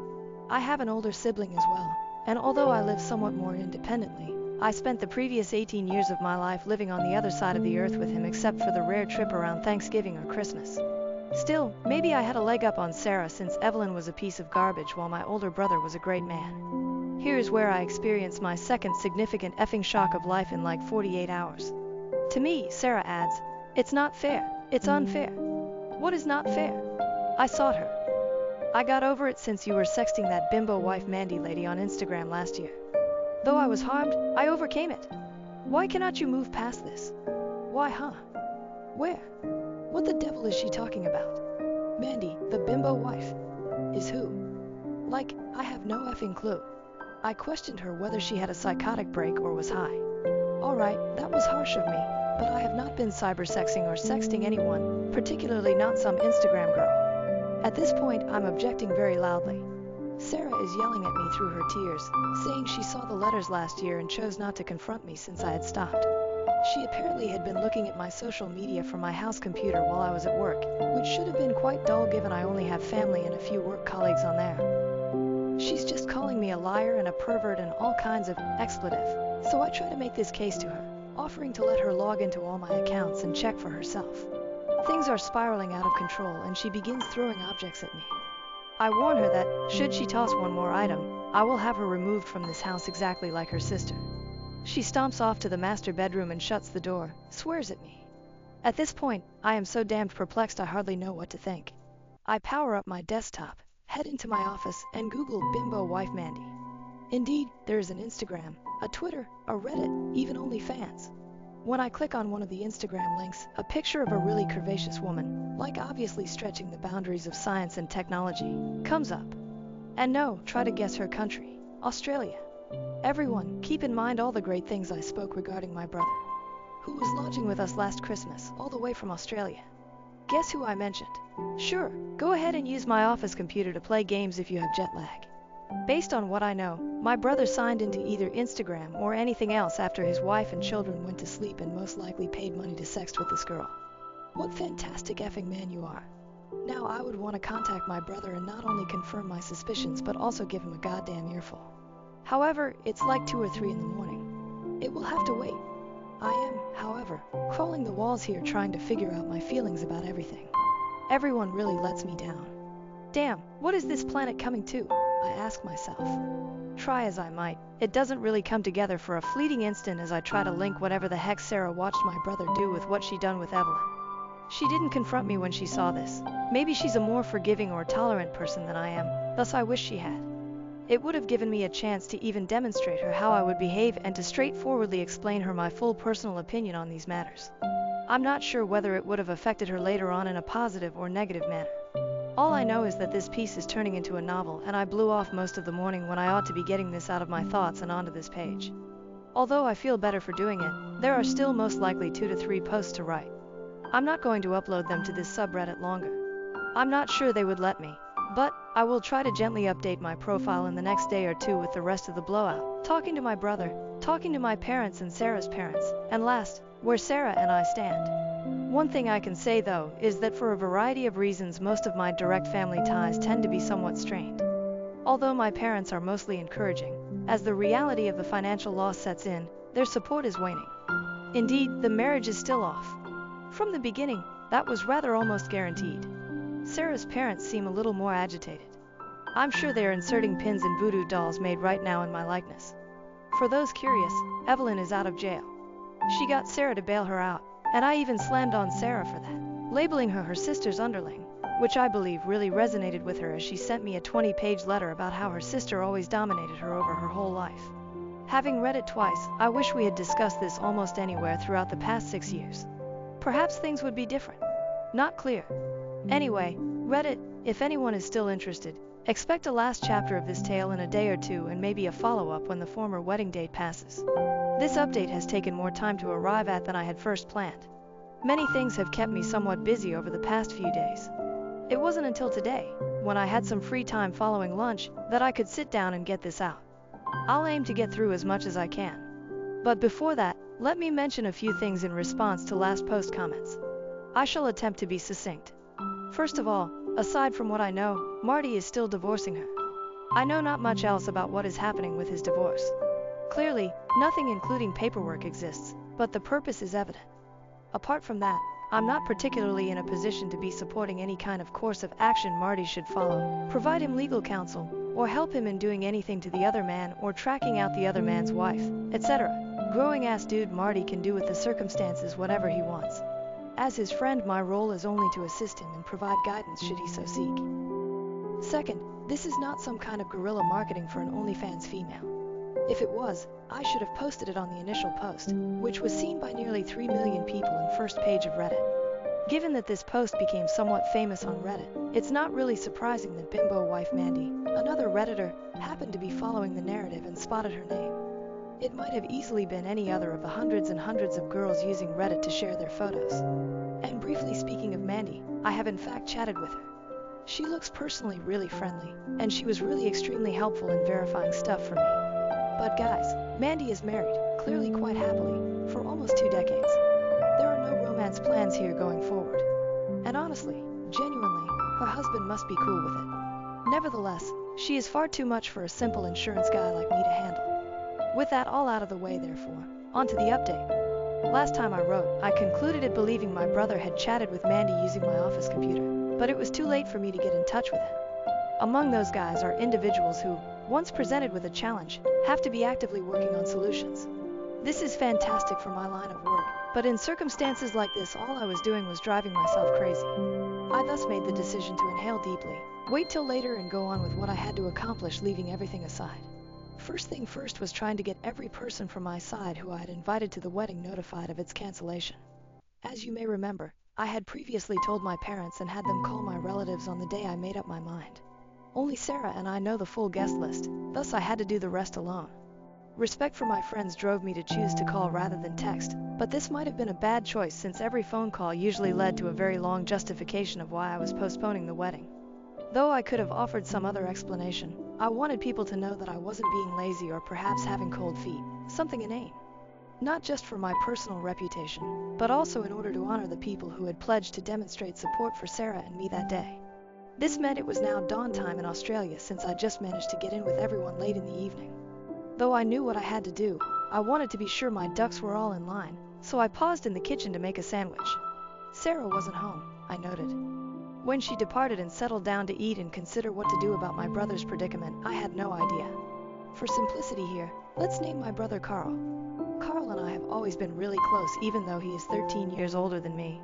I have an older sibling as well, and although I live somewhat more independently, I spent the previous 18 years of my life living on the other side of the earth with him except for the rare trip around Thanksgiving or Christmas. Still, maybe I had a leg up on Sarah since Evelyn was a piece of garbage while my older brother was a great man. Here's where I experienced my second significant effing shock of life in like 48 hours. To me, Sarah adds, it's not fair, it's unfair. What is not fair? I sought her. I got over it since you were sexting that bimbo wife Mandy lady on Instagram last year. Though I was harmed, I overcame it. Why cannot you move past this? Why, huh? Where? What the devil is she talking about? Mandy, the bimbo wife. Is who? Like, I have no effing clue. I questioned her whether she had a psychotic break or was high. Alright, that was harsh of me, but I have not been cybersexing or sexting anyone, particularly not some Instagram girl. At this point, I'm objecting very loudly. Sarah is yelling at me through her tears, saying she saw the letters last year and chose not to confront me since I had stopped. She apparently had been looking at my social media from my house computer while I was at work, which should have been quite dull given I only have family and a few work colleagues on there. She's just calling me a liar and a pervert and all kinds of expletive, so I try to make this case to her, offering to let her log into all my accounts and check for herself. Things are spiraling out of control and she begins throwing objects at me. I warn her that, should she toss one more item, I will have her removed from this house exactly like her sister. She stomps off to the master bedroom and shuts the door, swears at me. At this point, I am so damned perplexed I hardly know what to think. I power up my desktop, head into my office, and Google bimbo wife Mandy. Indeed, there is an Instagram, a Twitter, a Reddit, even OnlyFans. When I click on one of the Instagram links, a picture of a really curvaceous woman, like obviously stretching the boundaries of science and technology, comes up. And no, try to guess her country, Australia. Everyone, keep in mind all the great things I spoke regarding my brother, who was lodging with us last Christmas, all the way from Australia. Guess who I mentioned? Sure, go ahead and use my office computer to play games if you have jet lag. Based on what I know, my brother signed into either Instagram or anything else after his wife and children went to sleep and most likely paid money to sext with this girl. What fantastic effing man you are. Now I would want to contact my brother and not only confirm my suspicions but also give him a goddamn earful. However, it's like 2 or 3 in the morning. It will have to wait. I am, however, crawling the walls here trying to figure out my feelings about everything. Everyone really lets me down. Damn, what is this planet coming to? I ask myself. Try as I might, it doesn't really come together for a fleeting instant as I try to link whatever the heck Sarah watched my brother do with what she done with Evelyn. She didn't confront me when she saw this. Maybe she's a more forgiving or tolerant person than I am, thus I wish she had. It would have given me a chance to even demonstrate her how I would behave and to straightforwardly explain her my full personal opinion on these matters. I'm not sure whether it would have affected her later on in a positive or negative manner. All I know is that this piece is turning into a novel and I blew off most of the morning when I ought to be getting this out of my thoughts and onto this page. Although I feel better for doing it, there are still most likely 2 to 3 posts to write. I'm not going to upload them to this subreddit longer. I'm not sure they would let me, but I will try to gently update my profile in the next day or 2 with the rest of the blowout, talking to my brother, talking to my parents and Sarah's parents, and last, where Sarah and I stand. One thing I can say though is that for a variety of reasons most of my direct family ties tend to be somewhat strained. Although my parents are mostly encouraging, as the reality of the financial loss sets in, their support is waning. Indeed, the marriage is still off. From the beginning, that was rather almost guaranteed. Sarah's parents seem a little more agitated. I'm sure they are inserting pins and voodoo dolls made right now in my likeness. For those curious, Evelyn is out of jail. She got Sarah to bail her out, and I even slammed on Sarah for that, labeling her sister's underling, which I believe really resonated with her as she sent me a 20-page letter about how her sister always dominated her over her whole life. Having read it twice, I wish we had discussed this almost anywhere throughout the past 6 years. Perhaps things would be different. Not clear. Anyway, Reddit, if anyone is still interested, expect a last chapter of this tale in a day or 2 and maybe a follow-up when the former wedding date passes. This update has taken more time to arrive at than I had first planned. Many things have kept me somewhat busy over the past few days. It wasn't until today, when I had some free time following lunch, that I could sit down and get this out. I'll aim to get through as much as I can. But before that, let me mention a few things in response to last post comments. I shall attempt to be succinct. First of all, aside from what I know, Marty is still divorcing her. I know not much else about what is happening with his divorce. Clearly, nothing including paperwork exists, but the purpose is evident. Apart from that, I'm not particularly in a position to be supporting any kind of course of action Marty should follow, provide him legal counsel, or help him in doing anything to the other man or tracking out the other man's wife, etc. Growing-ass dude Marty can do with the circumstances whatever he wants. As his friend, my role is only to assist him and provide guidance should he so seek. Second, this is not some kind of guerrilla marketing for an OnlyFans female. If it was, I should have posted it on the initial post, which was seen by nearly 3 million people in first page of Reddit. Given that this post became somewhat famous on Reddit, it's not really surprising that bimbo wife Mandy, another Redditor, happened to be following the narrative and spotted her name. It might have easily been any other of the hundreds and hundreds of girls using Reddit to share their photos. And briefly speaking of Mandy, I have in fact chatted with her. She looks personally really friendly, and she was really extremely helpful in verifying stuff for me. But guys, Mandy is married, clearly quite happily, for almost 2 decades. There are no romance plans here going forward. And honestly, genuinely, her husband must be cool with it. Nevertheless, she is far too much for a simple insurance guy like me to handle. With that all out of the way therefore, on to the update. Last time I wrote, I concluded at believing my brother had chatted with Mandy using my office computer, but it was too late for me to get in touch with him. Among those guys are individuals who, once presented with a challenge, have to be actively working on solutions. This is fantastic for my line of work, but in circumstances like this all I was doing was driving myself crazy. I thus made the decision to inhale deeply, wait till later and go on with what I had to accomplish, leaving everything aside. First thing first was trying to get every person from my side who I had invited to the wedding notified of its cancellation. As you may remember, I had previously told my parents and had them call my relatives on the day I made up my mind. Only Sarah and I know the full guest list, thus I had to do the rest alone. Respect for my friends drove me to choose to call rather than text, but this might have been a bad choice since every phone call usually led to a very long justification of why I was postponing the wedding. Though I could have offered some other explanation, I wanted people to know that I wasn't being lazy or perhaps having cold feet, something inane. not just for my personal reputation, but also in order to honor the people who had pledged to demonstrate support for Sarah and me that day. This meant it was now dawn time in Australia since I just managed to get in with everyone late in the evening. Though I knew what I had to do, I wanted to be sure my ducks were all in line, so I paused in the kitchen to make a sandwich. Sarah wasn't home, I noted. When she departed and settled down to eat and consider what to do about my brother's predicament, I had no idea. For simplicity here, let's name my brother Carl. Carl and I have always been really close, even though he is 13 years older than me.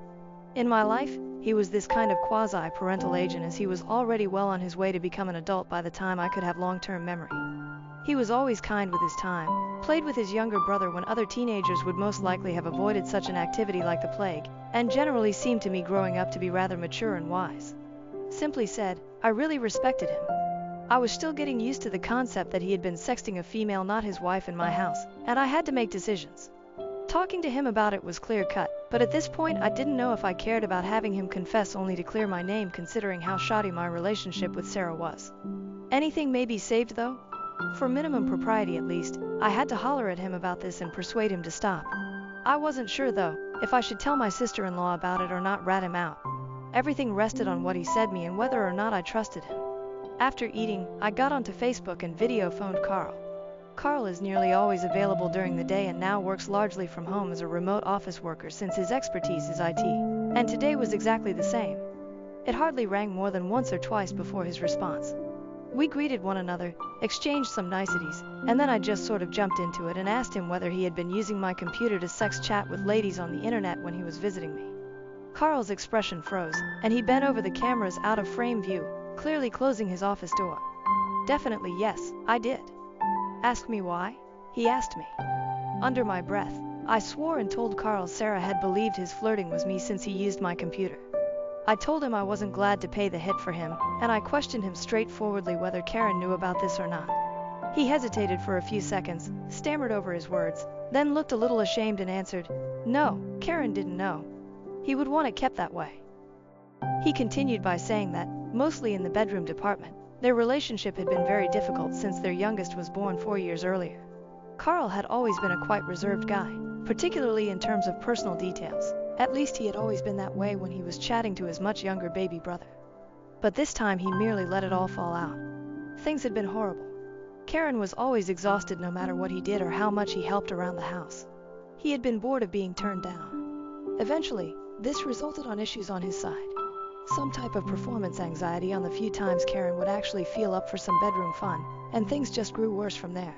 In my life, he was this kind of quasi-parental agent, as he was already well on his way to become an adult by the time I could have long-term memory. He was always kind with his time, played with his younger brother when other teenagers would most likely have avoided such an activity like the plague, and generally seemed to me growing up to be rather mature and wise. Simply said, I really respected him. I was still getting used to the concept that he had been sexting a female not his wife in my house, and I had to make decisions. Talking to him about it was clear-cut, but at this point I didn't know if I cared about having him confess only to clear my name, considering how shoddy my relationship with Sarah was. Anything may be saved though? For minimum propriety at least, I had to holler at him about this and persuade him to stop. I wasn't sure though, if I should tell my sister-in-law about it or not rat him out. Everything rested on what he said me and whether or not I trusted him. After eating, I got onto Facebook and video phoned Carl. Carl is nearly always available during the day and now works largely from home as a remote office worker since his expertise is IT. And today was exactly the same. It hardly rang more than once or twice before his response. We greeted one another, exchanged some niceties, and then I just sort of jumped into it and asked him whether he had been using my computer to sex chat with ladies on the internet when he was visiting me. Carl's expression froze, and he bent over the camera's out-of-frame view, clearly closing his office door. Definitely yes, I did. Ask me why? He asked me. Under my breath, I swore and told Carl Sarah had believed his flirting was me since he used my computer. I told him I wasn't glad to pay the hit for him, and I questioned him straightforwardly whether Karen knew about this or not. He hesitated for a few seconds, stammered over his words, then looked a little ashamed and answered, "No, Karen didn't know. He would want it kept that way." He continued by saying that, mostly in the bedroom department, their relationship had been very difficult since their youngest was born 4 years earlier. Carl had always been a quite reserved guy, particularly in terms of personal details. At least he had always been that way when he was chatting to his much younger baby brother. But this time he merely let it all fall out. Things had been horrible. Karen was always exhausted no matter what he did or how much he helped around the house. He had been bored of being turned down. Eventually, this resulted on issues on his side. Some type of performance anxiety on the few times Karen would actually feel up for some bedroom fun, and things just grew worse from there.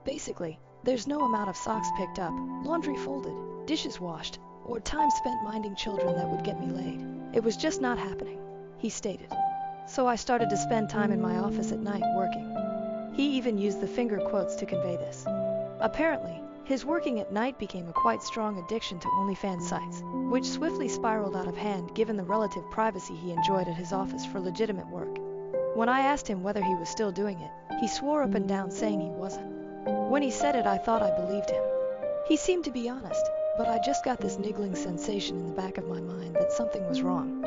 Basically, there's no amount of socks picked up, laundry folded, dishes washed, or time spent minding children that would get me laid. It was just not happening, he stated. So I started to spend time in my office at night working. He even used the finger quotes to convey this. Apparently, his working at night became a quite strong addiction to OnlyFans sites, which swiftly spiraled out of hand given the relative privacy he enjoyed at his office for legitimate work. When I asked him whether he was still doing it, he swore up and down saying he wasn't. When he said it, I thought I believed him. He seemed to be honest, but I just got this niggling sensation in the back of my mind that something was wrong.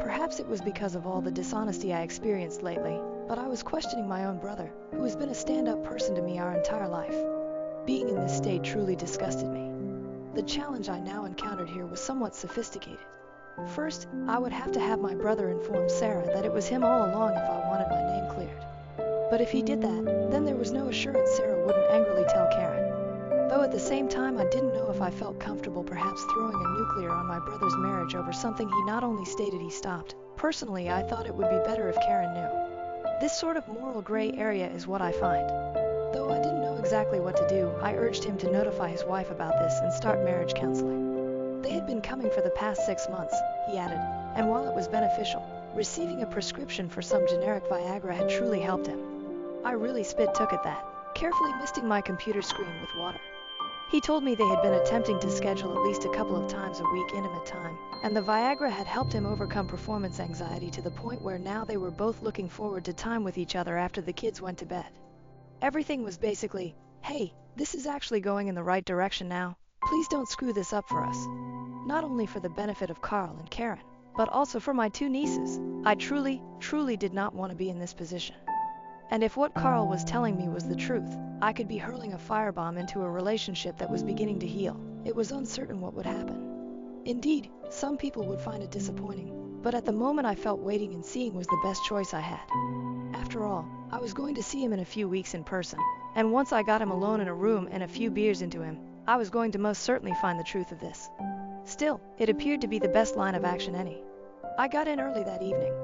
Perhaps it was because of all the dishonesty I experienced lately, but I was questioning my own brother, who has been a stand-up person to me our entire life. Being in this state truly disgusted me. The challenge I now encountered here was somewhat sophisticated. First, I would have to have my brother inform Sarah that it was him all along if I wanted my name cleared. But if he did that, then there was no assurance Sarah wouldn't angrily tell Karen. Though at the same time I didn't know if I felt comfortable perhaps throwing a nuclear on my brother's marriage over something he not only stated he stopped. Personally, I thought it would be better if Karen knew. This sort of moral gray area is what I find. Though I didn't know exactly what to do, I urged him to notify his wife about this and start marriage counseling. They had been coming for the past 6 months, he added, and while it was beneficial, receiving a prescription for some generic Viagra had truly helped him. I really spit-took at that, carefully misting my computer screen with water. He told me they had been attempting to schedule at least a couple of times a week intimate time, and the Viagra had helped him overcome performance anxiety to the point where now they were both looking forward to time with each other after the kids went to bed. Everything was basically, "Hey, this is actually going in the right direction now. Please don't screw this up for us." Not only for the benefit of Carl and Karen, but also for my 2 nieces. I truly did not want to be in this position. And if what Carl was telling me was the truth, I could be hurling a firebomb into a relationship that was beginning to heal. It was uncertain what would happen. Indeed, some people would find it disappointing, but at the moment I felt waiting and seeing was the best choice I had. After all, I was going to see him in a few weeks in person, and once I got him alone in a room and a few beers into him, I was going to most certainly find the truth of this. Still, it appeared to be the best line of action any. I got in early that evening.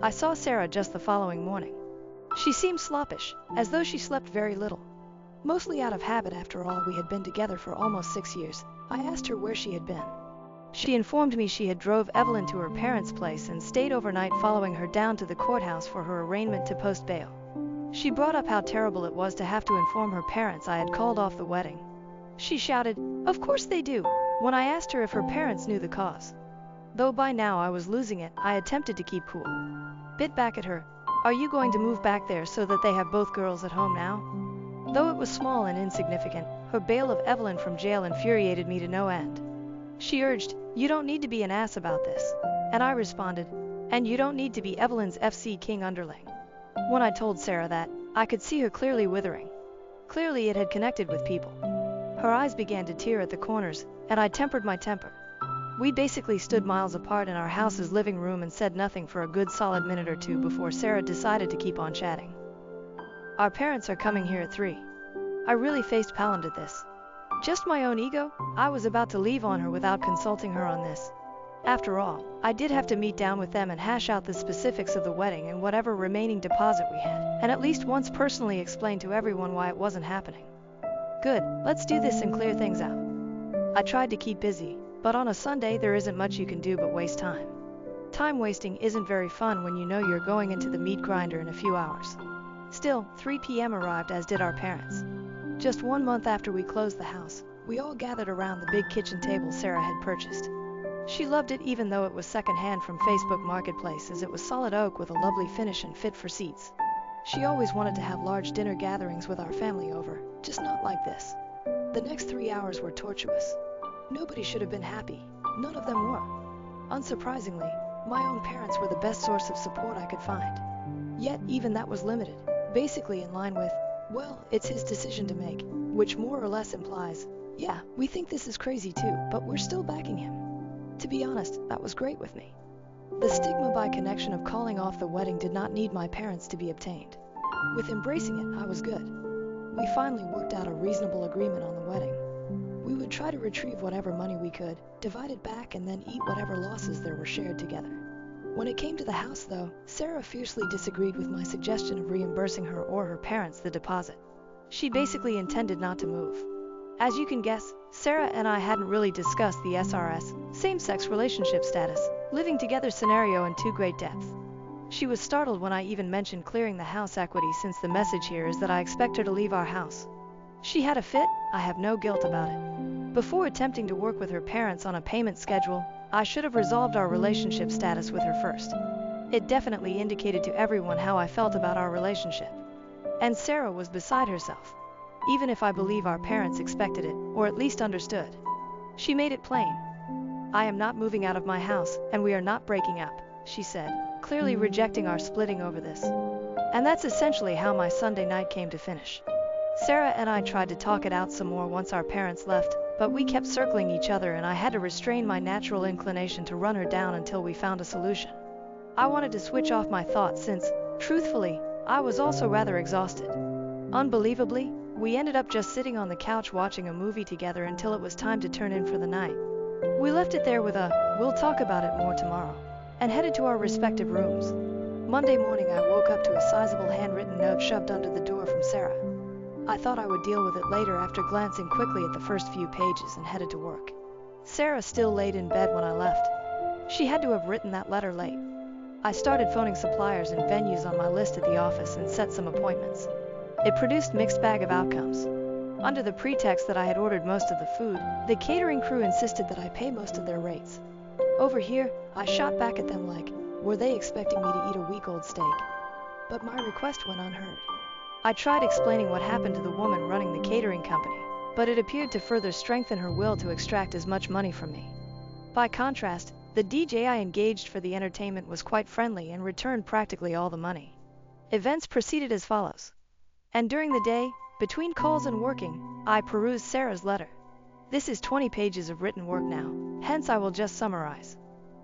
I saw Sarah just the following morning. She seemed sloppish, as though she slept very little. Mostly out of habit after all, we had been together for almost 6 years. I asked her where she had been. She informed me she had drove Evelyn to her parents' place and stayed overnight, following her down to the courthouse for her arraignment to post bail. She brought up how terrible it was to have to inform her parents I had called off the wedding. She shouted, "Of course they do," when I asked her if her parents knew the cause. Though by now I was losing it, I attempted to keep cool. Bit back at her, "Are you going to move back there so that they have both girls at home now?" Though it was small and insignificant, her bail of Evelyn from jail infuriated me to no end. She urged, "You don't need to be an ass about this." And I responded, "And you don't need to be Evelyn's FC King underling." When I told Sarah that, I could see her clearly withering. Clearly it had connected with people. Her eyes began to tear at the corners, and I tempered my temper. We basically stood miles apart in our house's living room and said nothing for a good solid minute or two before Sarah decided to keep on chatting. "Our parents are coming here at 3. I really faced palmed at this. Just my own ego? I was about to leave on her without consulting her on this. After all, I did have to meet down with them and hash out the specifics of the wedding and whatever remaining deposit we had, and at least once personally explain to everyone why it wasn't happening. Good, let's do this and clear things out. I tried to keep busy, but on a Sunday there isn't much you can do but waste time. Time wasting isn't very fun when you know you're going into the meat grinder in a few hours. Still, 3 p.m. arrived, as did our parents. Just 1 month after we closed the house, we all gathered around the big kitchen table Sarah had purchased. She loved it even though it was secondhand from Facebook Marketplace, as it was solid oak with a lovely finish and fit for seats. She always wanted to have large dinner gatherings with our family over, just not like this. The next 3 hours were tortuous. Nobody should have been happy. None of them were. Unsurprisingly, my own parents were the best source of support I could find. Yet even that was limited, basically in line with, "Well, it's his decision to make," which more or less implies, "Yeah, we think this is crazy too, but we're still backing him." To be honest, that was great with me. The stigma by connection of calling off the wedding did not need my parents to be obtained. With embracing it, I was good. We finally worked out a reasonable agreement on the wedding. We would try to retrieve whatever money we could, divide it back, and then eat whatever losses there were shared together. When it came to the house, though, Sarah fiercely disagreed with my suggestion of reimbursing her or her parents the deposit. She basically intended not to move. As you can guess, Sarah and I hadn't really discussed the SRS, same-sex relationship status, living together scenario in too great depth. She was startled when I even mentioned clearing the house equity, since the message here is that I expect her to leave our house. She had a fit, I have no guilt about it. Before attempting to work with her parents on a payment schedule, I should have resolved our relationship status with her first. It definitely indicated to everyone how I felt about our relationship. And Sarah was beside herself. Even if I believe our parents expected it, or at least understood. She made it plain. "I am not moving out of my house, and we are not breaking up," she said, clearly rejecting our splitting over this. And that's essentially how my Sunday night came to finish. Sarah and I tried to talk it out some more once our parents left, but we kept circling each other and I had to restrain my natural inclination to run her down until we found a solution. I wanted to switch off my thoughts since, truthfully, I was also rather exhausted. Unbelievably, we ended up just sitting on the couch watching a movie together until it was time to turn in for the night. We left it there with a, "We'll talk about it more tomorrow," and headed to our respective rooms. Monday morning I woke up to a sizable handwritten note shoved under the door from Sarah. I thought I would deal with it later after glancing quickly at the first few pages and headed to work. Sarah still laid in bed when I left. She had to have written that letter late. I started phoning suppliers and venues on my list at the office and set some appointments. It produced mixed bag of outcomes. Under the pretext that I had ordered most of the food, the catering crew insisted that I pay most of their rates. Over here, I shot back at them like, were they expecting me to eat a week-old steak? But my request went unheard. I tried explaining what happened to the woman running the catering company, but it appeared to further strengthen her will to extract as much money from me. By contrast, the DJ I engaged for the entertainment was quite friendly and returned practically all the money. Events proceeded as follows. And during the day, between calls and working, I perused Sarah's letter. This is 20 pages of written work now, hence I will just summarize.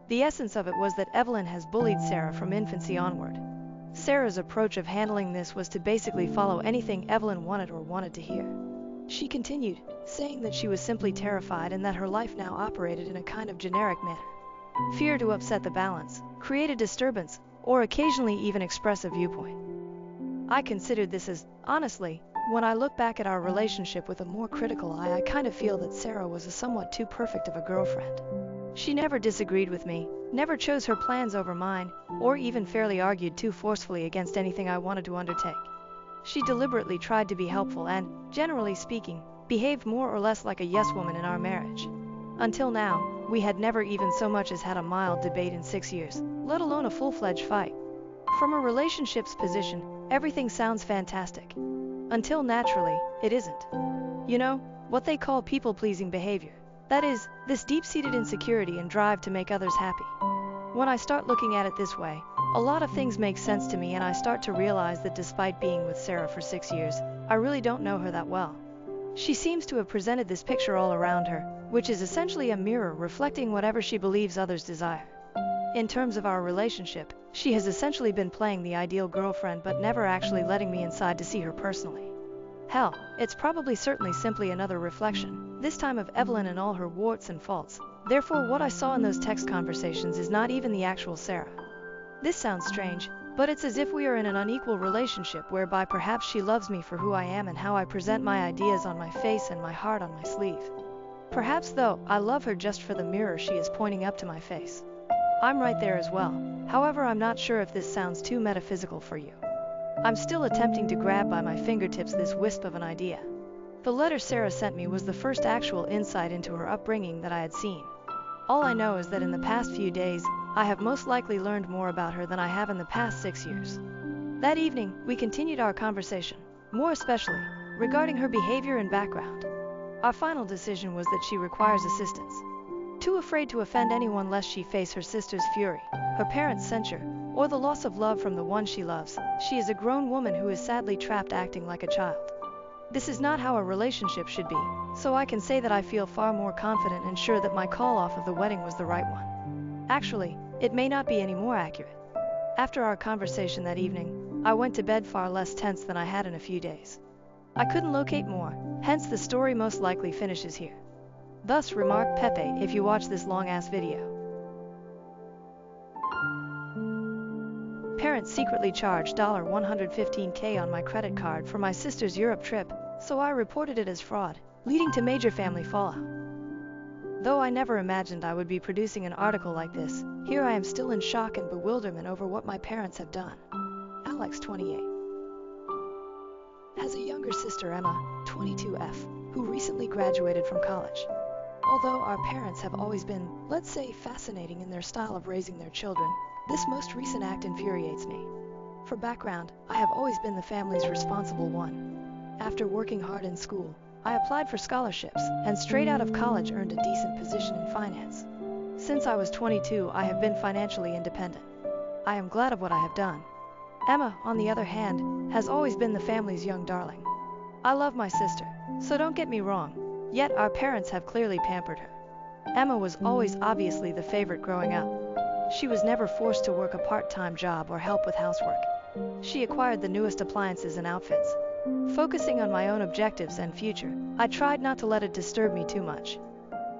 The essence of it was that Evelyn has bullied Sarah from infancy onward. Sarah's approach of handling this was to basically follow anything Evelyn wanted to hear. She continued, saying that she was simply terrified and that her life now operated in a kind of generic manner. Fear to upset the balance, create a disturbance, or occasionally even express a viewpoint. I considered this as, honestly, when I look back at our relationship with a more critical eye, I kind of feel that Sarah was a somewhat too perfect of a girlfriend. She never disagreed with me, never chose her plans over mine, or even fairly argued too forcefully against anything I wanted to undertake. She deliberately tried to be helpful and, generally speaking, behaved more or less like a yes woman in our marriage. Until now, we had never even so much as had a mild debate in 6 years, let alone a full-fledged fight. From a relationship's position, everything sounds fantastic. Until naturally, it isn't. You know, what they call people-pleasing behavior. That is, this deep-seated insecurity and drive to make others happy. When I start looking at it this way, a lot of things make sense to me and I start to realize that despite being with Sarah for 6 years, I really don't know her that well. She seems to have presented this picture all around her, which is essentially a mirror reflecting whatever she believes others desire. In terms of our relationship, she has essentially been playing the ideal girlfriend but never actually letting me inside to see her personally. Hell, it's probably certainly simply another reflection, this time of Evelyn and all her warts and faults. Therefore, what I saw in those text conversations is not even the actual Sarah. This sounds strange, but it's as if we are in an unequal relationship whereby perhaps she loves me for who I am and how I present my ideas on my face and my heart on my sleeve. Perhaps, though, I love her just for the mirror she is pointing up to my face. I'm right there as well. However, I'm not sure if this sounds too metaphysical for you. I'm still attempting to grab by my fingertips this wisp of an idea. The letter Sarah sent me was the first actual insight into her upbringing that I had seen. All I know is that in the past few days, I have most likely learned more about her than I have in the past 6 years. That evening, we continued our conversation, more especially regarding her behavior and background. Our final decision was that she requires assistance. Too afraid to offend anyone lest she face her sister's fury, her parents' censure, or the loss of love from the one she loves, she is a grown woman who is sadly trapped acting like a child. This is not how a relationship should be, so I can say that I feel far more confident and sure that my call-off of the wedding was the right one. Actually, it may not be any more accurate. After our conversation that evening, I went to bed far less tense than I had in a few days. I couldn't locate more, hence the story most likely finishes here. Thus remarked Pepe if you watch this long-ass video. Parents secretly charged $115K on my credit card for my sister's Europe trip, so I reported it as fraud, leading to major family fallout. Though I never imagined I would be producing an article like this, here I am still in shock and bewilderment over what my parents have done. Alex, 28. Has a younger sister, Emma, 22F, who recently graduated from college. Although our parents have always been, let's say, fascinating in their style of raising their children, this most recent act infuriates me. For background, I have always been the family's responsible one. After working hard in school, I applied for scholarships, and straight out of college earned a decent position in finance. Since I was 22, I have been financially independent. I am glad of what I have done. Emma, on the other hand, has always been the family's young darling. I love my sister, so don't get me wrong, yet our parents have clearly pampered her. Emma was always obviously the favorite growing up. She was never forced to work a part-time job or help with housework. She acquired the newest appliances and outfits. Focusing on my own objectives and future, I tried not to let it disturb me too much.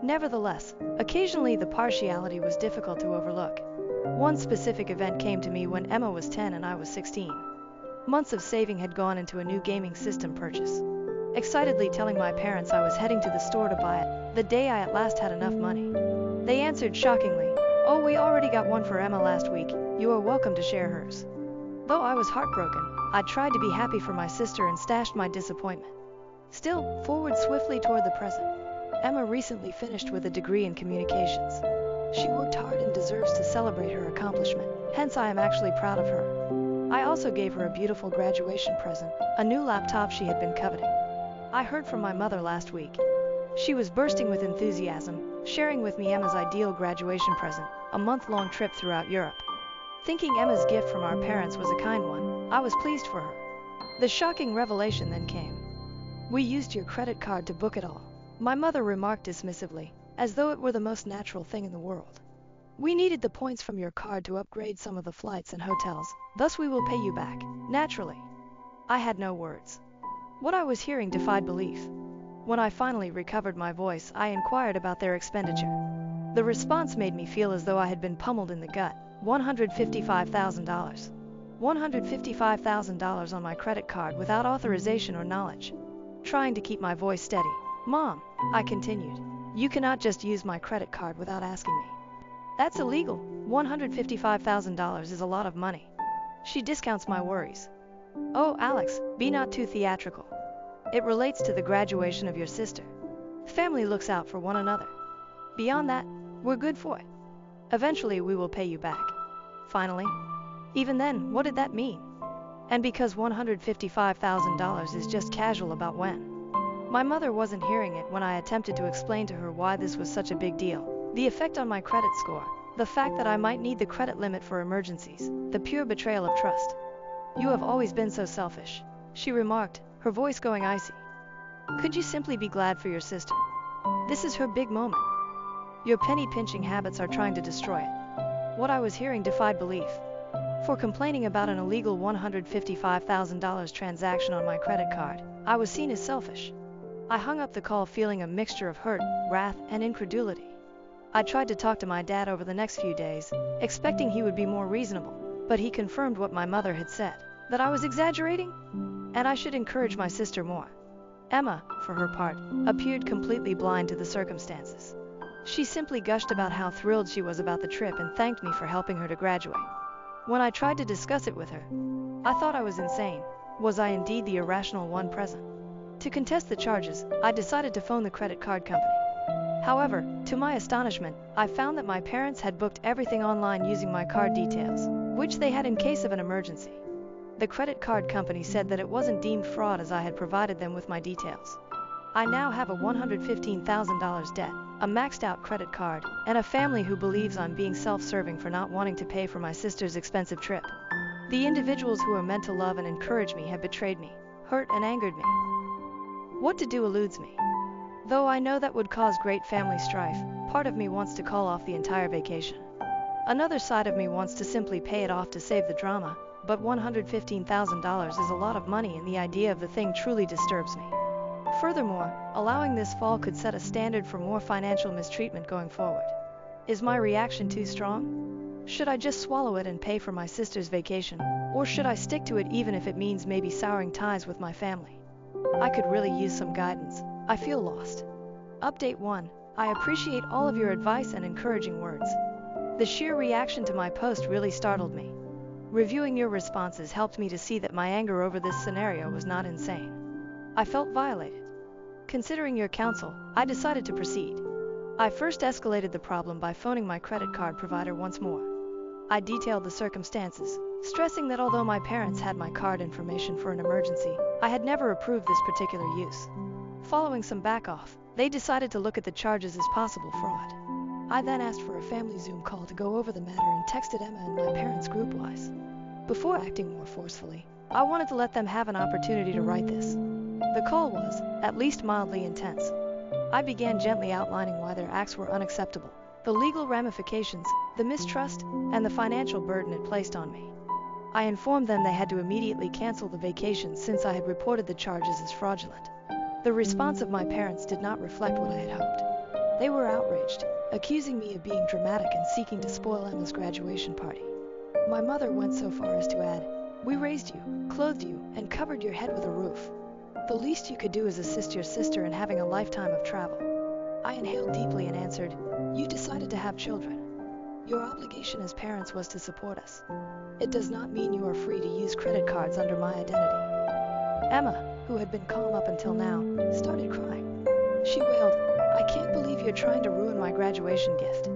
Nevertheless, occasionally the partiality was difficult to overlook. One specific event came to me when Emma was 10 and I was 16. Months of saving had gone into a new gaming system purchase. Excitedly telling my parents I was heading to the store to buy it, the day I at last had enough money. They answered shockingly, "Oh, we already got one for Emma last week, you are welcome to share hers." Though I was heartbroken, I tried to be happy for my sister and stashed my disappointment. Still, forward swiftly toward the present. Emma recently finished with a degree in communications. She worked hard and deserves to celebrate her accomplishment, hence I am actually proud of her. I also gave her a beautiful graduation present, a new laptop she had been coveting. I heard from my mother last week. She was bursting with enthusiasm, sharing with me Emma's ideal graduation present, a month-long trip throughout Europe. Thinking Emma's gift from our parents was a kind one, I was pleased for her. The shocking revelation then came. "We used your credit card to book it all," my mother remarked dismissively, as though it were the most natural thing in the world. "We needed the points from your card to upgrade some of the flights and hotels, thus we will pay you back, naturally." I had no words. What I was hearing defied belief. When I finally recovered my voice, I inquired about their expenditure. The response made me feel as though I had been pummeled in the gut. $155,000. $155,000 on my credit card without authorization or knowledge. Trying to keep my voice steady. "Mom," I continued, "you cannot just use my credit card without asking me. That's illegal. $155,000 is a lot of money." She discounts my worries. "Oh, Alex, be not too theatrical. It relates to the graduation of your sister. Family looks out for one another. Beyond that, we're good for it. Eventually we will pay you back." Finally. Even then, what did that mean? And because $155,000 is just casual about when? My mother wasn't hearing it when I attempted to explain to her why this was such a big deal. The effect on my credit score, the fact that I might need the credit limit for emergencies, the pure betrayal of trust. "You have always been so selfish," she remarked, her voice going icy. "Could you simply be glad for your sister? This is her big moment. Your penny-pinching habits are trying to destroy it." What I was hearing defied belief. For complaining about an illegal $155,000 transaction on my credit card, I was seen as selfish. I hung up the call feeling a mixture of hurt, wrath, and incredulity. I tried to talk to my dad over the next few days, expecting he would be more reasonable, but he confirmed what my mother had said, that I was exaggerating, and I should encourage my sister more. Emma, for her part, appeared completely blind to the circumstances. She simply gushed about how thrilled she was about the trip and thanked me for helping her to graduate. When I tried to discuss it with her, I thought I was insane. Was I indeed the irrational one present? To contest the charges, I decided to phone the credit card company. However, to my astonishment, I found that my parents had booked everything online using my card details, which they had in case of an emergency. The credit card company said that it wasn't deemed fraud as I had provided them with my details. I now have a $115,000 debt, a maxed-out credit card, and a family who believes I'm being self-serving for not wanting to pay for my sister's expensive trip. The individuals who are meant to love and encourage me have betrayed me, hurt and angered me. What to do eludes me. Though I know that would cause great family strife, part of me wants to call off the entire vacation. Another side of me wants to simply pay it off to save the drama, but $115,000 is a lot of money and the idea of the thing truly disturbs me. Furthermore, allowing this fall could set a standard for more financial mistreatment going forward. Is my reaction too strong? Should I just swallow it and pay for my sister's vacation, or should I stick to it even if it means maybe souring ties with my family? I could really use some guidance. I feel lost. Update 1. I appreciate all of your advice and encouraging words. The sheer reaction to my post really startled me. Reviewing your responses helped me to see that my anger over this scenario was not insane. I felt violated. Considering your counsel, I decided to proceed. I first escalated the problem by phoning my credit card provider once more. I detailed the circumstances, stressing that although my parents had my card information for an emergency, I had never approved this particular use. Following some back-off, they decided to look at the charges as possible fraud. I then asked for a family Zoom call to go over the matter and texted Emma and my parents group-wise. Before acting more forcefully, I wanted to let them have an opportunity to write this. The call was, at least mildly intense. I began gently outlining why their acts were unacceptable, the legal ramifications, the mistrust, and the financial burden it placed on me. I informed them they had to immediately cancel the vacation since I had reported the charges as fraudulent. The response of my parents did not reflect what I had hoped. They were outraged, accusing me of being dramatic and seeking to spoil Emma's graduation party. My mother went so far as to add, "We raised you, clothed you, and covered your head with a roof. The least you could do is assist your sister in having a lifetime of travel." I inhaled deeply and answered, "You decided to have children. Your obligation as parents was to support us. It does not mean you are free to use credit cards under my identity." Emma, who had been calm up until now, started crying. She wailed, "I can't believe you're trying to ruin my graduation gift.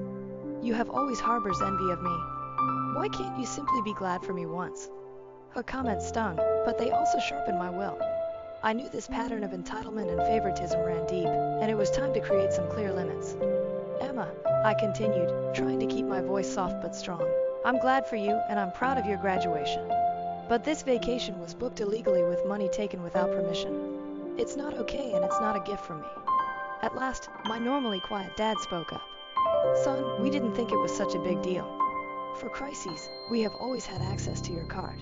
You have always harbors envy of me. Why can't you simply be glad for me once?" Her comments stung, but they also sharpened my will. I knew this pattern of entitlement and favoritism ran deep, and it was time to create some clear limits. "Emma," I continued, trying to keep my voice soft but strong, "I'm glad for you and I'm proud of your graduation. But this vacation was booked illegally with money taken without permission. It's not okay and it's not a gift from me. At last, my normally quiet dad spoke up. Son, we didn't think it was such a big deal. For crises, we have always had access to your card.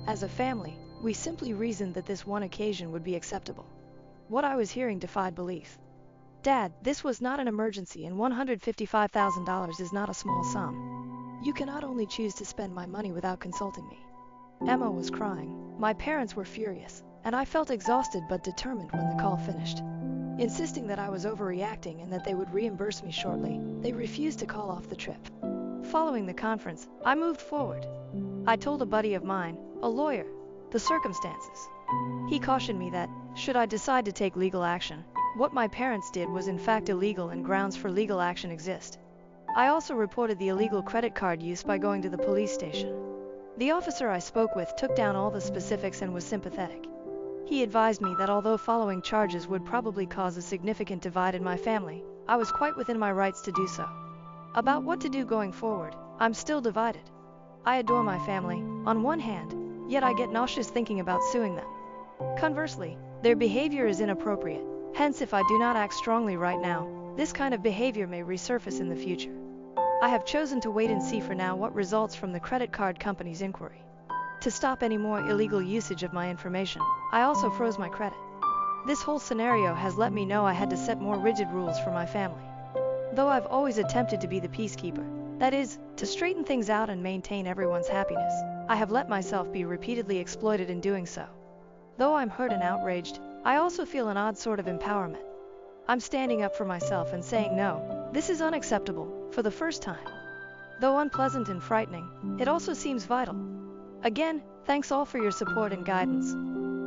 As a family, we simply reasoned that this one occasion would be acceptable. What I was hearing defied belief. Dad, this was not an emergency and $155,000 is not a small sum. You cannot only choose to spend my money without consulting me. Emma was crying. My parents were furious, and I felt exhausted but determined when the call finished. Insisting that I was overreacting and that they would reimburse me shortly, they refused to call off the trip. Following the conference, I moved forward. I told a buddy of mine, a lawyer, the circumstances. He cautioned me that, should I decide to take legal action, what my parents did was in fact illegal and grounds for legal action exist. I also reported the illegal credit card use by going to the police station. The officer I spoke with took down all the specifics and was sympathetic. He advised me that although following charges would probably cause a significant divide in my family, I was quite within my rights to do so. About what to do going forward, I'm still divided. I adore my family, on one hand, yet I get nauseous thinking about suing them. Conversely, their behavior is inappropriate, hence if I do not act strongly right now, this kind of behavior may resurface in the future. I have chosen to wait and see for now what results from the credit card company's inquiry. To stop any more illegal usage of my information, I also froze my credit. This whole scenario has let me know I had to set more rigid rules for my family. Though I've always attempted to be the peacekeeper, that is, to straighten things out and maintain everyone's happiness, I have let myself be repeatedly exploited in doing so. Though I'm hurt and outraged, I also feel an odd sort of empowerment. I'm standing up for myself and saying no, this is unacceptable, for the first time. Though unpleasant and frightening, it also seems vital. Again, thanks all for your support and guidance.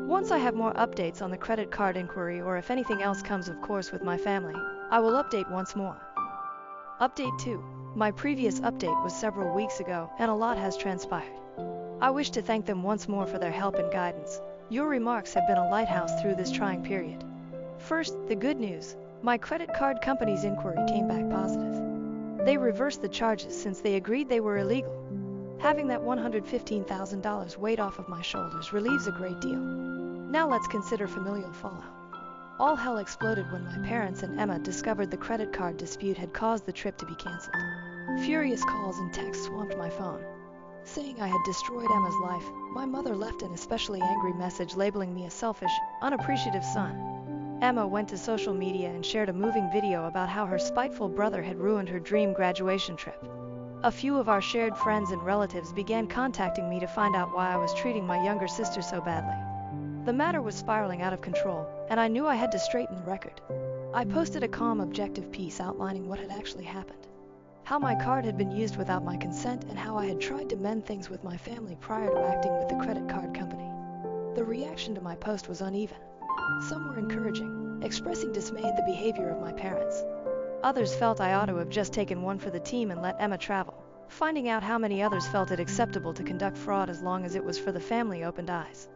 Once I have more updates on the credit card inquiry or if anything else comes of course with my family, I will update once more. Update 2. My previous update was several weeks ago and a lot has transpired. I wish to thank them once more for their help and guidance. Your remarks have been a lighthouse through this trying period. First, the good news. My credit card company's inquiry came back positive. They reversed the charges since they agreed they were illegal. Having that $115,000 weight off of my shoulders relieves a great deal. Now let's consider familial fallout. All hell exploded when my parents and Emma discovered the credit card dispute had caused the trip to be canceled. Furious calls and texts swamped my phone. Saying I had destroyed Emma's life, my mother left an especially angry message labeling me a selfish, unappreciative son. Emma went to social media and shared a moving video about how her spiteful brother had ruined her dream graduation trip. A few of our shared friends and relatives began contacting me to find out why I was treating my younger sister so badly. The matter was spiraling out of control, and I knew I had to straighten the record. I posted a calm, objective piece outlining what had actually happened. How my card had been used without my consent and how I had tried to mend things with my family prior to acting with the credit card company. The reaction to my post was uneven. Some were encouraging, expressing dismay at the behavior of my parents. Others felt I ought to have just taken one for the team and let Emma travel. Finding out how many others felt it acceptable to conduct fraud as long as it was for the family opened eyes.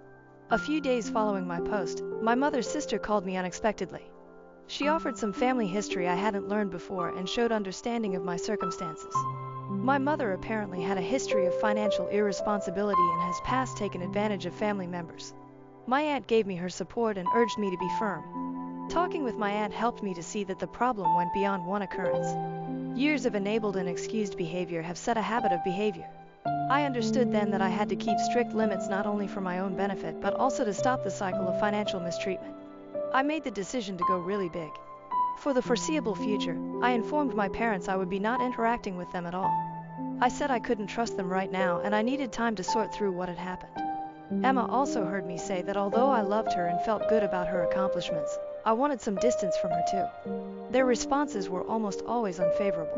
A few days following my post, my mother's sister called me unexpectedly. She offered some family history I hadn't learned before and showed understanding of my circumstances. My mother apparently had a history of financial irresponsibility and has past taken advantage of family members. My aunt gave me her support and urged me to be firm. Talking with my aunt helped me to see that the problem went beyond one occurrence. Years of enabled and excused behavior have set a habit of behavior. I understood then that I had to keep strict limits not only for my own benefit but also to stop the cycle of financial mistreatment. I made the decision to go really big. For the foreseeable future, I informed my parents I would be not interacting with them at all. I said I couldn't trust them right now and I needed time to sort through what had happened. Emma also heard me say that although I loved her and felt good about her accomplishments, I wanted some distance from her too. Their responses were almost always unfavorable.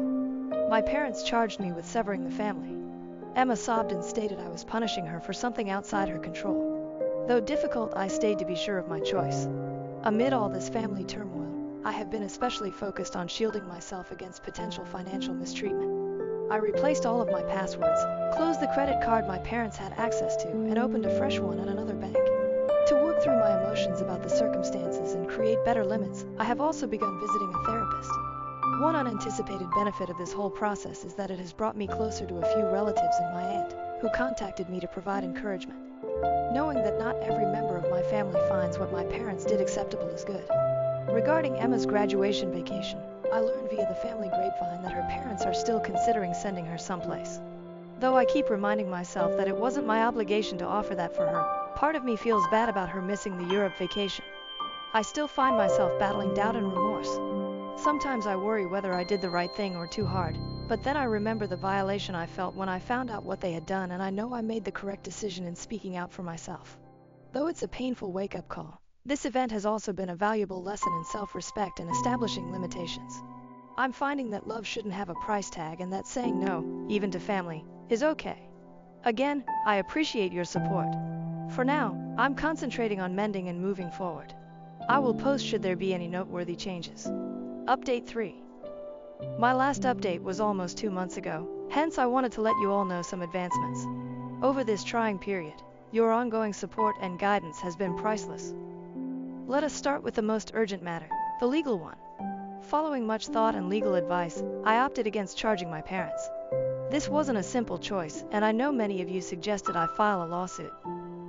My parents charged me with severing the family. Emma sobbed and stated I was punishing her for something outside her control. Though difficult, I stayed to be sure of my choice. Amid all this family turmoil, I have been especially focused on shielding myself against potential financial mistreatment. I replaced all of my passwords, closed the credit card my parents had access to, and opened a fresh one at another bank. To work through my emotions about the circumstances and create better limits, I have also begun visiting a therapist. One unanticipated benefit of this whole process is that it has brought me closer to a few relatives and my aunt, who contacted me to provide encouragement. knowing that not every member of my family finds what my parents did acceptable is good. Regarding Emma's graduation vacation, I learned via the family grapevine that her parents are still considering sending her someplace. Though I keep reminding myself that it wasn't my obligation to offer that for her, part of me feels bad about her missing the Europe vacation. I still find myself battling doubt and remorse. Sometimes I worry whether I did the right thing or too hard, but then I remember the violation I felt when I found out what they had done, and I know I made the correct decision in speaking out for myself. Though it's a painful wake-up call, this event has also been a valuable lesson in self-respect and establishing limitations. I'm finding that love shouldn't have a price tag, and that saying no, even to family, is okay. Again, I appreciate your support. For now, I'm concentrating on mending and moving forward. I will post should there be any noteworthy changes. Update 3. My last update was almost 2 months ago, hence I wanted to let you all know some advancements. Over this trying period, your ongoing support and guidance has been priceless. Let us start with the most urgent matter, the legal one. Following much thought and legal advice, I opted against charging my parents. This wasn't a simple choice, and I know many of you suggested I file a lawsuit.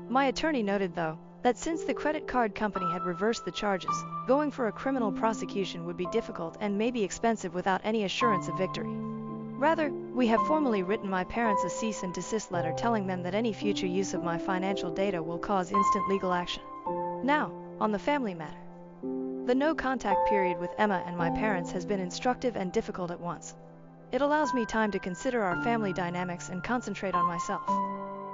My attorney noted, though, that since the credit card company had reversed the charges, going for a criminal prosecution would be difficult and maybe expensive without any assurance of victory. Rather, we have formally written my parents a cease and desist letter telling them that any future use of my financial data will cause instant legal action. Now, on the family matter. The no-contact period with Emma and my parents has been instructive and difficult at once. It allows me time to consider our family dynamics and concentrate on myself.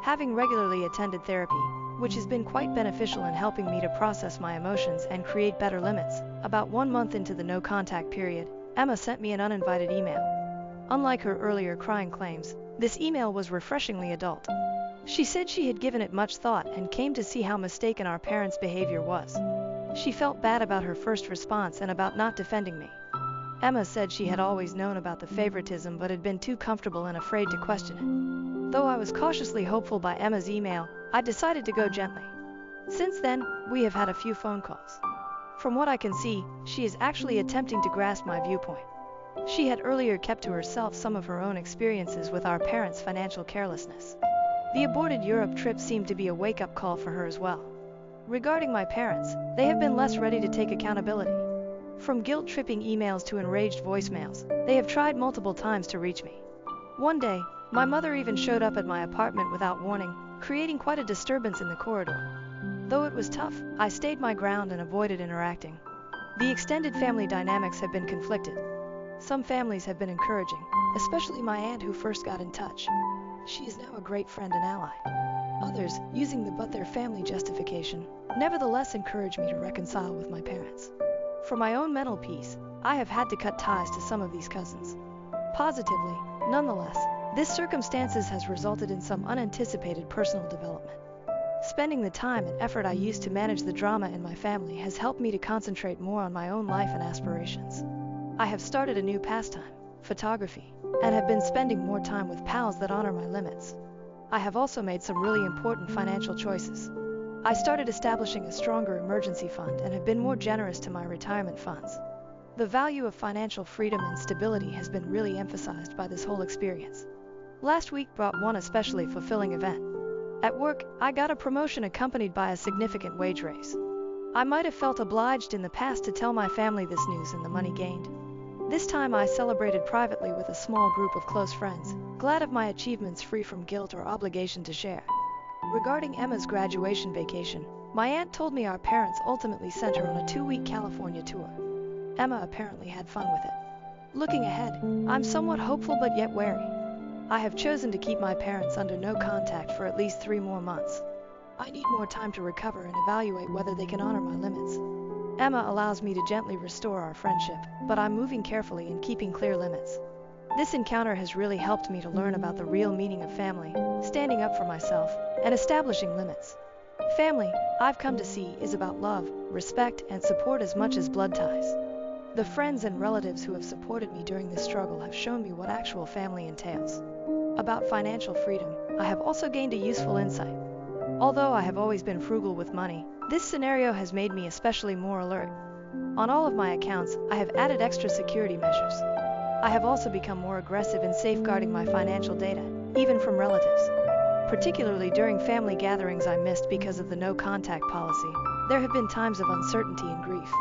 Having regularly attended therapy, which has been quite beneficial in helping me to process my emotions and create better limits, about 1 month into the no-contact period, Emma sent me an uninvited email. Unlike her earlier crying claims, this email was refreshingly adult. She said she had given it much thought and came to see how mistaken our parents' behavior was. She felt bad about her first response and about not defending me. Emma said she had always known about the favoritism but had been too comfortable and afraid to question it. Though I was cautiously hopeful by Emma's email, I decided to go gently. Since then, we have had a few phone calls. From what I can see, she is actually attempting to grasp my viewpoint. She had earlier kept to herself some of her own experiences with our parents' financial carelessness. The aborted Europe trip seemed to be a wake-up call for her as well. Regarding my parents, they have been less ready to take accountability. From guilt-tripping emails to enraged voicemails, they have tried multiple times to reach me. One day, my mother even showed up at my apartment without warning, creating quite a disturbance in the corridor. Though it was tough, I stayed my ground and avoided interacting. The extended family dynamics have been conflicted. Some families have been encouraging, especially my aunt who first got in touch. She is now a great friend and ally. Others, using the "but their family" justification, nevertheless encourage me to reconcile with my parents. For my own mental peace, I have had to cut ties to some of these cousins. Positively, nonetheless, this circumstances has resulted in some unanticipated personal development. Spending the time and effort I used to manage the drama in my family has helped me to concentrate more on my own life and aspirations. I have started a new pastime, photography, and have been spending more time with pals that honor my limits. I have also made some really important financial choices. I started establishing a stronger emergency fund and have been more generous to my retirement funds. The value of financial freedom and stability has been really emphasized by this whole experience. Last week brought one especially fulfilling event. At work, I got a promotion accompanied by a significant wage raise. I might have felt obliged in the past to tell my family this news and the money gained. This time I celebrated privately with a small group of close friends, glad of my achievements free from guilt or obligation to share. Regarding Emma's graduation vacation, my aunt told me our parents ultimately sent her on a 2-week California tour. Emma apparently had fun with it. Looking ahead, I'm somewhat hopeful but yet wary. I have chosen to keep my parents under no contact for at least 3 more months. I need more time to recover and evaluate whether they can honor my limits. Emma allows me to gently restore our friendship, but I'm moving carefully and keeping clear limits. This encounter has really helped me to learn about the real meaning of family, standing up for myself, and establishing limits. Family, I've come to see, is about love, respect, and support as much as blood ties. The friends and relatives who have supported me during this struggle have shown me what actual family entails. About financial freedom, I have also gained a useful insight. Although I have always been frugal with money, this scenario has made me especially more alert. On all of my accounts, I have added extra security measures. I have also become more aggressive in safeguarding my financial data, even from relatives. particularly during family gatherings I missed because of the no-contact policy. There have been times of uncertainty and grief.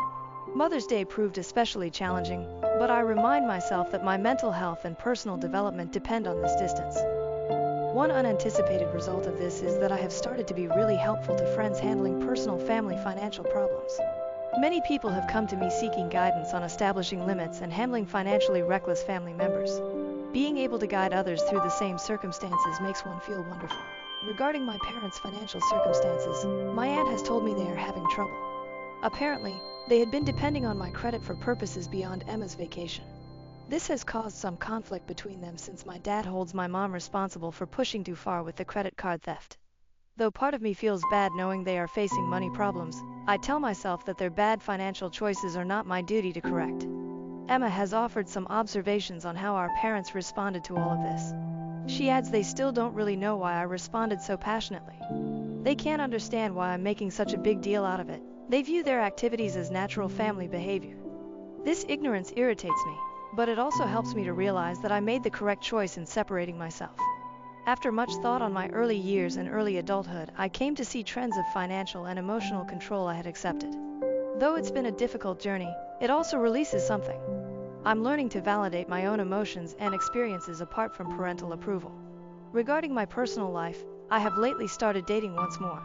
Mother's Day proved especially challenging, but I remind myself that my mental health and personal development depend on this distance. One unanticipated result of this is that I have started to be really helpful to friends handling personal family financial problems. Many people have come to me seeking guidance on establishing limits and handling financially reckless family members. Being able to guide others through the same circumstances makes one feel wonderful. Regarding my parents' financial circumstances, my aunt has told me they are having trouble. Apparently, they had been depending on my credit for purposes beyond Emma's vacation. This has caused some conflict between them since my dad holds my mom responsible for pushing too far with the credit card theft. Though part of me feels bad knowing they are facing money problems, I tell myself that their bad financial choices are not my duty to correct. Emma has offered some observations on how our parents responded to all of this. She adds they still don't really know why I responded so passionately. They can't understand why I'm making such a big deal out of it. They view their activities as natural family behavior. This ignorance irritates me, but it also helps me to realize that I made the correct choice in separating myself. After much thought on my early years and early adulthood, I came to see trends of financial and emotional control I had accepted. Though it's been a difficult journey, it also releases something. I'm learning to validate my own emotions and experiences apart from parental approval. Regarding my personal life, I have lately started dating once more.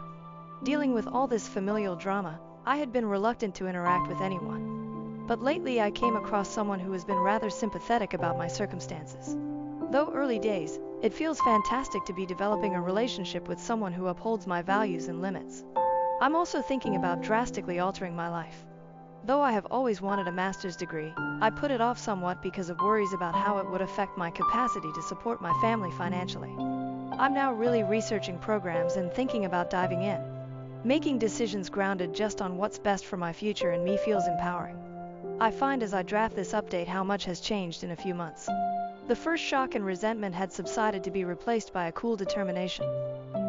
Dealing with all this familial drama, I had been reluctant to interact with anyone. But lately I came across someone who has been rather sympathetic about my circumstances. Though early days, it feels fantastic to be developing a relationship with someone who upholds my values and limits. I'm also thinking about drastically altering my life. Though I have always wanted a master's degree, I put it off somewhat because of worries about how it would affect my capacity to support my family financially. I'm now really researching programs and thinking about diving in. Making decisions grounded just on what's best for my future and me feels empowering. I find as I draft this update how much has changed in a few months. The first shock and resentment had subsided to be replaced by a cool determination.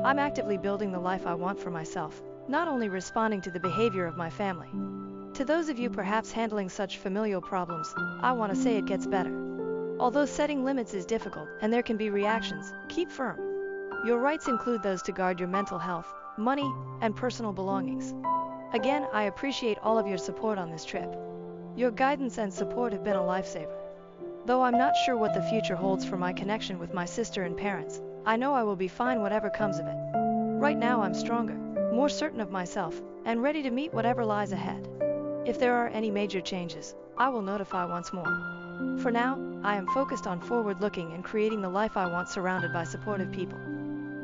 I'm actively building the life I want for myself, not only responding to the behavior of my family. To those of you perhaps handling such familial problems, I want to say it gets better. Although setting limits is difficult and there can be reactions, keep firm. Your rights include those to guard your mental health, money, and personal belongings. Again, I appreciate all of your support on this trip. Your guidance and support have been a lifesaver. Though I'm not sure what the future holds for my connection with my sister and parents, I know I will be fine whatever comes of it. Right now I'm stronger, more certain of myself, and ready to meet whatever lies ahead. If there are any major changes, I will notify once more. For now, I am focused on forward-looking and creating the life I want surrounded by supportive people.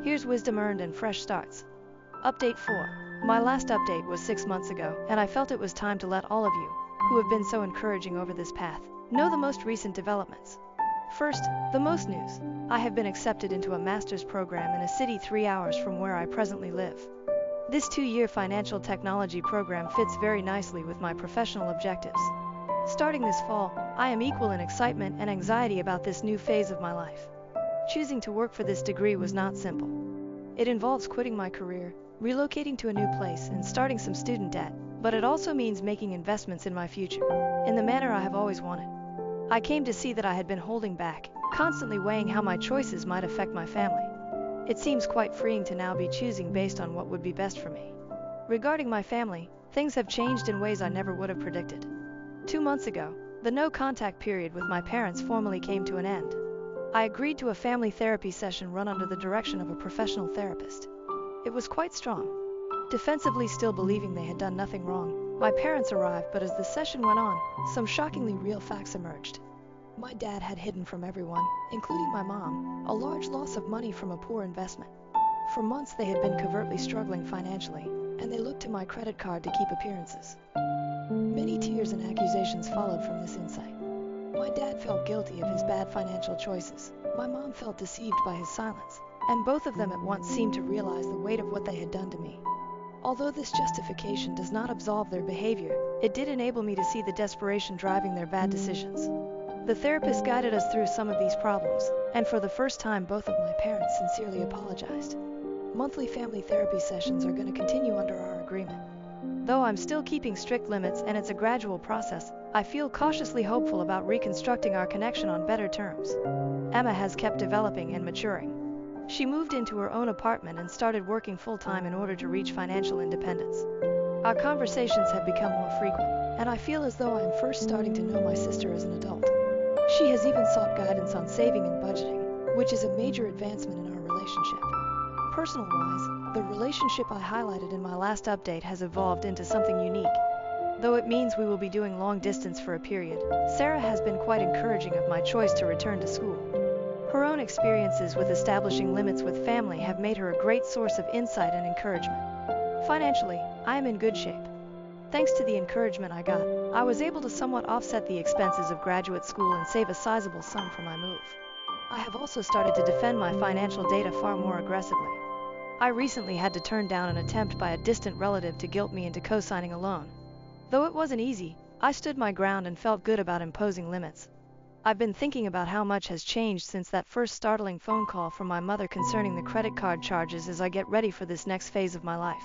Here's wisdom earned and fresh starts. Update 4. My last update was 6 months ago, and I felt it was time to let all of you, who have been so encouraging over this path, know the most recent developments. First, the most news. I have been accepted into a master's program in a city 3 hours from where I presently live. This 2-year financial technology program fits very nicely with my professional objectives. Starting this fall, I am equal in excitement and anxiety about this new phase of my life. Choosing to work for this degree was not simple. It involves quitting my career, relocating to a new place, and starting some student debt, but it also means making investments in my future, in the manner I have always wanted. I came to see that I had been holding back, constantly weighing how my choices might affect my family. It seems quite freeing to now be choosing based on what would be best for me. Regarding my family, things have changed in ways I never would have predicted. 2 months ago, the no-contact period with my parents formally came to an end. I agreed to a family therapy session run under the direction of a professional therapist. It was quite strong. Defensively still believing they had done nothing wrong, my parents arrived, but as the session went on, some shockingly real facts emerged. My dad had hidden from everyone, including my mom, a large loss of money from a poor investment. For months they had been covertly struggling financially, and they looked to my credit card to keep appearances. Many tears and accusations followed from this insight. My dad felt guilty of his bad financial choices. My mom felt deceived by his silence, and both of them at once seemed to realize the weight of what they had done to me. Although this justification does not absolve their behavior, it did enable me to see the desperation driving their bad decisions. The therapist guided us through some of these problems, and for the first time both of my parents sincerely apologized. Monthly family therapy sessions are going to continue under our agreement. Though I'm still keeping strict limits and it's a gradual process, I feel cautiously hopeful about reconstructing our connection on better terms. Emma has kept developing and maturing. She moved into her own apartment and started working full-time in order to reach financial independence. Our conversations have become more frequent, and I feel as though I am first starting to know my sister as an adult. She has even sought guidance on saving and budgeting, which is a major advancement in our relationship. Personal-wise, the relationship I highlighted in my last update has evolved into something unique. Though it means we will be doing long distance for a period, Sarah has been quite encouraging of my choice to return to school. Her own experiences with establishing limits with family have made her a great source of insight and encouragement. Financially, I am in good shape. Thanks to the encouragement I got, I was able to somewhat offset the expenses of graduate school and save a sizable sum for my move. I have also started to defend my financial data far more aggressively. I recently had to turn down an attempt by a distant relative to guilt me into co-signing a loan. Though it wasn't easy, I stood my ground and felt good about imposing limits. I've been thinking about how much has changed since that first startling phone call from my mother concerning the credit card charges as I get ready for this next phase of my life.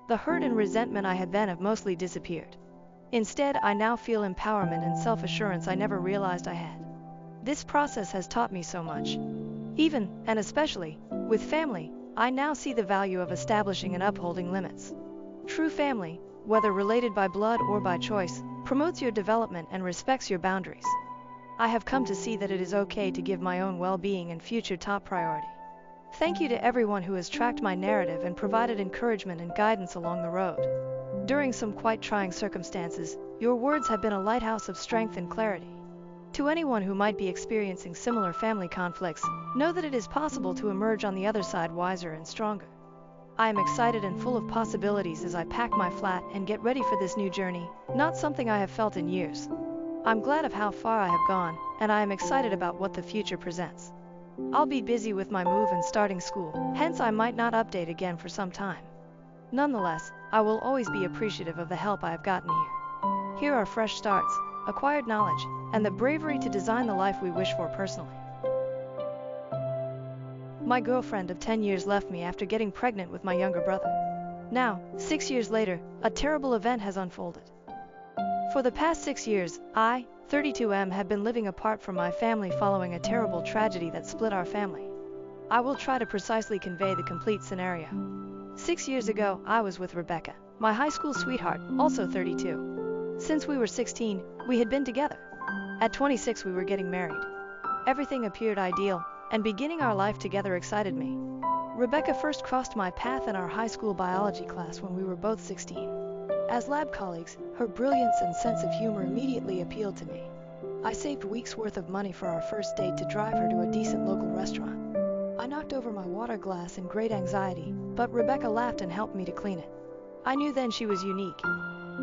The hurt and resentment I had then have mostly disappeared. Instead, I now feel empowerment and self-assurance I never realized I had. This process has taught me so much. Even, and especially, with family, I now see the value of establishing and upholding limits. True family, whether related by blood or by choice, promotes your development and respects your boundaries. I have come to see that it is okay to give my own well-being and future top priority. Thank you to everyone who has tracked my narrative and provided encouragement and guidance along the road. During some quite trying circumstances, your words have been a lighthouse of strength and clarity. To anyone who might be experiencing similar family conflicts, know that it is possible to emerge on the other side wiser and stronger. I am excited and full of possibilities as I pack my flat and get ready for this new journey, not something I have felt in years. I'm glad of how far I have gone, and I am excited about what the future presents. I'll be busy with my move and starting school, hence I might not update again for some time. Nonetheless, I will always be appreciative of the help I have gotten here. Here are fresh starts, acquired knowledge, and the bravery to design the life we wish for personally. My girlfriend of 10 years left me after getting pregnant with my younger brother. Now, 6 years later, a terrible event has unfolded. For the past 6 years, I, 32M, have been living apart from my family following a terrible tragedy that split our family. I will try to precisely convey the complete scenario. 6 years ago, I was with Rebecca, my high school sweetheart, also 32. Since we were 16, we had been together. At 26, we were getting married. Everything appeared ideal, and beginning our life together excited me. Rebecca first crossed my path in our high school biology class when we were both 16. As lab colleagues, her brilliance and sense of humor immediately appealed to me. I saved weeks' worth of money for our first date to drive her to a decent local restaurant. I knocked over my water glass in great anxiety, but Rebecca laughed and helped me to clean it. I knew then she was unique.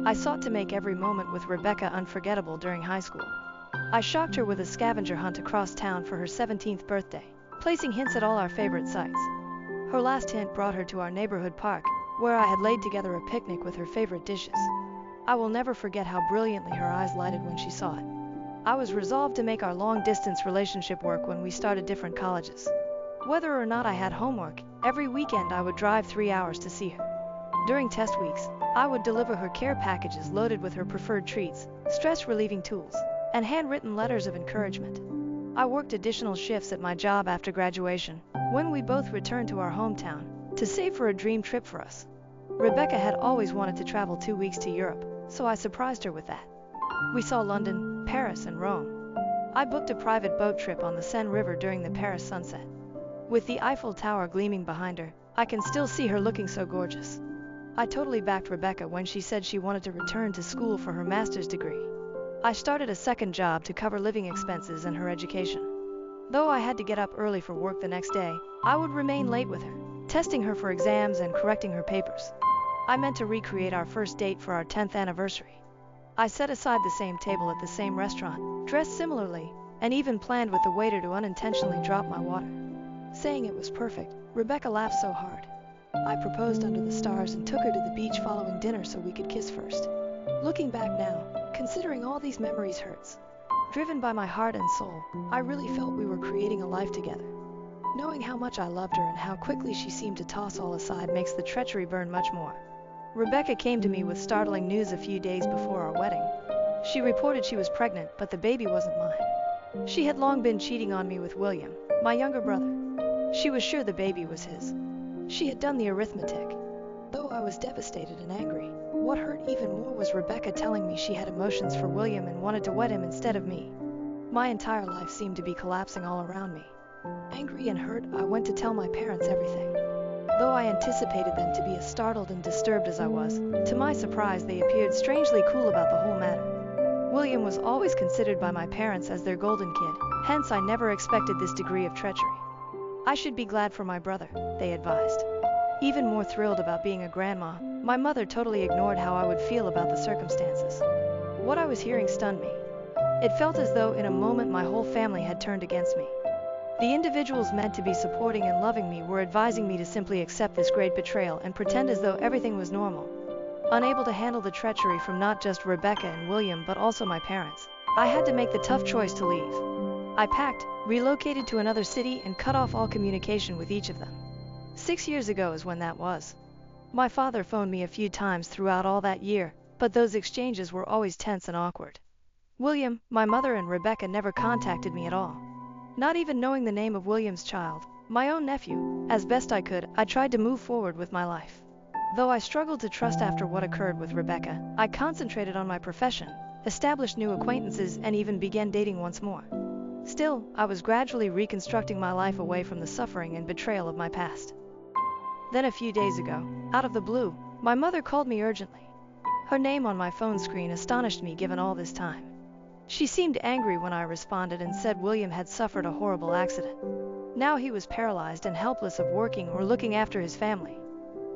I sought to make every moment with Rebecca unforgettable during high school. I shocked her with a scavenger hunt across town for her 17th birthday, placing hints at all our favorite sites. Her last hint brought her to our neighborhood park, where I had laid together a picnic with her favorite dishes. I will never forget how brilliantly her eyes lighted when she saw it. I was resolved to make our long-distance relationship work when we started different colleges. Whether or not I had homework, every weekend I would drive 3 hours to see her. During test weeks, I would deliver her care packages loaded with her preferred treats, stress-relieving tools, and handwritten letters of encouragement. I worked additional shifts at my job after graduation, when we both returned to our hometown, to save for a dream trip for us. Rebecca had always wanted to travel 2 weeks to Europe, so I surprised her with that. We saw London, Paris, and Rome. I booked a private boat trip on the Seine River during the Paris sunset. With the Eiffel Tower gleaming behind her, I can still see her looking so gorgeous. I totally backed Rebecca when she said she wanted to return to school for her master's degree. I started a second job to cover living expenses and her education. Though I had to get up early for work the next day, I would remain late with her, testing her for exams and correcting her papers. I meant to recreate our first date for our 10th anniversary. I set aside the same table at the same restaurant, dressed similarly, and even planned with the waiter to unintentionally drop my water. Saying it was perfect, Rebecca laughed so hard. I proposed under the stars and took her to the beach following dinner so we could kiss first. Looking back now, considering all these memories hurts. Driven by my heart and soul, I really felt we were creating a life together. Knowing how much I loved her and how quickly she seemed to toss all aside makes the treachery burn much more. Rebecca came to me with startling news a few days before our wedding. She reported she was pregnant, but the baby wasn't mine. She had long been cheating on me with William, my younger brother. She was sure the baby was his. She had done the arithmetic. Though I was devastated and angry, what hurt even more was Rebecca telling me she had emotions for William and wanted to wed him instead of me. My entire life seemed to be collapsing all around me. Angry and hurt, I went to tell my parents everything. Though I anticipated them to be as startled and disturbed as I was, to my surprise they appeared strangely cool about the whole matter. William was always considered by my parents as their golden kid, hence I never expected this degree of treachery. I should be glad for my brother, they advised. Even more thrilled about being a grandma, my mother totally ignored how I would feel about the circumstances. What I was hearing stunned me. It felt as though in a moment my whole family had turned against me. The individuals meant to be supporting and loving me were advising me to simply accept this great betrayal and pretend as though everything was normal. Unable to handle the treachery from not just Rebecca and William but also my parents, I had to make the tough choice to leave. I packed, relocated to another city and cut off all communication with each of them. 6 years ago is when that was. My father phoned me a few times throughout all that year, but those exchanges were always tense and awkward. William, my mother and Rebecca never contacted me at all. Not even knowing the name of William's child, my own nephew, as best I could, I tried to move forward with my life. Though I struggled to trust after what occurred with Rebecca, I concentrated on my profession, established new acquaintances and even began dating once more. Still, I was gradually reconstructing my life away from the suffering and betrayal of my past. Then a few days ago, out of the blue, my mother called me urgently. Her name on my phone screen astonished me given all this time. She seemed angry when I responded and said William had suffered a horrible accident. Now he was paralyzed and helpless of working or looking after his family.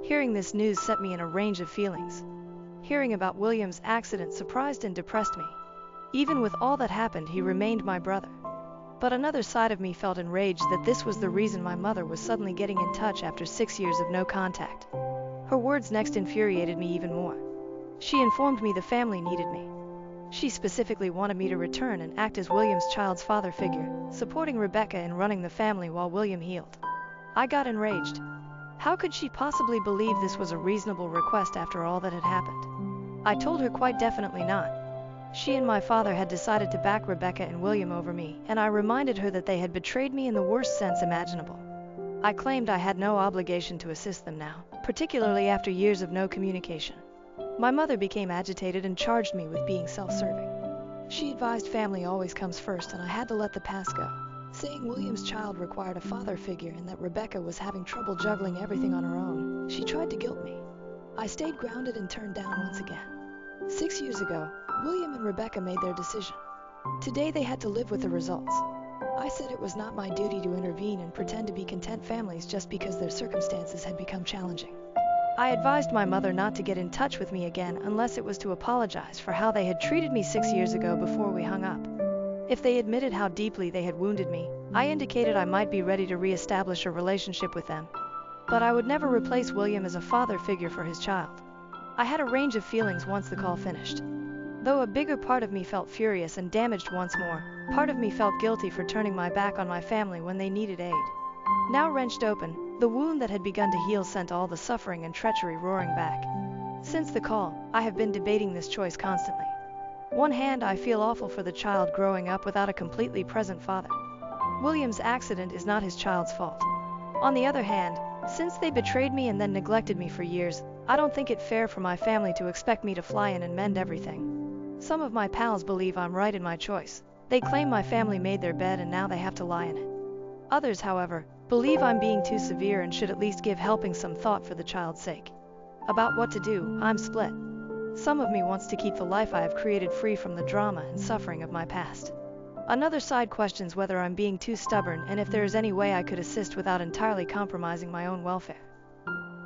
Hearing this news set me in a range of feelings. Hearing about William's accident surprised and depressed me. Even with all that happened, he remained my brother. But another side of me felt enraged that this was the reason my mother was suddenly getting in touch after 6 years of no contact. Her words next infuriated me even more. She informed me the family needed me. She specifically wanted me to return and act as William's child's father figure, supporting Rebecca in running the family while William healed. I got enraged. How could she possibly believe this was a reasonable request after all that had happened? I told her quite definitely not. She and my father had decided to back Rebecca and William over me, and I reminded her that they had betrayed me in the worst sense imaginable. I claimed I had no obligation to assist them now, particularly after years of no communication. My mother became agitated and charged me with being self-serving. She advised family always comes first and I had to let the past go, saying William's child required a father figure and that Rebecca was having trouble juggling everything on her own. She tried to guilt me. I stayed grounded and turned down once again. 6 years ago, William and Rebecca made their decision. Today they had to live with the results. I said it was not my duty to intervene and pretend to be content families just because their circumstances had become challenging. I advised my mother not to get in touch with me again unless it was to apologize for how they had treated me 6 years ago before we hung up. If they admitted how deeply they had wounded me, I indicated I might be ready to re-establish a relationship with them. But I would never replace William as a father figure for his child. I had a range of feelings once the call finished. Though a bigger part of me felt furious and damaged once more, part of me felt guilty for turning my back on my family when they needed aid. Now wrenched open, the wound that had begun to heal sent all the suffering and treachery roaring back. Since the call, I have been debating this choice constantly. One hand, I feel awful for the child growing up without a completely present father. William's accident is not his child's fault. On the other hand, since they betrayed me and then neglected me for years, I don't think it fair for my family to expect me to fly in and mend everything. Some of my pals believe I'm right in my choice. They claim my family made their bed and now they have to lie in it. Others, however, believe I'm being too severe and should at least give helping some thought for the child's sake. About what to do, I'm split. Some of me wants to keep the life I have created free from the drama and suffering of my past. Another side questions whether I'm being too stubborn and if there is any way I could assist without entirely compromising my own welfare.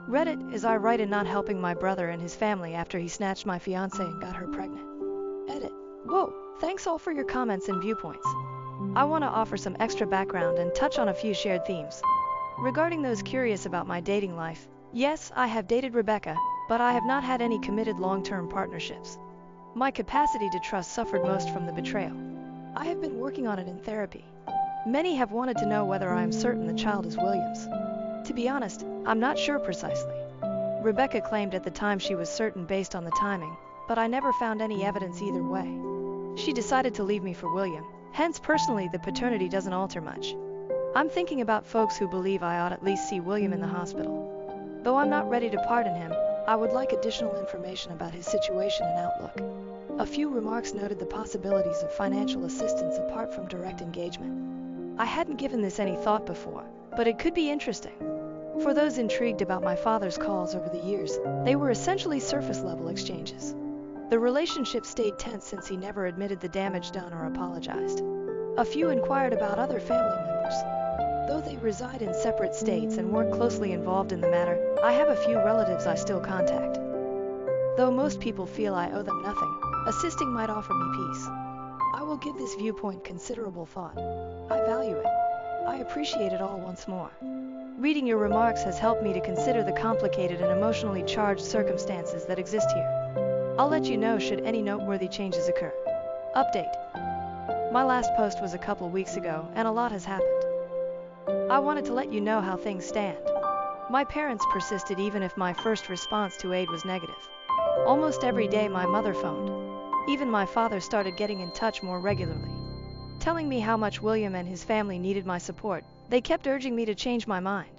Reddit, is I right in not helping my brother and his family after he snatched my fiancée and got her pregnant? Edit. Whoa, thanks all for your comments and viewpoints. I want to offer some extra background and touch on a few shared themes. Regarding those curious about my dating life, yes, I have dated Rebecca, but I have not had any committed long-term partnerships. My capacity to trust suffered most from the betrayal. I have been working on it in therapy. Many have wanted to know whether I am certain the child is William's. To be honest, I'm not sure precisely. Rebecca claimed at the time she was certain based on the timing, but I never found any evidence either way. She decided to leave me for William, hence personally the paternity doesn't alter much. I'm thinking about folks who believe I ought at least see William in the hospital. Though I'm not ready to pardon him, I would like additional information about his situation and outlook. A few remarks noted the possibilities of financial assistance apart from direct engagement. I hadn't given this any thought before, but it could be interesting. For those intrigued about my father's calls over the years, they were essentially surface-level exchanges. The relationship stayed tense since he never admitted the damage done or apologized. A few inquired about other family members. Though they reside in separate states and weren't closely involved in the matter, I have a few relatives I still contact. Though most people feel I owe them nothing, assisting might offer me peace. I will give this viewpoint considerable thought. I value it. I appreciate it all once more. Reading your remarks has helped me to consider the complicated and emotionally charged circumstances that exist here. I'll let you know should any noteworthy changes occur. Update. My last post was a couple weeks ago, and a lot has happened. I wanted to let you know how things stand. My parents persisted even if my first response to aid was negative. Almost every day my mother phoned. Even my father started getting in touch more regularly. Telling me how much William and his family needed my support, they kept urging me to change my mind.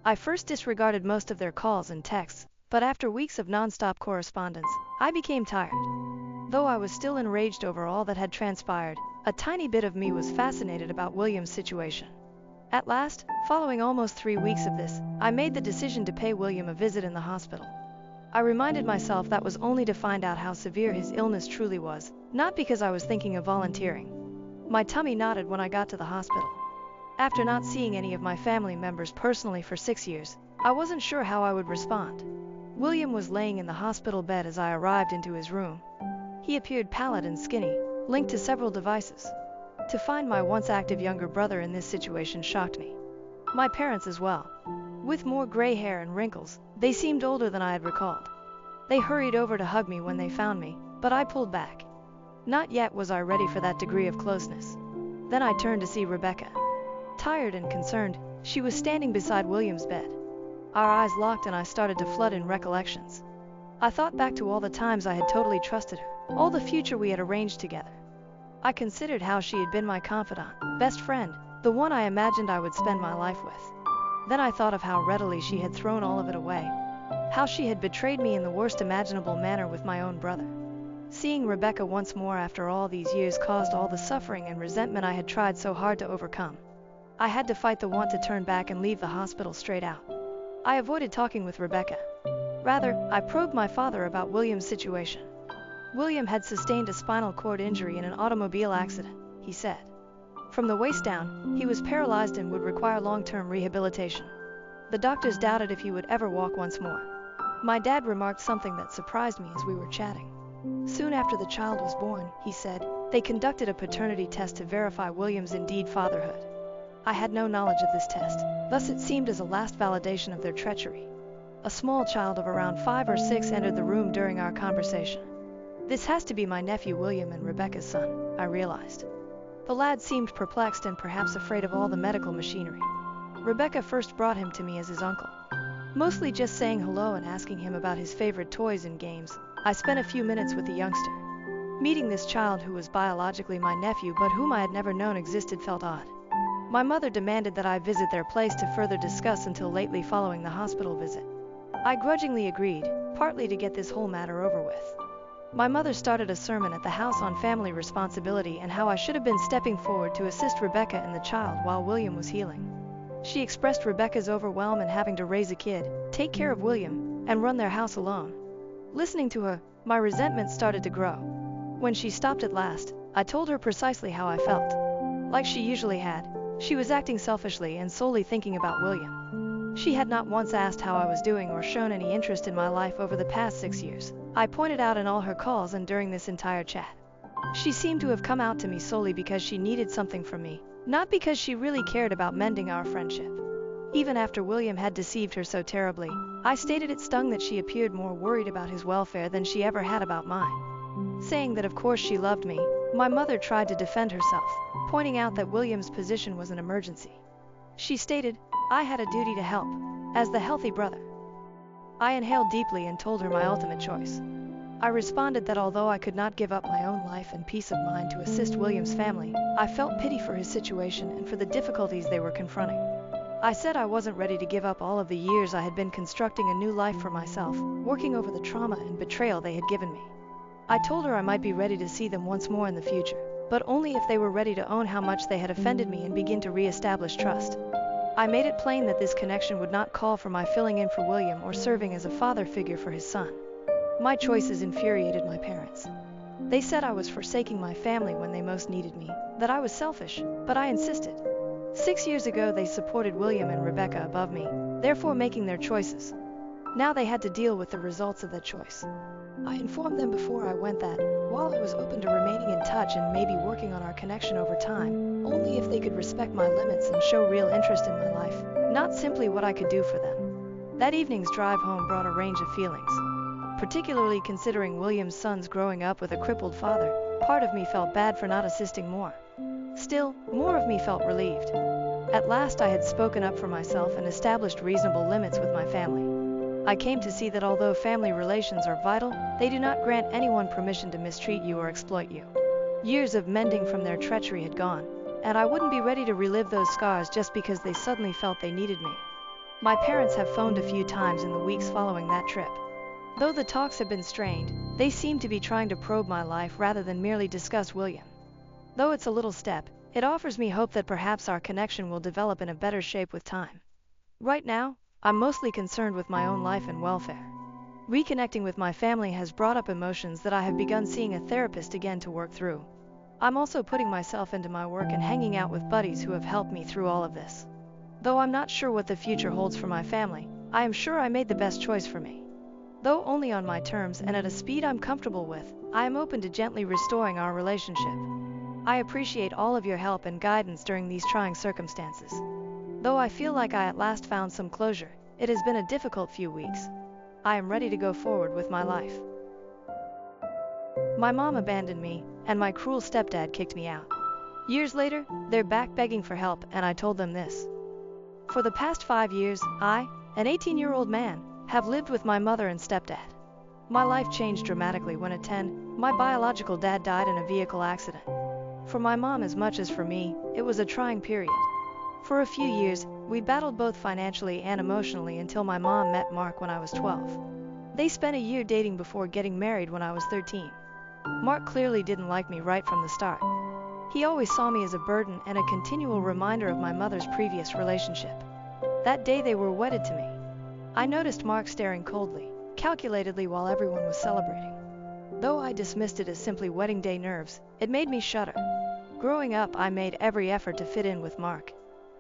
I first disregarded most of their calls and texts, but after weeks of non-stop correspondence, I became tired. Though I was still enraged over all that had transpired, a tiny bit of me was fascinated about William's situation. At last, following almost 3 weeks of this, I made the decision to pay William a visit in the hospital. I reminded myself that was only to find out how severe his illness truly was, not because I was thinking of volunteering. My tummy knotted when I got to the hospital. After not seeing any of my family members personally for 6 years, I wasn't sure how I would respond. William was laying in the hospital bed as I arrived into his room. He appeared pallid and skinny, linked to several devices. To find my once active younger brother in this situation shocked me. My parents as well. With more gray hair and wrinkles, they seemed older than I had recalled. They hurried over to hug me when they found me, but I pulled back. Not yet was I ready for that degree of closeness. Then I turned to see Rebecca. Tired and concerned, she was standing beside William's bed. Our eyes locked and I started to flood in recollections. I thought back to all the times I had totally trusted her, all the future we had arranged together. I considered how she had been my confidant, best friend, the one I imagined I would spend my life with. Then I thought of how readily she had thrown all of it away, how she had betrayed me in the worst imaginable manner with my own brother. Seeing Rebecca once more after all these years caused all the suffering and resentment I had tried so hard to overcome. I had to fight the want to turn back and leave the hospital straight out. I avoided talking with Rebecca. Rather, I probed my father about William's situation. William had sustained a spinal cord injury in an automobile accident, he said. From the waist down, he was paralyzed and would require long-term rehabilitation. The doctors doubted if he would ever walk once more. My dad remarked something that surprised me as we were chatting. Soon after the child was born, he said, they conducted a paternity test to verify William's indeed fatherhood. I had no knowledge of this test, thus it seemed as a last validation of their treachery. A small child of around 5 or 6 entered the room during our conversation. This has to be my nephew William and Rebecca's son, I realized. The lad seemed perplexed and perhaps afraid of all the medical machinery. Rebecca first brought him to me as his uncle. Mostly just saying hello and asking him about his favorite toys and games, I spent a few minutes with the youngster. Meeting this child who was biologically my nephew but whom I had never known existed felt odd. My mother demanded that I visit their place to further discuss until lately following the hospital visit. I grudgingly agreed, partly to get this whole matter over with. My mother started a sermon at the house on family responsibility and how I should have been stepping forward to assist Rebecca and the child while William was healing. She expressed Rebecca's overwhelm in having to raise a kid, take care of William, and run their house alone. Listening to her, my resentment started to grow. When she stopped at last, I told her precisely how I felt. Like she usually had, she was acting selfishly and solely thinking about William. She had not once asked how I was doing or shown any interest in my life over the past 6 years. I pointed out in all her calls and during this entire chat. She seemed to have come out to me solely because she needed something from me, not because she really cared about mending our friendship. Even after William had deceived her so terribly, I stated it stung that she appeared more worried about his welfare than she ever had about mine. Saying that of course she loved me, my mother tried to defend herself, pointing out that William's position was an emergency. She stated, I had a duty to help, as the healthy brother. I inhaled deeply and told her my ultimate choice. I responded that although I could not give up my own life and peace of mind to assist William's family, I felt pity for his situation and for the difficulties they were confronting. I said I wasn't ready to give up all of the years I had been constructing a new life for myself, working over the trauma and betrayal they had given me. I told her I might be ready to see them once more in the future, but only if they were ready to own how much they had offended me and begin to re-establish trust. I made it plain that this connection would not call for my filling in for William or serving as a father figure for his son. My choices infuriated my parents. They said I was forsaking my family when they most needed me, that I was selfish, but I insisted. 6 years ago they supported William and Rebecca above me, therefore making their choices. Now they had to deal with the results of that choice. I informed them before I went that, while I was open to remaining in touch and maybe working on our connection over time, only if they could respect my limits and show real interest in my life, not simply what I could do for them. That evening's drive home brought a range of feelings. Particularly considering William's son's growing up with a crippled father, part of me felt bad for not assisting more. Still, more of me felt relieved. At last I had spoken up for myself and established reasonable limits with my family. I came to see that although family relations are vital, they do not grant anyone permission to mistreat you or exploit you. Years of mending from their treachery had gone, and I wouldn't be ready to relive those scars just because they suddenly felt they needed me. My parents have phoned a few times in the weeks following that trip. Though the talks have been strained, they seem to be trying to probe my life rather than merely discuss William. Though it's a little step, it offers me hope that perhaps our connection will develop in a better shape with time. Right now, I'm mostly concerned with my own life and welfare. Reconnecting with my family has brought up emotions that I have begun seeing a therapist again to work through. I'm also putting myself into my work and hanging out with buddies who have helped me through all of this. Though I'm not sure what the future holds for my family, I am sure I made the best choice for me. Though only on my terms and at a speed I'm comfortable with, I am open to gently restoring our relationship. I appreciate all of your help and guidance during these trying circumstances. Though I feel like I at last found some closure, it has been a difficult few weeks. I am ready to go forward with my life. My mom abandoned me, and my cruel stepdad kicked me out. Years later, they're back begging for help, and I told them this. For the past 5 years, I, an 18-year-old man, have lived with my mother and stepdad. My life changed dramatically when at 10, my biological dad died in a vehicle accident. For my mom as much as for me, it was a trying period. For a few years, we battled both financially and emotionally until my mom met Mark when I was 12. They spent a year dating before getting married when I was 13. Mark clearly didn't like me right from the start. He always saw me as a burden and a continual reminder of my mother's previous relationship. That day they were wedded to me. I noticed Mark staring coldly, calculatedly while everyone was celebrating. Though I dismissed it as simply wedding day nerves, it made me shudder. Growing up, I made every effort to fit in with Mark.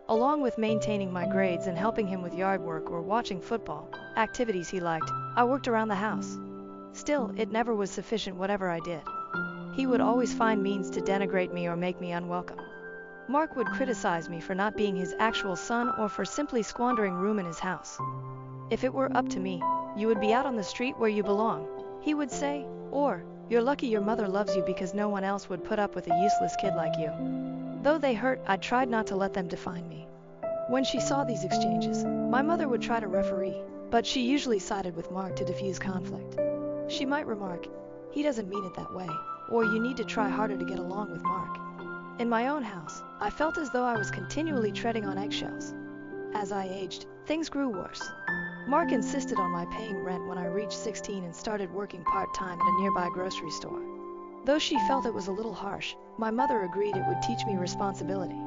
Along with maintaining my grades and helping him with yard work or watching football, activities he liked, I worked around the house. Still, it never was sufficient whatever I did. He would always find means to denigrate me or make me unwelcome. Mark would criticize me for not being his actual son or for simply squandering room in his house. If it were up to me, you would be out on the street where you belong, he would say, or, you're lucky your mother loves you because no one else would put up with a useless kid like you. Though they hurt, I tried not to let them define me. When she saw these exchanges, my mother would try to referee, but she usually sided with Mark to diffuse conflict. She might remark, he doesn't mean it that way, or you need to try harder to get along with Mark. In my own house, I felt as though I was continually treading on eggshells. As I aged, things grew worse. Mark insisted on my paying rent when I reached 16 and started working part-time at a nearby grocery store. Though she felt it was a little harsh, my mother agreed it would teach me responsibility.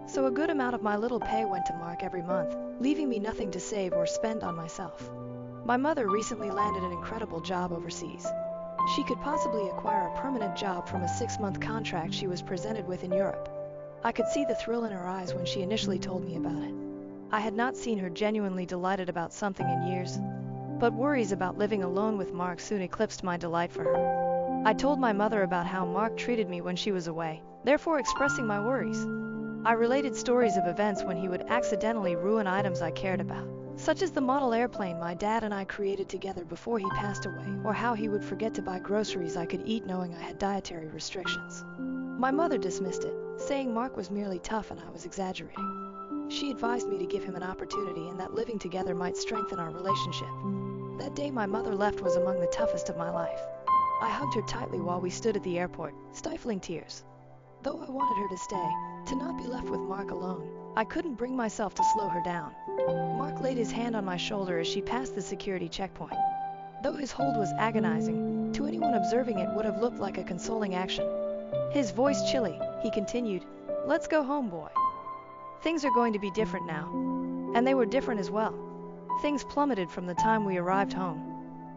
So a good amount of my little pay went to Mark every month, leaving me nothing to save or spend on myself. My mother recently landed an incredible job overseas. She could possibly acquire a permanent job from a 6-month contract she was presented with in Europe. I could see the thrill in her eyes when she initially told me about it. I had not seen her genuinely delighted about something in years, but worries about living alone with Mark soon eclipsed my delight for her. I told my mother about how Mark treated me when she was away, therefore expressing my worries. I related stories of events when he would accidentally ruin items I cared about, such as the model airplane my dad and I created together before he passed away, or how he would forget to buy groceries I could eat knowing I had dietary restrictions. My mother dismissed it, saying Mark was merely tough and I was exaggerating. She advised me to give him an opportunity and that living together might strengthen our relationship. That day my mother left was among the toughest of my life. I hugged her tightly while we stood at the airport, stifling tears. Though I wanted her to stay, to not be left with Mark alone, I couldn't bring myself to slow her down. Mark laid his hand on my shoulder as she passed the security checkpoint. Though his hold was agonizing, to anyone observing it would have looked like a consoling action. His voice chilly, he continued, "Let's go home, boy. Things are going to be different now." And they were different as well. Things plummeted from the time we arrived home.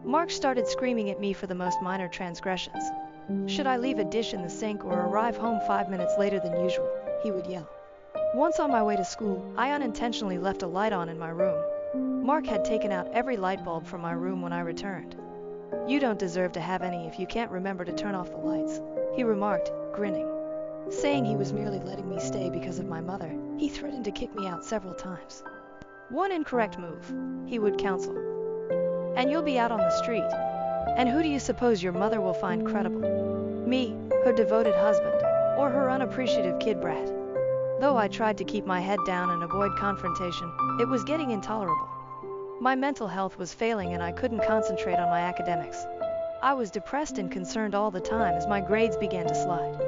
Mark started screaming at me for the most minor transgressions. Should I leave a dish in the sink or arrive home 5 minutes later than usual, he would yell. Once on my way to school, I unintentionally left a light on in my room. Mark had taken out every light bulb from my room when I returned. "You don't deserve to have any if you can't remember to turn off the lights," he remarked, grinning. Saying he was merely letting me stay because of my mother, he threatened to kick me out several times. "One incorrect move," he would counsel, "and you'll be out on the street. And who do you suppose your mother will find credible? Me, her devoted husband, or her unappreciative kid brat?" Though I tried to keep my head down and avoid confrontation, it was getting intolerable. My mental health was failing and I couldn't concentrate on my academics. I was depressed and concerned all the time as my grades began to slide.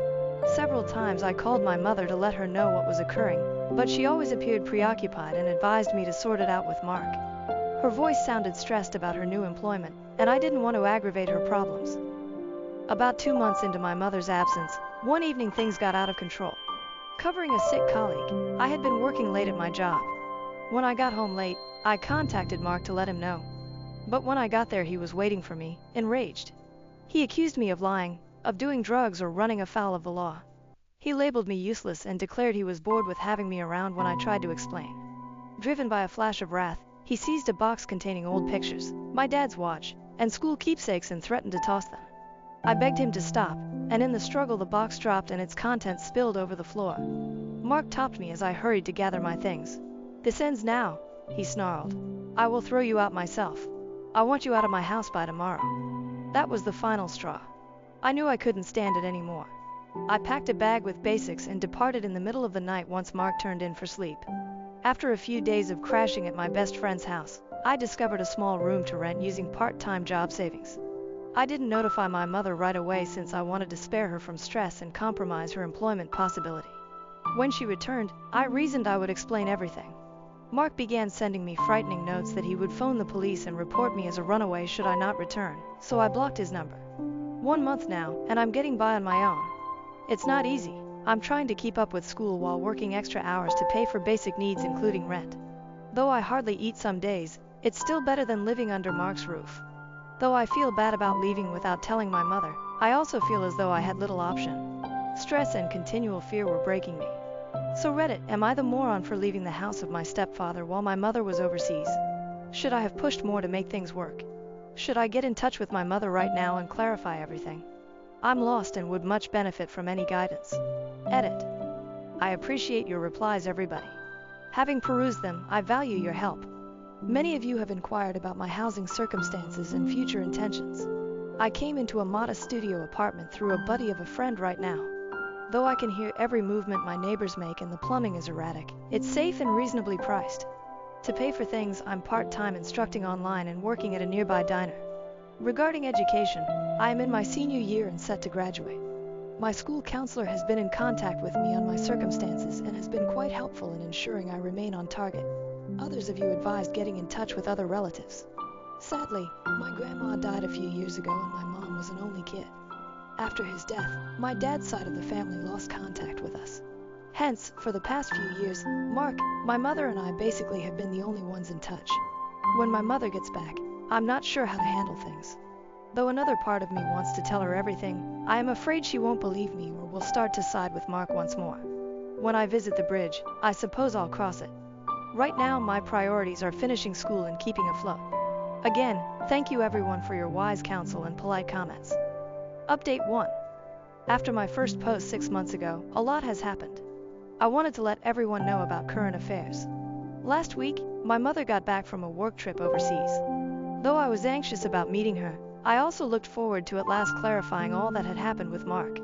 Several times I called my mother to let her know what was occurring, but she always appeared preoccupied and advised me to sort it out with Mark. Her voice sounded stressed about her new employment, and I didn't want to aggravate her problems. About 2 months into my mother's absence, one evening things got out of control. Covering a sick colleague, I had been working late at my job. When I got home late, I contacted Mark to let him know. But when I got there, he was waiting for me, enraged. He accused me of lying, of doing drugs or running afoul of the law. He labeled me useless and declared he was bored with having me around when I tried to explain. Driven by a flash of wrath, he seized a box containing old pictures, my dad's watch, and school keepsakes and threatened to toss them. I begged him to stop, and in the struggle the box dropped and its contents spilled over the floor. Mark topped me as I hurried to gather my things. "This ends now," he snarled. "I will throw you out myself. I want you out of my house by tomorrow." That was the final straw. I knew I couldn't stand it anymore. I packed a bag with basics and departed in the middle of the night once Mark turned in for sleep. After a few days of crashing at my best friend's house, I discovered a small room to rent using part-time job savings. I didn't notify my mother right away since I wanted to spare her from stress and compromise her employment possibility. When she returned, I reasoned I would explain everything. Mark began sending me frightening notes that he would phone the police and report me as a runaway should I not return, so I blocked his number. 1 month now, and I'm getting by on my own. It's not easy. I'm trying to keep up with school while working extra hours to pay for basic needs including rent. Though I hardly eat some days, it's still better than living under Mark's roof. Though I feel bad about leaving without telling my mother, I also feel as though I had little option. Stress and continual fear were breaking me. So Reddit, am I the moron for leaving the house of my stepfather while my mother was overseas? Should I have pushed more to make things work? Should I get in touch with my mother right now and clarify everything? I'm lost and would much benefit from any guidance. Edit. I appreciate your replies, everybody. Having perused them, I value your help. Many of you have inquired about my housing circumstances and future intentions. I came into a modest studio apartment through a buddy of a friend right now. Though I can hear every movement my neighbors make and the plumbing is erratic, it's safe and reasonably priced. To pay for things, I'm part-time instructing online and working at a nearby diner. Regarding education, I am in my senior year and set to graduate. My school counselor has been in contact with me on my circumstances and has been quite helpful in ensuring I remain on target. Others of you advised getting in touch with other relatives. Sadly, my grandma died a few years ago and my mom was an only kid. After his death, my dad's side of the family lost contact with us. Hence, for the past few years, Mark, my mother and I basically have been the only ones in touch. When my mother gets back, I'm not sure how to handle things. Though another part of me wants to tell her everything, I am afraid she won't believe me or will start to side with Mark once more. When I visit the bridge, I suppose I'll cross it. Right now, my priorities are finishing school and keeping afloat. Again, thank you everyone for your wise counsel and polite comments. Update 1. After my first post 6 months ago, a lot has happened. I wanted to let everyone know about current affairs. Last week, my mother got back from a work trip overseas. Though I was anxious about meeting her, I also looked forward to at last clarifying all that had happened with Mark.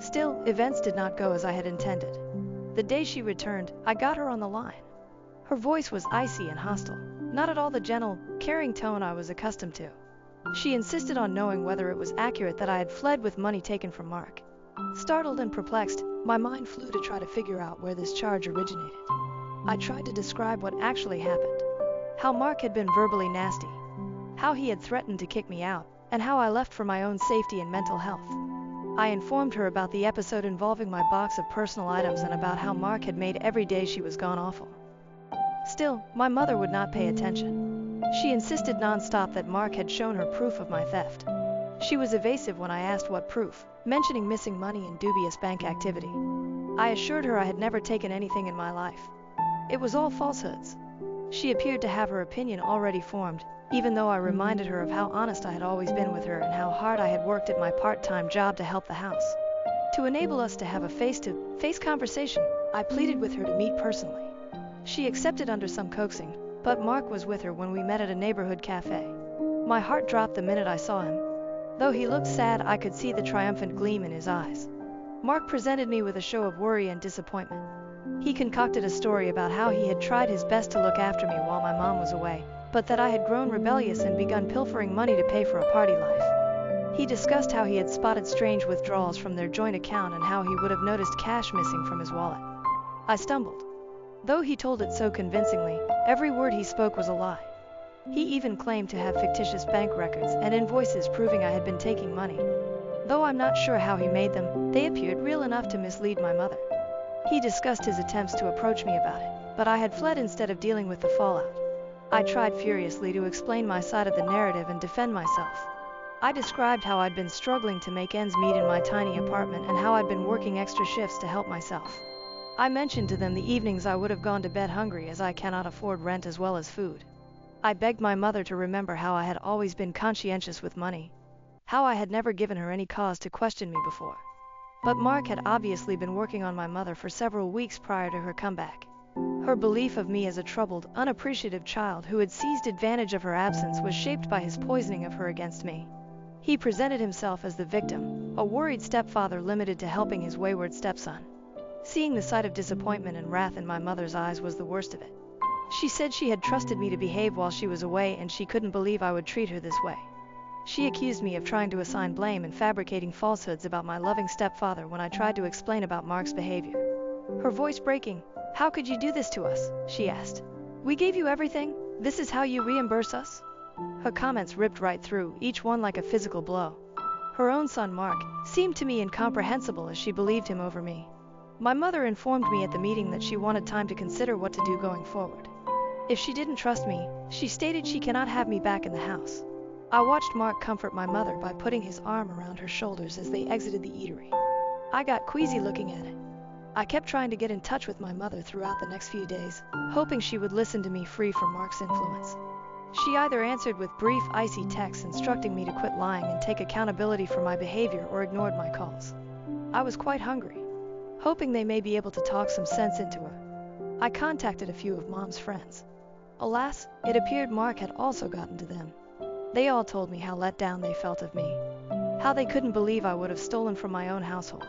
Still, events did not go as I had intended. The day she returned, I got her on the line. Her voice was icy and hostile, not at all the gentle, caring tone I was accustomed to. She insisted on knowing whether it was accurate that I had fled with money taken from Mark. Startled and perplexed, my mind flew to try to figure out where this charge originated. I tried to describe what actually happened. How Mark had been verbally nasty. How he had threatened to kick me out, and how I left for my own safety and mental health. I informed her about the episode involving my box of personal items and about how Mark had made every day she was gone awful. Still, my mother would not pay attention. She insisted non-stop that Mark had shown her proof of my theft. She was evasive when I asked what proof, mentioning missing money and dubious bank activity. I assured her I had never taken anything in my life. It was all falsehoods. She appeared to have her opinion already formed, even though I reminded her of how honest I had always been with her and how hard I had worked at my part-time job to help the house. To enable us to have a face-to-face conversation, I pleaded with her to meet personally. She accepted under some coaxing, but Mark was with her when we met at a neighborhood cafe. My heart dropped the minute I saw him. Though he looked sad, I could see the triumphant gleam in his eyes. Mark presented me with a show of worry and disappointment. He concocted a story about how he had tried his best to look after me while my mom was away, but that I had grown rebellious and begun pilfering money to pay for a party life. He discussed how he had spotted strange withdrawals from their joint account and how he would have noticed cash missing from his wallet. I stumbled. Though he told it so convincingly, every word he spoke was a lie. He even claimed to have fictitious bank records and invoices proving I had been taking money. Though I'm not sure how he made them, they appeared real enough to mislead my mother. He discussed his attempts to approach me about it, but I had fled instead of dealing with the fallout. I tried furiously to explain my side of the narrative and defend myself. I described how I'd been struggling to make ends meet in my tiny apartment and how I'd been working extra shifts to help myself. I mentioned to them the evenings I would have gone to bed hungry as I cannot afford rent as well as food. I begged my mother to remember how I had always been conscientious with money, how I had never given her any cause to question me before. But Mark had obviously been working on my mother for several weeks prior to her comeback. Her belief of me as a troubled, unappreciative child who had seized advantage of her absence was shaped by his poisoning of her against me. He presented himself as the victim, a worried stepfather limited to helping his wayward stepson. Seeing the sight of disappointment and wrath in my mother's eyes was the worst of it. She said she had trusted me to behave while she was away and she couldn't believe I would treat her this way. She accused me of trying to assign blame and fabricating falsehoods about my loving stepfather when I tried to explain about Mark's behavior. Her voice breaking, "How could you do this to us?" she asked. "We gave you everything. This is how you reimburse us?" Her comments ripped right through, each one like a physical blow. Her own son Mark seemed to me incomprehensible as she believed him over me. My mother informed me at the meeting that she wanted time to consider what to do going forward. If she didn't trust me, she stated she cannot have me back in the house. I watched Mark comfort my mother by putting his arm around her shoulders as they exited the eatery. I got queasy looking at it. I kept trying to get in touch with my mother throughout the next few days, hoping she would listen to me free from Mark's influence. She either answered with brief, icy texts instructing me to quit lying and take accountability for my behavior or ignored my calls. I was quite hungry, hoping they may be able to talk some sense into her. I contacted a few of Mom's friends. Alas, it appeared Mark had also gotten to them. They all told me how let down they felt of me, how they couldn't believe I would have stolen from my own household.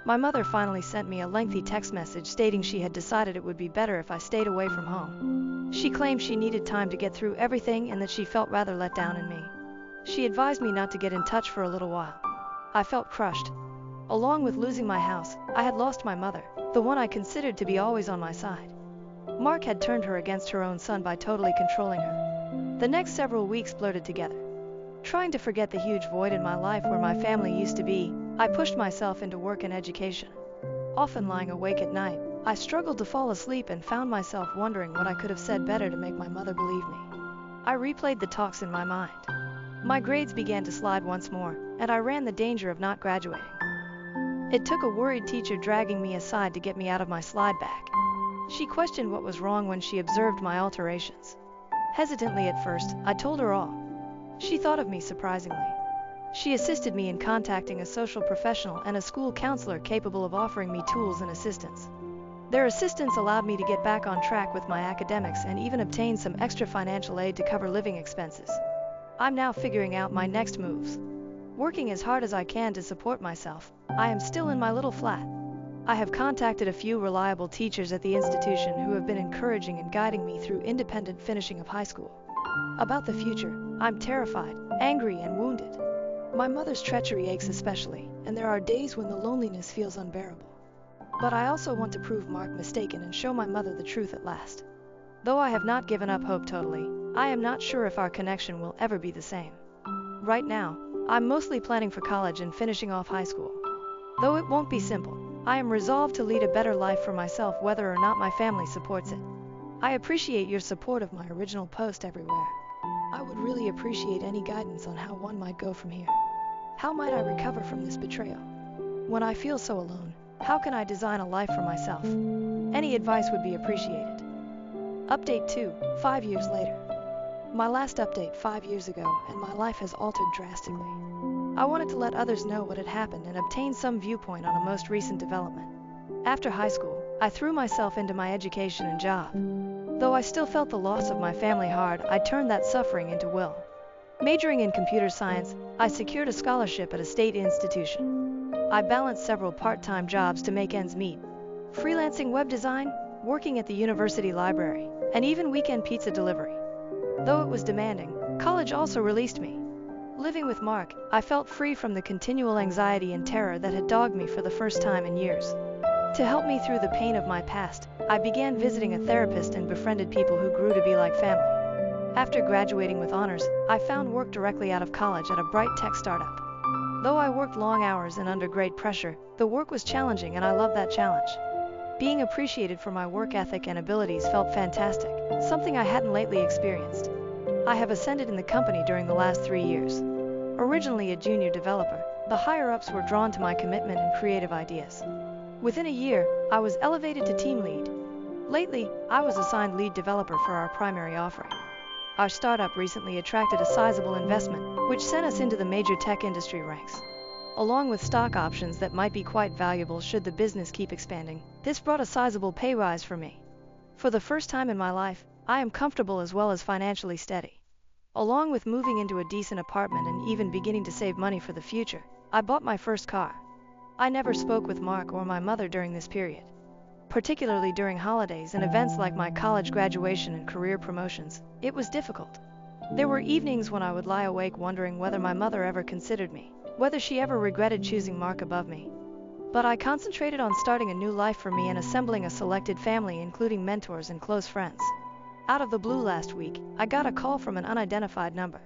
My mother finally sent me a lengthy text message stating she had decided it would be better if I stayed away from home. She claimed she needed time to get through everything and that she felt rather let down in me. She advised me not to get in touch for a little while. I felt crushed. Along with losing my house, I had lost my mother, the one I considered to be always on my side. Mark had turned her against her own son by totally controlling her. The next several weeks blurted together. Trying to forget the huge void in my life where my family used to be, I pushed myself into work and education. Often lying awake at night, I struggled to fall asleep and found myself wondering what I could have said better to make my mother believe me. I replayed the talks in my mind. My grades began to slide once more, and I ran the danger of not graduating. It took a worried teacher dragging me aside to get me out of my slide bag. She questioned what was wrong when she observed my alterations. Hesitantly at first, I told her all. She thought of me surprisingly. She assisted me in contacting a social professional and a school counselor capable of offering me tools and assistance. Their assistance allowed me to get back on track with my academics and even obtain some extra financial aid to cover living expenses. I'm now figuring out my next moves. Working as hard as I can to support myself, I am still in my little flat. I have contacted a few reliable teachers at the institution who have been encouraging and guiding me through independent finishing of high school. About the future, I'm terrified, angry, and wounded. My mother's treachery aches especially, and there are days when the loneliness feels unbearable. But I also want to prove Mark mistaken and show my mother the truth at last. Though I have not given up hope totally, I am not sure if our connection will ever be the same. Right now, I'm mostly planning for college and finishing off high school. Though it won't be simple, I am resolved to lead a better life for myself whether or not my family supports it. I appreciate your support of my original post everywhere. I would really appreciate any guidance on how one might go from here. How might I recover from this betrayal? When I feel so alone, how can I design a life for myself? Any advice would be appreciated. Update 2, 5 years later. My last update 5 years ago, and my life has altered drastically. I wanted to let others know what had happened and obtain some viewpoint on a most recent development. After high school, I threw myself into my education and job. Though I still felt the loss of my family hard, I turned that suffering into will. Majoring in computer science, I secured a scholarship at a state institution. I balanced several part-time jobs to make ends meet. Freelancing web design, working at the university library, and even weekend pizza delivery. Though it was demanding, college also released me. Living with Mark, I felt free from the continual anxiety and terror that had dogged me for the first time in years. To help me through the pain of my past, I began visiting a therapist and befriended people who grew to be like family. After graduating with honors, I found work directly out of college at a bright tech startup. Though I worked long hours and under great pressure, the work was challenging and I loved that challenge. Being appreciated for my work ethic and abilities felt fantastic, something I hadn't lately experienced. I have ascended in the company during the last 3 years. Originally a junior developer, the higher-ups were drawn to my commitment and creative ideas. Within a year, I was elevated to team lead. Lately, I was assigned lead developer for our primary offering. Our startup recently attracted a sizable investment, which sent us into the major tech industry ranks. Along with stock options that might be quite valuable should the business keep expanding, this brought a sizable pay rise for me. For the first time in my life, I am comfortable as well as financially steady. Along with moving into a decent apartment and even beginning to save money for the future, I bought my first car. I never spoke with Mark or my mother during this period. Particularly during holidays and events like my college graduation and career promotions, it was difficult. There were evenings when I would lie awake wondering whether my mother ever considered me, whether she ever regretted choosing Mark above me. But I concentrated on starting a new life for me and assembling a selected family including mentors and close friends. Out of the blue last week, I got a call from an unidentified number.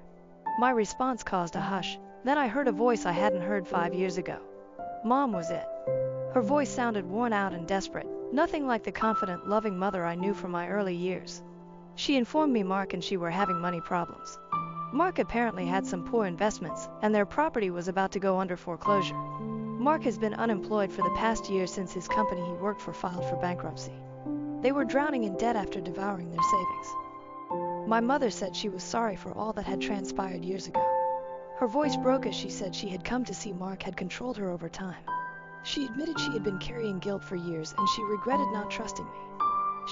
My response caused a hush, then I heard a voice I hadn't heard 5 years ago. Mom was it. Her voice sounded worn out and desperate, nothing like the confident, loving mother I knew from my early years. She informed me Mark and she were having money problems. Mark apparently had some poor investments, and their property was about to go under foreclosure. Mark has been unemployed for the past year since his company he worked for filed for bankruptcy. They were drowning in debt after devouring their savings. My mother said she was sorry for all that had transpired years ago. Her voice broke as she said she had come to see Mark had controlled her over time. She admitted she had been carrying guilt for years and she regretted not trusting me.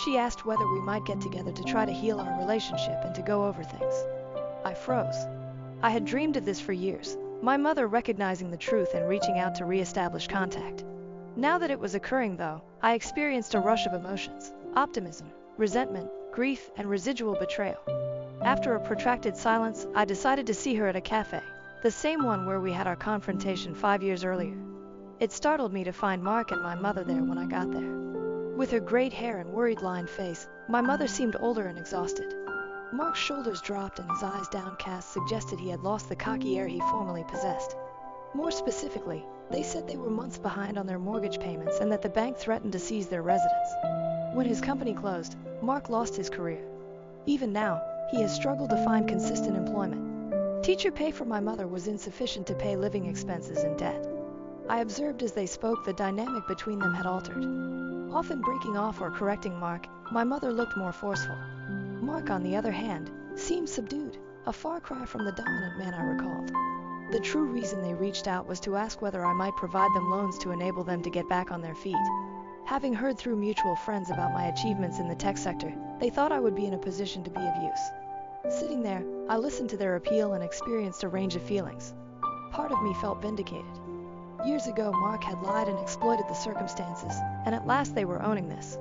She asked whether we might get together to try to heal our relationship and to go over things. I froze. I had dreamed of this for years, my mother recognizing the truth and reaching out to re-establish contact. Now that it was occurring though, I experienced a rush of emotions, optimism, resentment, grief, and residual betrayal. After a protracted silence, I decided to see her at a cafe, the same one where we had our confrontation 5 years earlier. It startled me to find Mark and my mother there when I got there. With her grayed hair and worried lined face, my mother seemed older and exhausted. Mark's shoulders dropped and his eyes downcast suggested he had lost the cocky air he formerly possessed. More specifically, they said they were months behind on their mortgage payments and that the bank threatened to seize their residence. When his company closed, Mark lost his career. Even now, he has struggled to find consistent employment. Teacher pay for my mother was insufficient to pay living expenses and debt. I observed as they spoke the dynamic between them had altered. Often breaking off or correcting Mark, my mother looked more forceful. Mark, on the other hand, seemed subdued, a far cry from the dominant man I recalled. The true reason they reached out was to ask whether I might provide them loans to enable them to get back on their feet. Having heard through mutual friends about my achievements in the tech sector, they thought I would be in a position to be of use. Sitting there, I listened to their appeal and experienced a range of feelings. Part of me felt vindicated. Years ago, Mark had lied and exploited the circumstances, and at last they were owning this.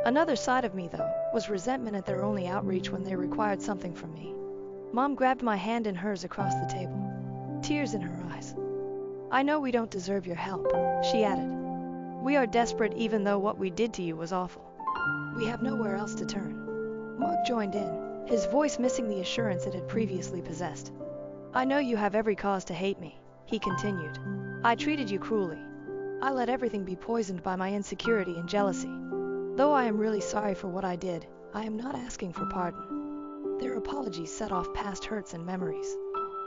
Another side of me, though, was resentment at their only outreach when they required something from me. Mom grabbed my hand in hers across the table, tears in her eyes. "I know we don't deserve your help," she added. "We are desperate even though what we did to you was awful. We have nowhere else to turn." Mark joined in, his voice missing the assurance it had previously possessed. "I know you have every cause to hate me," he continued. "I treated you cruelly. I let everything be poisoned by my insecurity and jealousy. Though I am really sorry for what I did, I am not asking for pardon." Their apologies set off past hurts and memories.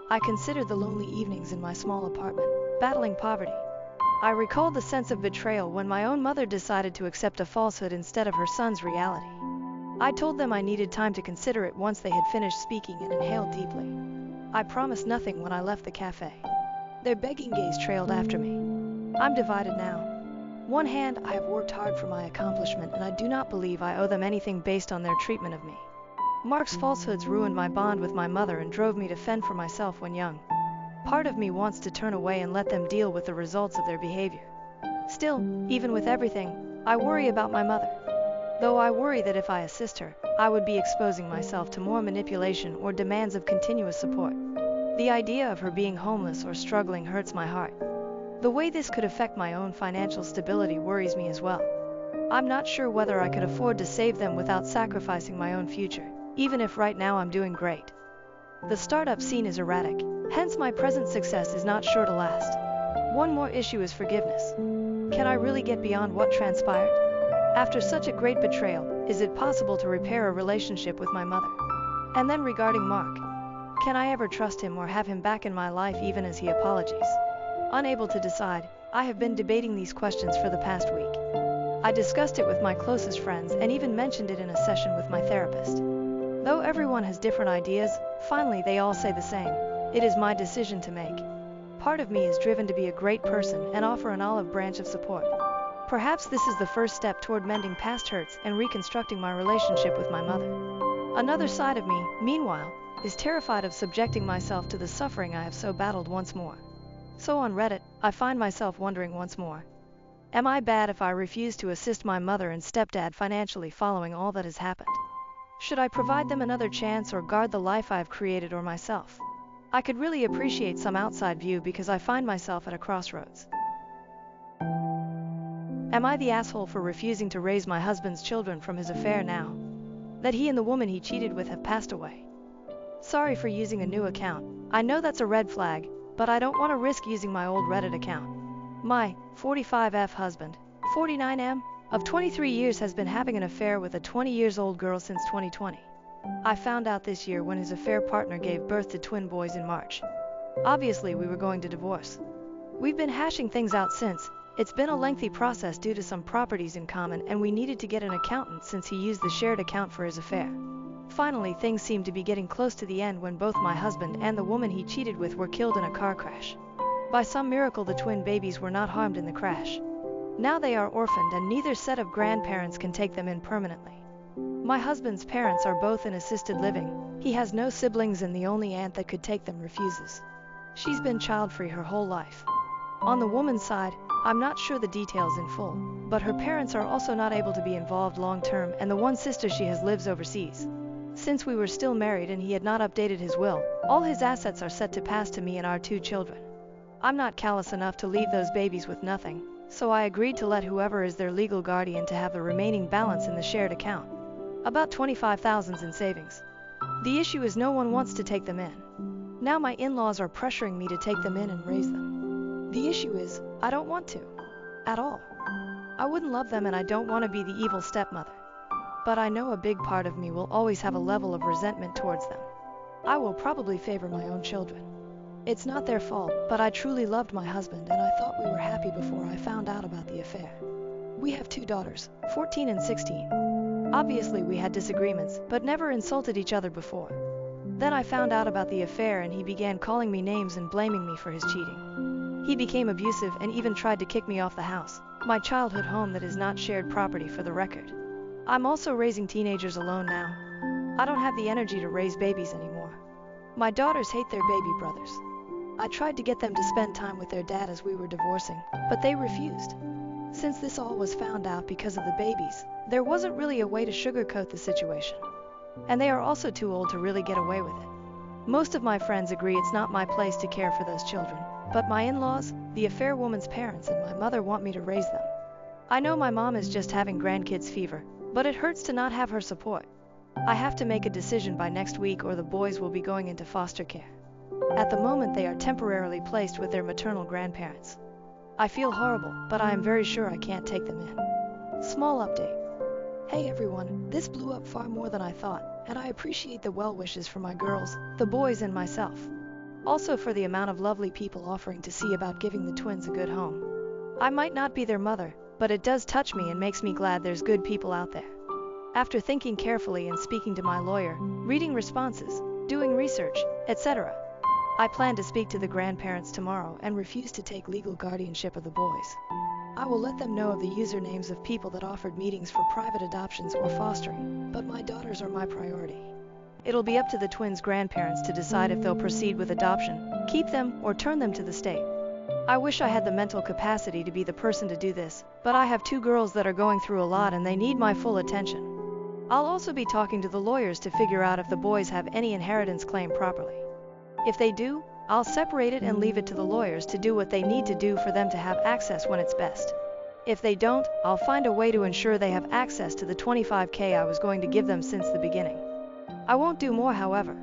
I considered the lonely evenings in my small apartment, battling poverty. I recalled the sense of betrayal when my own mother decided to accept a falsehood instead of her son's reality. I told them I needed time to consider it once they had finished speaking and inhaled deeply. I promised nothing when I left the cafe. Their begging gaze trailed after me. I'm divided now. One hand, I have worked hard for my accomplishment, and I do not believe I owe them anything based on their treatment of me. Mark's falsehoods ruined my bond with my mother and drove me to fend for myself when young. Part of me wants to turn away and let them deal with the results of their behavior. Still, even with everything, I worry about my mother. Though I worry that if I assist her, I would be exposing myself to more manipulation or demands of continuous support. The idea of her being homeless or struggling hurts my heart. The way this could affect my own financial stability worries me as well. I'm not sure whether I could afford to save them without sacrificing my own future, even if right now I'm doing great. The startup scene is erratic, hence my present success is not sure to last. One more issue is forgiveness. Can I really get beyond what transpired? After such a great betrayal, is it possible to repair a relationship with my mother? And then regarding Mark, can I ever trust him or have him back in my life even as he apologies? Unable to decide, I have been debating these questions for the past week. I discussed it with my closest friends and even mentioned it in a session with my therapist. Though everyone has different ideas, finally they all say the same: it is my decision to make. Part of me is driven to be a great person and offer an olive branch of support. Perhaps this is the first step toward mending past hurts and reconstructing my relationship with my mother. Another side of me, meanwhile, is terrified of subjecting myself to the suffering I have so battled once more. So on Reddit, I find myself wondering once more: am I bad if I refuse to assist my mother and stepdad financially following all that has happened? Should I provide them another chance or guard the life I have created or myself? I could really appreciate some outside view because I find myself at a crossroads. Am I the asshole for refusing to raise my husband's children from his affair now that he and the woman he cheated with have passed away? Sorry for using a new account. I know that's a red flag, but I don't want to risk using my old Reddit account. My 45F husband, 49M, of 23 years has been having an affair with a 20-years-old girl since 2020. I found out this year when his affair partner gave birth to twin boys in March. Obviously, we were going to divorce. We've been hashing things out since. It's been a lengthy process due to some properties in common, and we needed to get an accountant since he used the shared account for his affair. Finally, things seemed to be getting close to the end when both my husband and the woman he cheated with were killed in a car crash. By some miracle, the twin babies were not harmed in the crash. Now they are orphaned and neither set of grandparents can take them in permanently. My husband's parents are both in assisted living. He has no siblings and the only aunt that could take them refuses. She's been child-free her whole life. On the woman's side, I'm not sure the details in full, but her parents are also not able to be involved long-term, and the one sister she has lives overseas. Since we were still married and he had not updated his will, all his assets are set to pass to me and our 2 children. I'm not callous enough to leave those babies with nothing, so I agreed to let whoever is their legal guardian to have the remaining balance in the shared account. About $25,000 in savings. The issue is no one wants to take them in. Now my in-laws are pressuring me to take them in and raise them. The issue is, I don't want to. At all. I wouldn't love them and I don't want to be the evil stepmother. But I know a big part of me will always have a level of resentment towards them. I will probably favor my own children. It's not their fault, but I truly loved my husband and I thought we were happy before I found out about the affair. We have 2 daughters, 14 and 16. Obviously we had disagreements, but never insulted each other before. Then I found out about the affair and he began calling me names and blaming me for his cheating. He became abusive and even tried to kick me off the house, my childhood home that is not shared property for the record. I'm also raising teenagers alone now. I don't have the energy to raise babies anymore. My daughters hate their baby brothers. I tried to get them to spend time with their dad as we were divorcing, but they refused. Since this all was found out because of the babies, there wasn't really a way to sugarcoat the situation. And they are also too old to really get away with it. Most of my friends agree it's not my place to care for those children, but my in-laws, the affair woman's parents, and my mother want me to raise them. I know my mom is just having grandkids fever, but it hurts to not have her support. I have to make a decision by next week or the boys will be going into foster care. At the moment they are temporarily placed with their maternal grandparents. I feel horrible, but I am very sure I can't take them in. Small update. Hey everyone, this blew up far more than I thought, and I appreciate the well wishes for my girls, the boys and myself. Also for the amount of lovely people offering to see about giving the twins a good home. I might not be their mother, but it does touch me and makes me glad there's good people out there. After thinking carefully and speaking to my lawyer, reading responses, doing research, etc., I plan to speak to the grandparents tomorrow and refuse to take legal guardianship of the boys. I will let them know of the usernames of people that offered meetings for private adoptions or fostering, but my daughters are my priority. It'll be up to the twins' grandparents to decide if they'll proceed with adoption, keep them, or turn them to the state. I wish I had the mental capacity to be the person to do this, but I have 2 girls that are going through a lot and they need my full attention. I'll also be talking to the lawyers to figure out if the boys have any inheritance claim properly. If they do, I'll separate it and leave it to the lawyers to do what they need to do for them to have access when it's best. If they don't, I'll find a way to ensure they have access to the $25,000 I was going to give them since the beginning. I won't do more, however.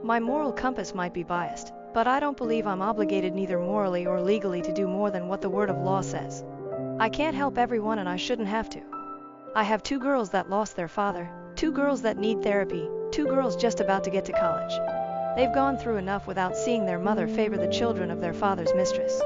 My moral compass might be biased, but I don't believe I'm obligated neither morally or legally to do more than what the word of law says. I can't help everyone and I shouldn't have to. I have 2 girls that lost their father, 2 girls that need therapy, 2 girls just about to get to college. They've gone through enough without seeing their mother favor the children of their father's mistress.